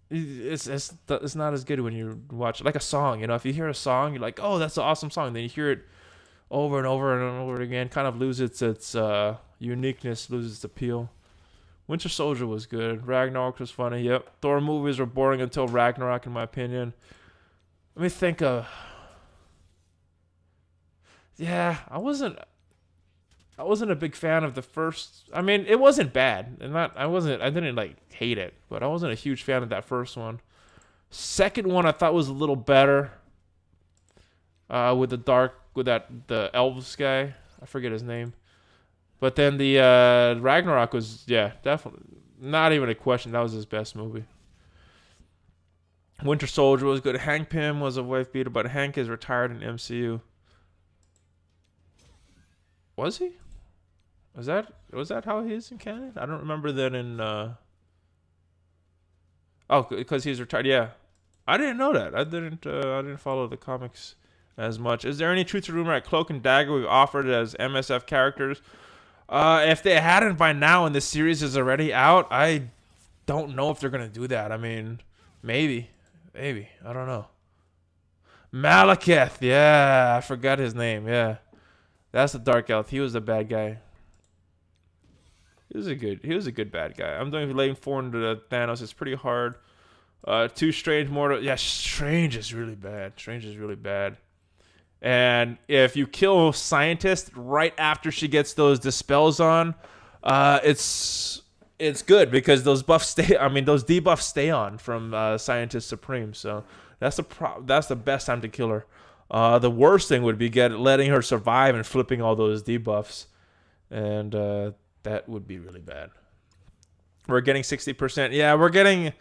it's not as good when you watch it. Like a song. If you hear a song, you're like, oh, that's an awesome song. Then you hear it over and over and over again, kind of loses its uniqueness, loses its appeal. Winter Soldier was good. Ragnarok was funny. Yep. Thor movies were boring until Ragnarok, in my opinion. Let me think of. Yeah, I wasn't a big fan of the first. I mean, it wasn't bad, and I didn't hate it, but I wasn't a huge fan of that first one. Second one I thought was a little better. With the elves guy. I forget his name. But then the Ragnarok was, yeah, definitely not even a question. That was his best movie. Winter Soldier was good. Hank Pym was a wife beater, but Hank is retired in MCU. Was he? Was that how he is in canon? I don't remember that in. Oh, because he's retired. Yeah, I didn't know that. I didn't follow the comics as much. Is there any truth to rumor at Cloak and Dagger we've offered as MSF characters? If they hadn't by now and the series is already out, I don't know if they're gonna do that. I mean, maybe. I don't know. Malekith, yeah, I forgot his name. Yeah, that's the Dark Elf. He was the bad guy. He was a good bad guy. I'm doing lane 4 into the Thanos. It's pretty hard. Too Strange, Mortal. Yeah, Strange is really bad. And if you kill Scientist right after she gets those dispels on, it's good because those buffs stay. I mean, those debuffs stay on from Scientist Supreme. So that's the best time to kill her. The worst thing would be letting her survive and flipping all those debuffs, and that would be really bad. We're getting 60%. Yeah, we're getting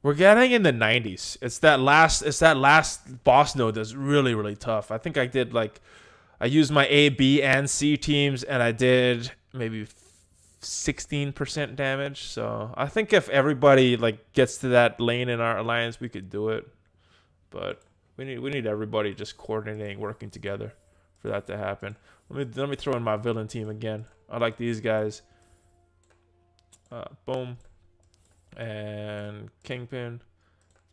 in the 90s. It's that last boss node that's really, really tough. I think I used my A, B, and C teams, and I did maybe 16% damage. So I think if everybody gets to that lane in our alliance, we could do it. But we need everybody just coordinating, working together for that to happen. Let me throw in my villain team again. I like these guys. Boom. And Kingpin.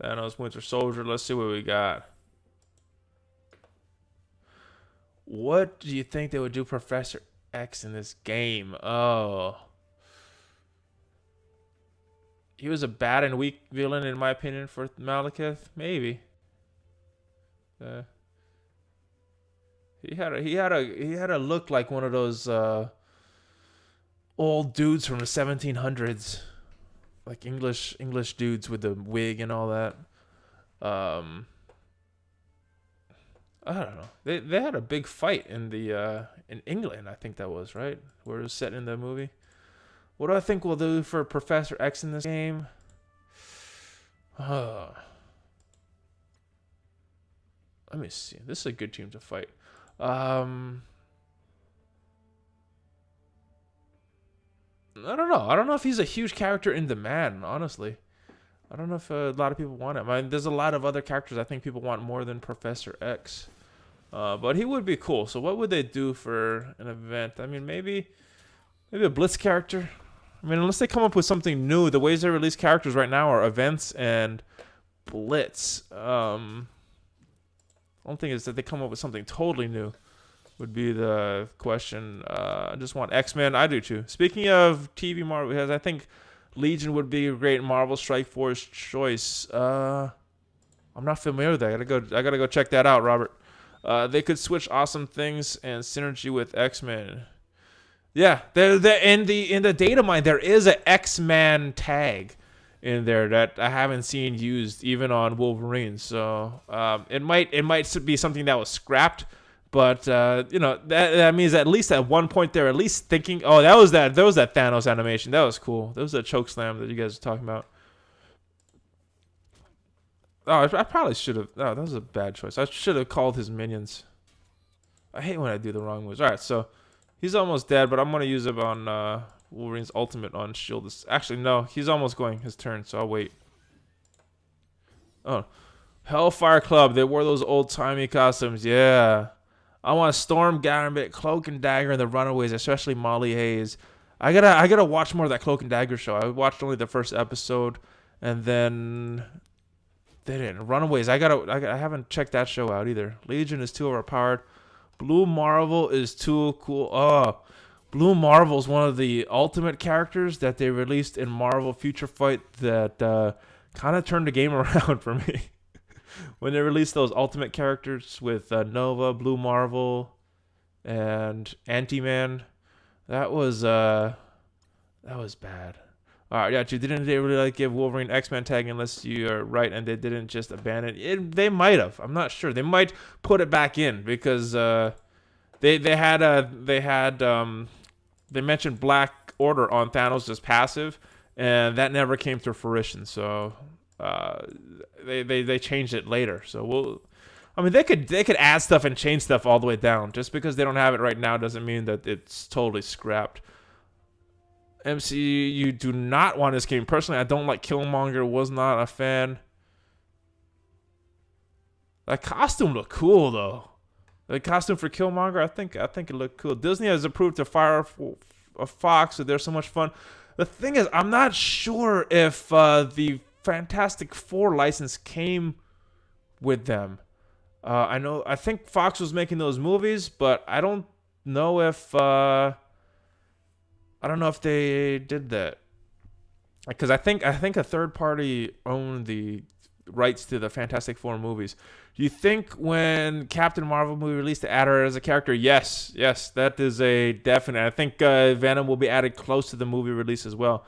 Thanos, Winter Soldier. Let's see what we got. What do you think they would do Professor X in this game? Oh. He was a bad and weak villain in my opinion for Malekith. Maybe. He had a look like one of those old dudes from the 1700s, like English dudes with the wig and all that. I don't know. They had a big fight in England. I think that was right where it was set in the movie. What do I think we'll do for Professor X in this game? Let me see. This is a good team to fight. I don't know. I don't know if he's a huge character in the man, honestly. I don't know if a lot of people want him. I mean, there's a lot of other characters I think people want more than Professor X. But he would be cool. So what would they do for an event? I mean, maybe a Blitz character. I mean, unless they come up with something new. The ways they release characters right now are events and Blitz. The only thing is that they come up with something totally new would be the question. I just want X-Men. I do too. Speaking of TV Marvel, because I think Legion would be a great Marvel Strike Force choice. I'm not familiar with that. I gotta go check that out, Robert. They could switch awesome things and synergy with X-Men. Yeah, in the data mine there is an X-Man tag in there that I haven't seen used even on Wolverine. So it might be something that was scrapped, but that means at least at one point they're at least thinking. Oh, that was that Thanos animation. That was cool. That was a choke slam that you guys were talking about. Oh, I probably should have. Oh, that was a bad choice. I should have called his minions. I hate when I do the wrong moves. All right, so he's almost dead, but I'm gonna use him on Wolverine's ultimate on Shield. Actually, no, he's almost going his turn, so I'll wait. Oh, Hellfire Club. They wore those old-timey costumes. Yeah. I want Storm, Gambit, Cloak and Dagger, and the Runaways, especially Molly Hayes. I gotta watch more of that Cloak and Dagger show. I watched only the first episode, and then they didn't. Runaways. I haven't checked that show out either. Legion is too overpowered. Blue Marvel is too cool. Oh, Blue Marvel is one of the ultimate characters that they released in Marvel Future Fight that kind of turned the game around for me. When they released those ultimate characters with Nova, Blue Marvel, and Ant-Man, that was bad. All right, yeah, didn't they really give Wolverine X-Men tag unless you're right, and they didn't just abandon it? They might have. I'm not sure. They might put it back in because they mentioned Black Order on Thanos as passive, and that never came to fruition. So they changed it later. So I mean, they could add stuff and change stuff all the way down. Just because they don't have it right now doesn't mean that it's totally scrapped. MC, you do not want this game. Personally, I don't like Killmonger. Was not a fan. That costume looked cool though. The costume for Killmonger, I think it looked cool. Disney has approved to fire a Fox, so they're so much fun. The thing is, I'm not sure if the Fantastic Four license came with them. I think Fox was making those movies, but I don't know if they did that. Because I think a third party owned the rights to the Fantastic Four movies. Do you think when Captain Marvel movie released to add her as a character? Yes, that is a definite. I think Venom will be added close to the movie release as well.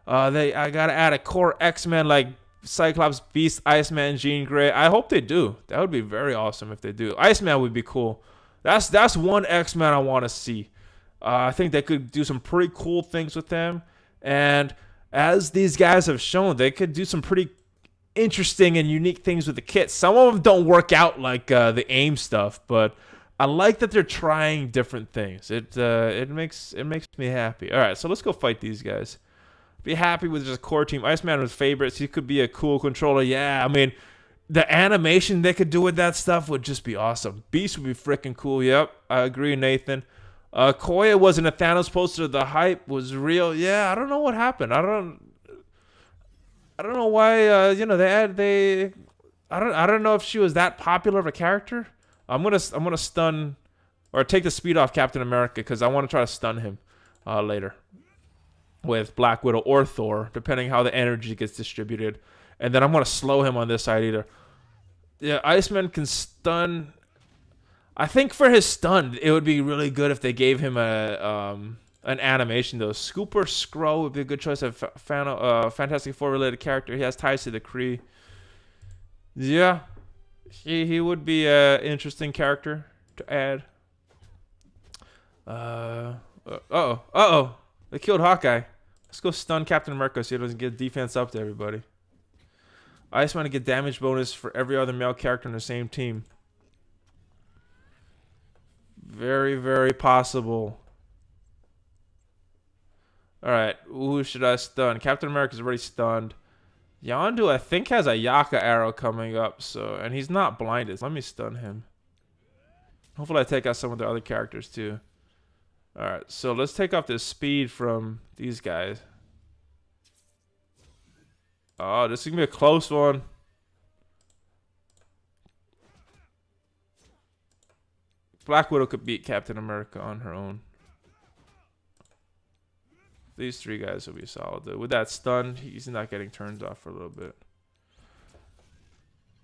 I gotta add a core X-Men like Cyclops, Beast, Iceman, Jean Grey. I hope they do. That would be very awesome if they do. Iceman would be cool. That's one X-Men I want to see. I think they could do some pretty cool things with them. And as these guys have shown, they could do some pretty interesting and unique things with the kits. Some of them don't work out like the AIM stuff, but I like that they're trying different things. It makes me happy. All right, so let's go fight these guys. Be happy with just a core team. Iceman was favorites. He could be a cool controller. Yeah, I mean, the animation they could do with that stuff would just be awesome. Beast would be freaking cool. Yep, I agree, Nathan. Koya wasn't a Thanos poster. The hype was real. Yeah, I don't know what happened. I don't know why. I don't know if she was that popular of a character. I'm gonna stun or take the speed off Captain America because I want to try to stun him later with Black Widow or Thor, depending how the energy gets distributed. And then I'm gonna slow him on this side either. Yeah, Iceman can stun. I think for his stun, it would be really good if they gave him an animation though. Scooper Skrull would be a good choice of Fantastic Four related character. He has ties to the Kree. Yeah, he would be an interesting character to add. They killed Hawkeye. Let's go stun Captain America so he doesn't get defense up to everybody. I just want to get damage bonus for every other male character in the same team. Very, very possible. Alright, who should I stun? Captain America's already stunned. Yondu, I think, has a Yaka arrow coming up, and he's not blinded. Let me stun him. Hopefully I take out some of the other characters too. Alright, so let's take off this speed from these guys. Oh, this is going to be a close one. Black Widow could beat Captain America on her own. These three guys will be solid. With that stun, he's not getting turned off for a little bit.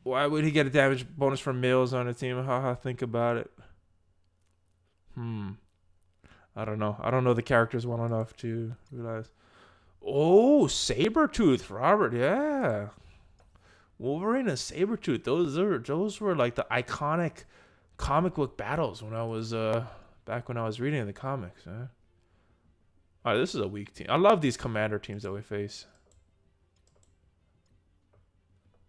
Why would he get a damage bonus from males on a team? Haha, think about it. I don't know. I don't know the characters well enough to realize. Oh, Sabretooth, Robert, yeah. Wolverine and Sabretooth. Those were like the iconic comic book battles when I was back when I was reading the comics. All right, this is a weak team. I love these commander teams that we face.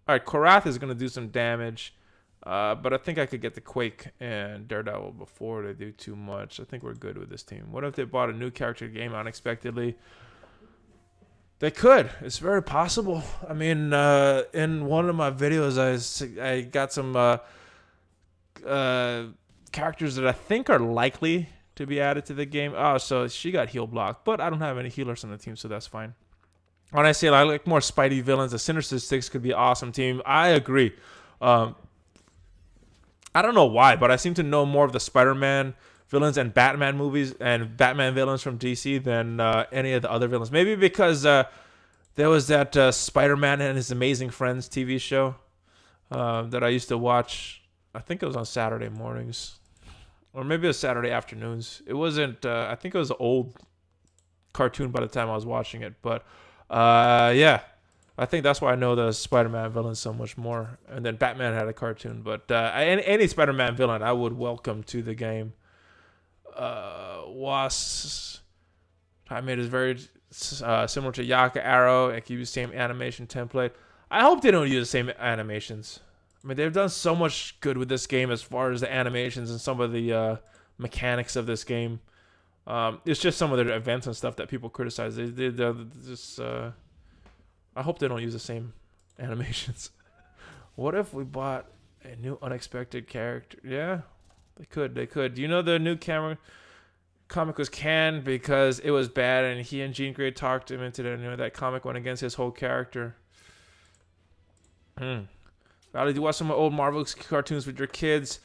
All right, Korath is gonna do some damage, but I think I could get the Quake and Daredevil before they do too much. I think we're good with this team. What if they bought a new character game unexpectedly? They could. It's very possible. I mean, in one of my videos, I got some characters that I think are likely to be added to the game. Oh, so she got heal block, but I don't have any healers on the team, so that's fine. When I say I like more Spidey villains, the Sinister Six could be an awesome team. I agree. I don't know why, but I seem to know more of the Spider-Man villains and Batman movies and Batman villains from DC than any of the other villains. Maybe because there was that Spider-Man and His Amazing Friends TV show that I used to watch. I think it was on Saturday mornings. Or maybe it was Saturday afternoons. It wasn't, I think it was an old cartoon by the time I was watching it. But, yeah. I think that's why I know the Spider-Man villains so much more. And then Batman had a cartoon. But any Spider-Man villain I would welcome to the game. Wasp made is very similar to Yaka Arrow. It can use the same animation template. I hope they don't use the same animations. I mean, they've done so much good with this game as far as the animations and some of the mechanics of this game. It's just some of their events and stuff that people criticize. They just. I hope they don't use the same animations. What if we bought a new unexpected character? Yeah, they could. They could. You know the new comic was canned because it was bad, and he and Jean Grey talked him into it. You know, that comic went against his whole character. Valley, do you watch some old Marvel cartoons with your kids?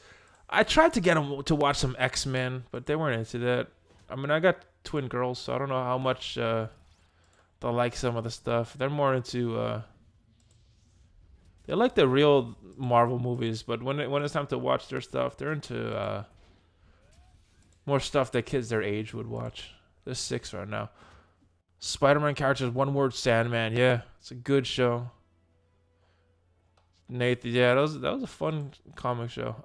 I tried to get them to watch some X-Men, but they weren't into that. I mean, I got twin girls, so I don't know how much they'll like some of the stuff. They're more into... they like the real Marvel movies, but when it's time to watch their stuff, they're into more stuff that kids their age would watch. They're 6 right now. Spider-Man characters, one word, Sandman. Yeah, it's a good show. Nathan, yeah, that was a fun comic show.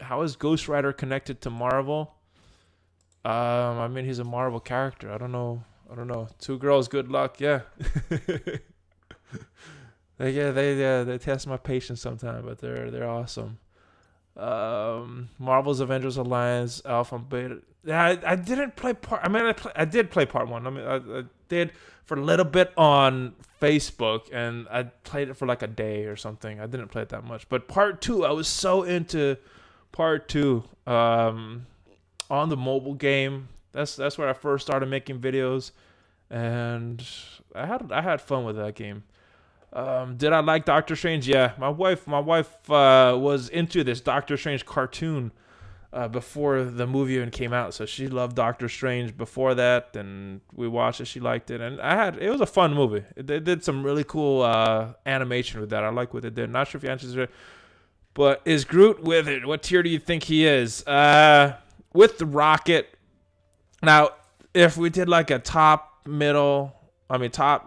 How is Ghost Rider connected to Marvel? I mean, he's a Marvel character. I don't know. 2 girls, good luck. Yeah. They test my patience sometimes, but they're awesome. Marvel's Avengers Alliance, Alpha and Beta. Yeah, I didn't play part. I mean, I did play part 1. I mean, I did for a little bit on Facebook, and I played it for like a day or something. I didn't play it that much, but part 2, I was so into part 2 on the mobile game. That's where I first started making videos, and I had fun with that game. Did I like Doctor Strange? Yeah, my wife was into this Doctor Strange cartoon before the movie even came out, so she loved Doctor Strange before that, and we watched it. She liked it, and it was a fun movie. They did some really cool animation with that. I like what they did. Not sure if you answered it, but is Groot with it? What tier do you think he is? With the Rocket. Now, if we did like a top,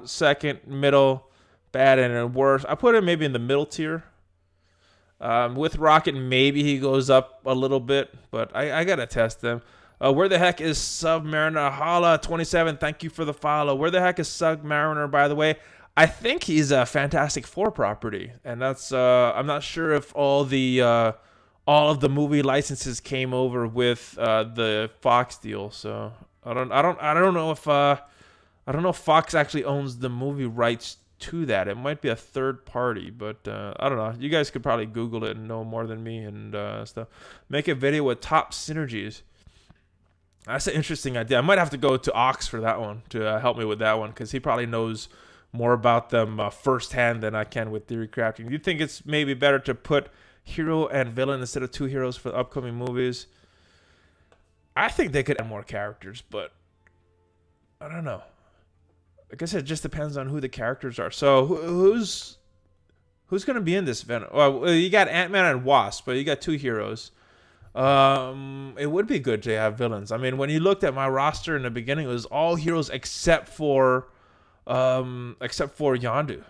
second, middle, bad, and worse, I put him maybe in the middle tier. With Rocket, maybe he goes up a little bit, but I gotta test them. Where the heck is Submariner? Holla 27, thank you for the follow. Where the heck is Submariner, by the way? I think he's a Fantastic Four property, and that's I'm not sure if all of the movie licenses came over with the Fox deal. So I don't know if Fox actually owns the movie rights to that. It might be a third party, but I don't know. You guys could probably Google it and know more than me and stuff. Make a video with top synergies. That's an interesting idea. I might have to go to Ox for that one to help me with that one, because he probably knows more about them firsthand than I can with theory crafting. Do you think it's maybe better to put hero and villain instead of 2 heroes for the upcoming movies? I think they could add more characters, but I don't know. I guess it just depends on who the characters are. So who's going to be in this event? Well, you got Ant-Man and Wasp, but you got 2 heroes. It would be good to have villains. I mean, when you looked at my roster in the beginning, it was all heroes except for Yondu.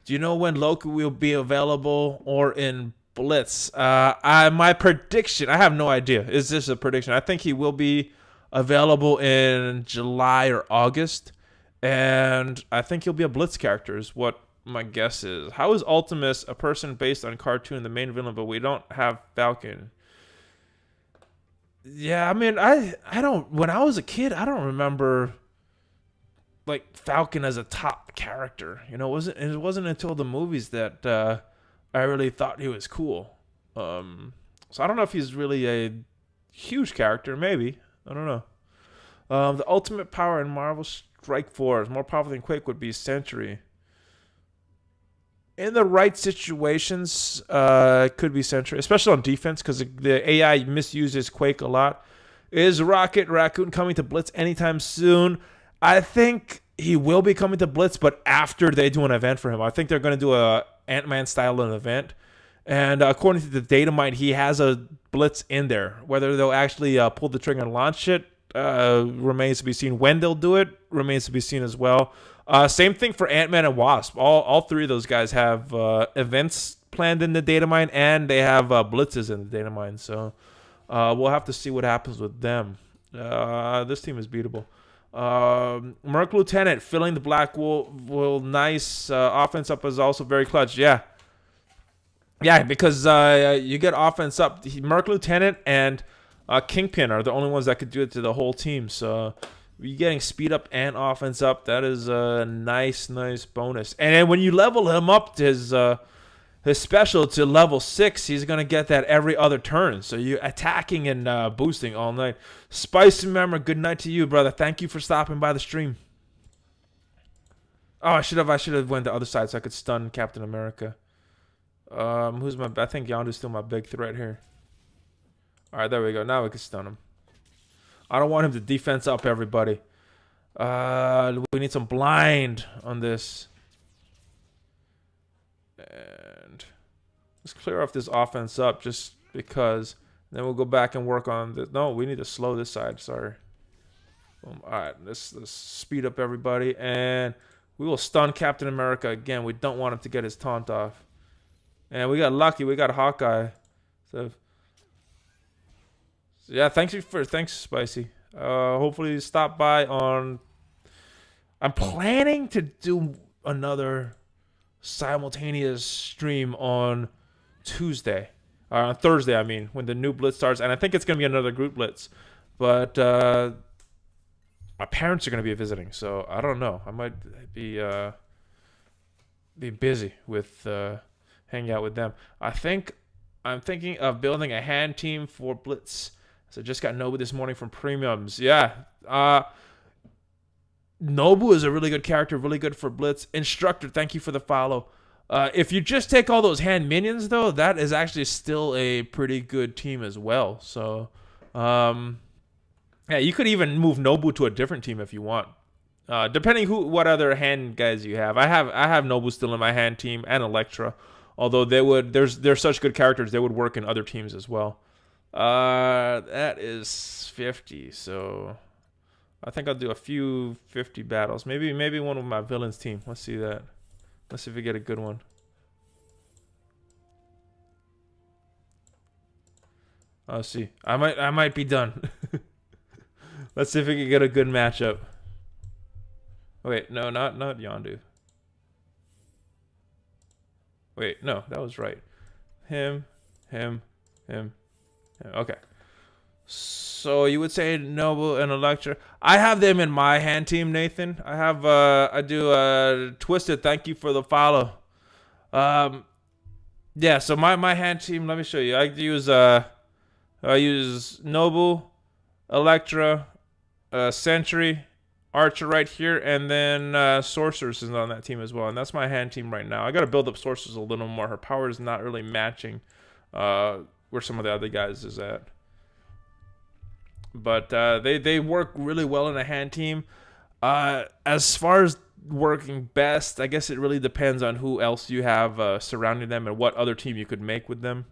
Do you know when Loki will be available or in Blitz? My prediction, I have no idea. Is this a prediction? I think he will be available in July or August. And I think he'll be a Blitz character is what my guess is. How is Ultimus a person based on cartoon, the main villain, but we don't have Falcon? Yeah, I mean, I don't... When I was a kid, I don't remember like Falcon as a top character. You know, it wasn't until the movies that I really thought he was cool. So I don't know if he's really a huge character. Maybe. I don't know. The ultimate power in Marvel Strike Force, more powerful than Quake, would be Sentry. In the right situations, it could be Sentry, especially on defense, because the AI misuses Quake a lot. Is Rocket Raccoon coming to Blitz anytime soon? I think he will be coming to Blitz, but after they do an event for him. I think they're going to do a Ant-Man style event. And according to the data mine, he has a Blitz in there. Whether they'll actually pull the trigger and launch it remains to be seen. When they'll do it remains to be seen as well. Same thing for Ant-Man and Wasp. All 3 of those guys have events planned in the data mine, and they have blitzes in the data mine. So We'll have to see what happens with them. This team is beatable. Merc Lieutenant filling the black will nice offense up is also very clutch. Yeah, because you get offense up. Merc Lieutenant and Kingpin are the only ones that could do it to the whole team. So you getting speed up and offense up. That is a nice bonus. And then when you level him up to his special to level 6, he's gonna get that every other turn. So you're attacking and boosting all night. Spicy Member, good night to you, brother. Thank you for stopping by the stream. Oh, I should have went the other side so I could stun Captain America. I think Yondu's still my big threat here. All right, there we go. Now we can stun him. I don't want him to defense up everybody. We need some blind on this. And let's clear off this offense up just because. Then we'll go back and work on this. No, we need to slow this side. Sorry. All right, let's speed up everybody. And we will stun Captain America again. We don't want him to get his taunt off. And we got lucky. We got Hawkeye. So yeah, thanks, Spicy. Hopefully you stop by on. I'm planning to do another simultaneous stream on Tuesday. On Thursday, I mean, when the new Blitz starts. And I think it's going to be another group Blitz. But my parents are going to be visiting. So I don't know. I might be busy with hanging out with them. I'm thinking of building a hand team for Blitz. So just got Nobu this morning from Premiums. Yeah. Nobu is a really good character, really good for Blitz. Instructor, thank you for the follow. If you just take all those hand minions, though, that is actually still a pretty good team as well. So, yeah, you could even move Nobu to a different team if you want. Depending what other hand guys you have. I have Nobu still in my hand team and Elektra. Although they're such good characters, they would work in other teams as well. That is 50, so I think I'll do a few 50 battles. Maybe one with my villains team. Let's see that. Let's see if we get a good one. I'll see. I might be done. Let's see if we can get a good matchup. Wait, no, not Yondu. Wait, no, that was right. Him. Okay. So you would say Noble and Elektra. I have them in my hand team, Nathan. I do Twisted. Thank you for the follow. Yeah, so my hand team, let me show you. I use Noble, Elektra, Sentry, Archer right here, and then Sorceress is on that team as well. And that's my hand team right now. I got to build up Sorceress a little more. Her power is not really matching where some of the other guys is at. But they work really well in a hand team. As far as working best, I guess it really depends on who else you have surrounding them and what other team you could make with them.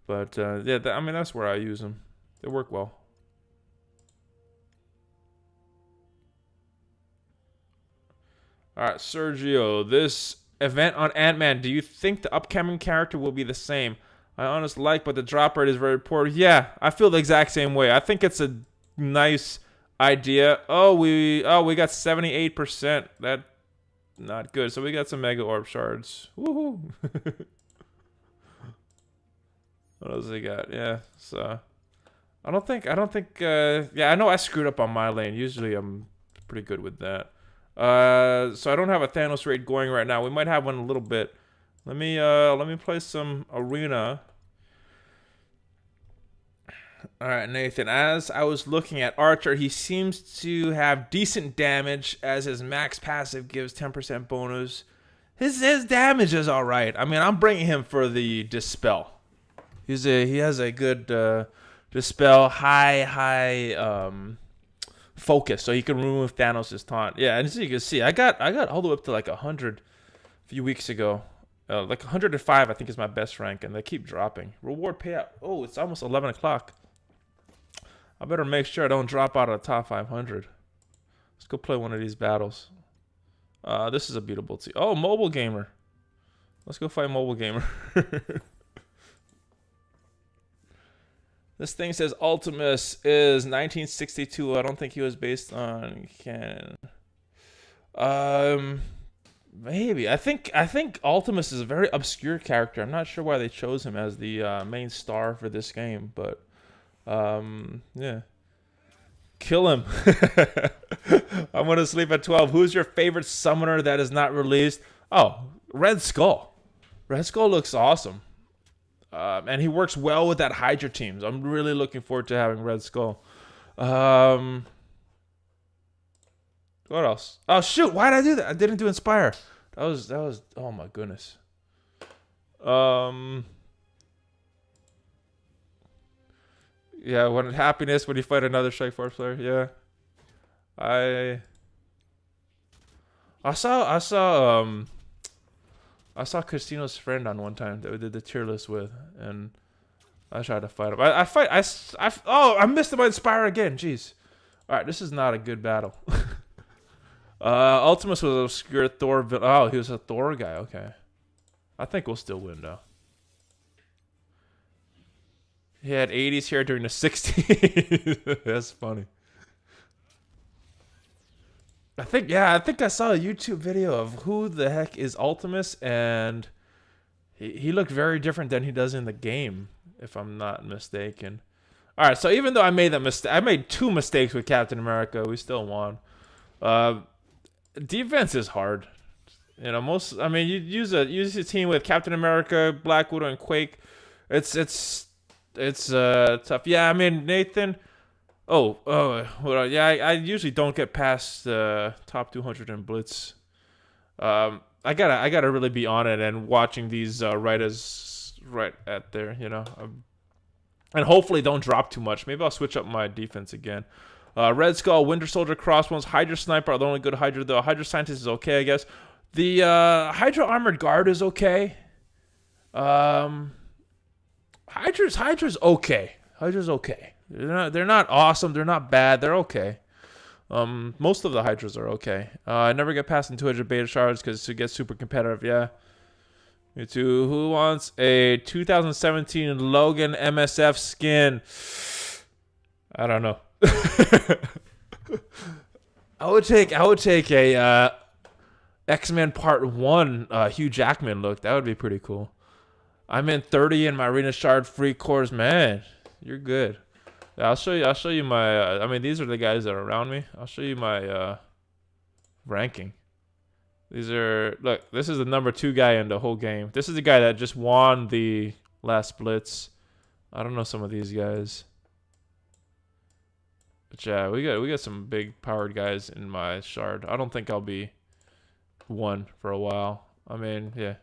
But yeah, I mean, that's where I use them. They work well. All right, Sergio, this event on Ant-Man, do you think the upcoming character will be the same? I honestly like, but the drop rate is very poor. Yeah, I feel the exact same way. I think it's a nice idea. Oh, we got 78%. That not good. So we got some Mega Orb shards. Woohoo! What else we got? Yeah. So I don't think. Yeah, I know I screwed up on my lane. Usually I'm pretty good with that. So I don't have a Thanos raid going right now. We might have one in a little bit. Let me play some arena. All right, Nathan. As I was looking at Archer, he seems to have decent damage as his max passive gives 10% bonus. His damage is all right. I mean, I'm bringing him for the dispel. He has a good dispel, high focus, so he can remove Thanos' taunt. Yeah, and as you can see, I got all the way up to like 100 a few weeks ago. Like 105, I think, is my best rank, and they keep dropping. Reward payout. Oh, it's almost 11 o'clock. I better make sure I don't drop out of the top 500. Let's go play one of these battles. This is a beatable team. Oh, Mobile Gamer. Let's go fight Mobile Gamer. This thing says Ultimus is 1962. I don't think he was based on canon. Maybe. I think Ultimus is a very obscure character. I'm not sure why they chose him as the main star for this game, but yeah. Kill him. I'm gonna sleep at 12. Who's your favorite summoner that is not released? Oh, Red Skull. Red Skull looks awesome. And he works well with that Hydra teams. I'm really looking forward to having Red Skull. What else? Oh shoot! Why did I do that? I didn't do Inspire. That was. Oh my goodness. Yeah, when happiness when you fight another Strike Force player. Yeah. I saw Christino's friend on one time that we did the tier list with, and I tried to fight him. I missed my Inspire again. Jeez. All right, this is not a good battle. Ultimus was an obscure Thor. Oh, he was a Thor guy. Okay. I think we'll still win though. He had 80s hair during the 60s. That's funny. I think I saw a YouTube video of who the heck is Ultimus, and he looked very different than he does in the game, if I'm not mistaken. All right, so even though I made that mistake, I made 2 mistakes with Captain America. We still won. Defense is hard. You know, you use a team with Captain America, Black Widow, and Quake. It's tough. Yeah, I mean, Nathan. Well, yeah, I usually don't get past top 200 in Blitz. I gotta really be on it and watching these right at there, you know. And hopefully don't drop too much. Maybe I'll switch up my defense again. Red Skull, Winter Soldier, Crossbones, Hydra Sniper are the only good Hydra though. Hydra Scientist is okay, I guess. The Hydra Armored Guard is okay. Hydra's okay. Hydra's okay. They're not awesome. They're not bad. They're okay. Most of the Hydras are okay. I never get past in 200 beta shards because it gets super competitive. Yeah. Me too. Who wants a 2017 Logan MSF skin? I don't know. I would take a X-Men Part 1 Hugh Jackman look. That would be pretty cool. I'm in 30 in my Arena Shard free cores. Man, you're good. Yeah, I'll show you my I mean, these are the guys that are around me. I'll show you my ranking. Look, this is the number 2 guy in the whole game. This is the guy that just won the last Blitz. I don't know some of these guys. But yeah, we got some big powered guys in my shard. I don't think I'll be 1 for a while. I mean, yeah.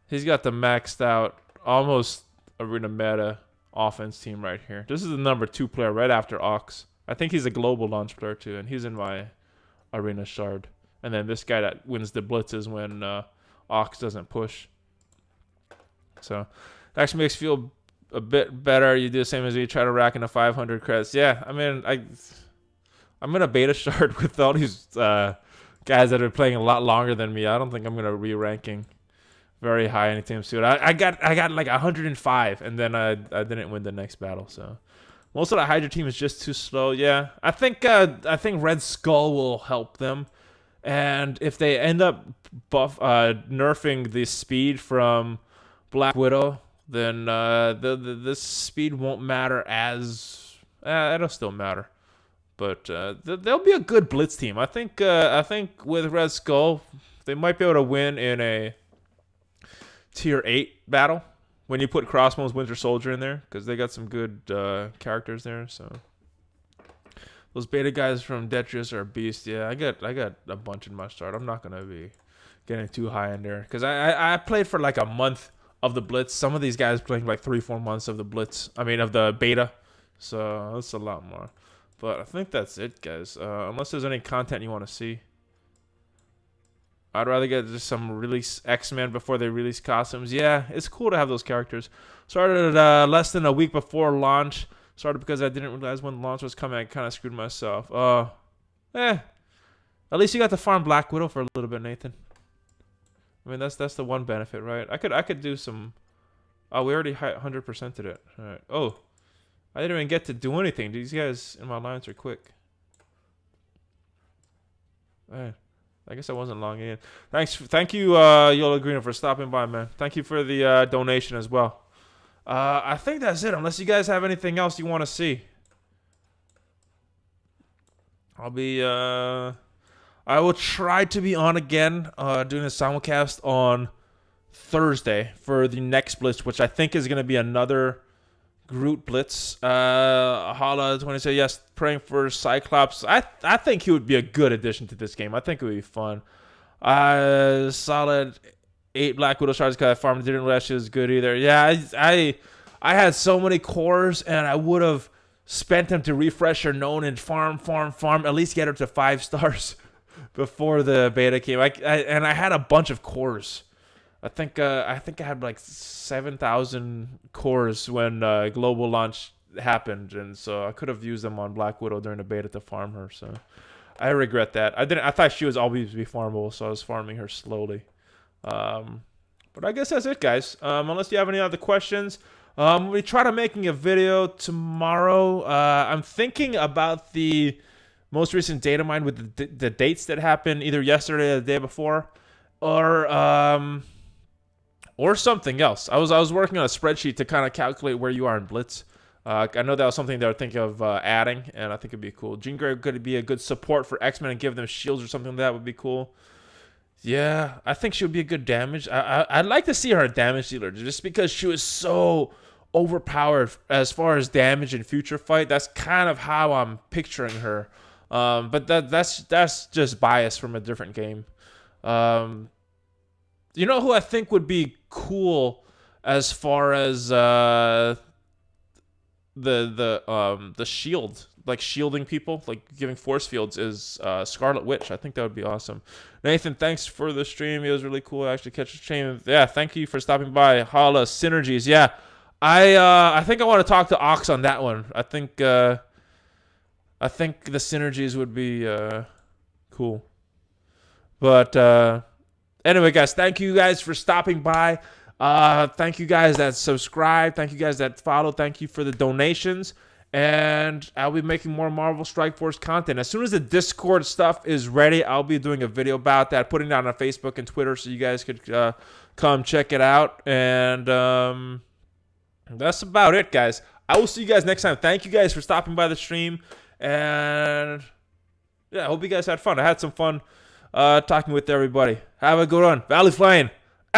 He's got the maxed out, almost arena meta offense team right here. This is the number 2 player right after Ox. I think he's a global launch player too, and he's in my arena shard. And then this guy that wins the blitzes when Ox doesn't push. So it actually makes you feel a bit better. You do the same as me, try to rack into 500 credits. Yeah, I mean, I'm in a beta shard with all these guys that are playing a lot longer than me. I don't think I'm gonna re-ranking very high anytime soon. I got like 105, and then I didn't win the next battle. So most of the Hydra team is just too slow. Yeah, I think Red Skull will help them, and if they end up nerfing the speed from Black Widow, then this speed won't matter as it'll still matter, but they'll be a good Blitz team. I think with Red Skull they might be able to win in a tier 8 battle when you put Crossbones, Winter Soldier in there, because they got some good characters there. So those beta guys from Detrius are a beast. Yeah, I got a bunch in my start. I'm not gonna be getting too high in there because I played for like a month of the Blitz. Some of these guys playing like 3-4 months of the Blitz. I mean of the beta. So that's a lot more. But I think that's it, guys. Unless there's any content you want to see. I'd rather get just some release X-Men before they release costumes. Yeah, it's cool to have those characters. Started less than a week before launch. Started because I didn't realize when launch was coming. I kind of screwed myself. At least you got to farm Black Widow for a little bit, Nathan. I mean, that's the one benefit, right? I could do some. Oh, we already 100%ed it. All right. Oh, I didn't even get to do anything. These guys in my lines are quick. Man, I guess I wasn't logging in. Thank you, Yola Green, for stopping by, man. Thank you for the donation as well. I think that's it, unless you guys have anything else you want to see. I'll be, I will try to be on again, doing a simulcast on Thursday for the next Blitz, which I think is going to be another Groot Blitz. Hala 20 said yes, praying for Cyclops. I think he would be a good addition to this game. I think it would be fun. Solid 8 Black Widow shards because I farmed. Didn't realize she was good either. Yeah, I had so many cores, and I would have spent them to refresh her known and farm, at least get her to 5 stars before the beta came. And I had a bunch of cores. I think I had like 7,000 cores when global launch happened, and so I could have used them on Black Widow during the beta to farm her. So I regret that. I thought she was always be farmable, so I was farming her slowly. But I guess that's it, guys. Unless you have any other questions, we try to making a video tomorrow. I'm thinking about the most recent data mine with the dates that happened either yesterday or the day before, or something else. I was working on a spreadsheet to kind of calculate where you are in Blitz. I know that was something they were thinking of adding, and I think it'd be cool. Jean Grey could be a good support for X-Men and give them shields or something. That would be cool. Yeah, I think she would be a good damage. I'd like to see her a damage dealer just because she was so overpowered as far as damage in future fight. That's kind of how I'm picturing her. But that's just bias from a different game. You know who I think would be cool as far as the shield, like shielding people, like giving force fields, is Scarlet Witch. I think that would be awesome. Nathan, thanks for the stream. It was really cool. I actually catch the stream. Yeah, thank you for stopping by. Hala Synergies. Yeah, I think I want to talk to Ox on that one. I think the synergies would be cool. But anyway, guys, thank you guys for stopping by. Thank you guys that subscribe. Thank you guys that follow. Thank you for the donations. And I'll be making more Marvel Strike Force content. As soon as the Discord stuff is ready, I'll be doing a video about that, putting it out on Facebook and Twitter so you guys could come check it out. And that's about it, guys. I will see you guys next time. Thank you guys for stopping by the stream. And yeah, I hope you guys had fun. I had some fun talking with everybody. Have a good one. ValleyFlyin.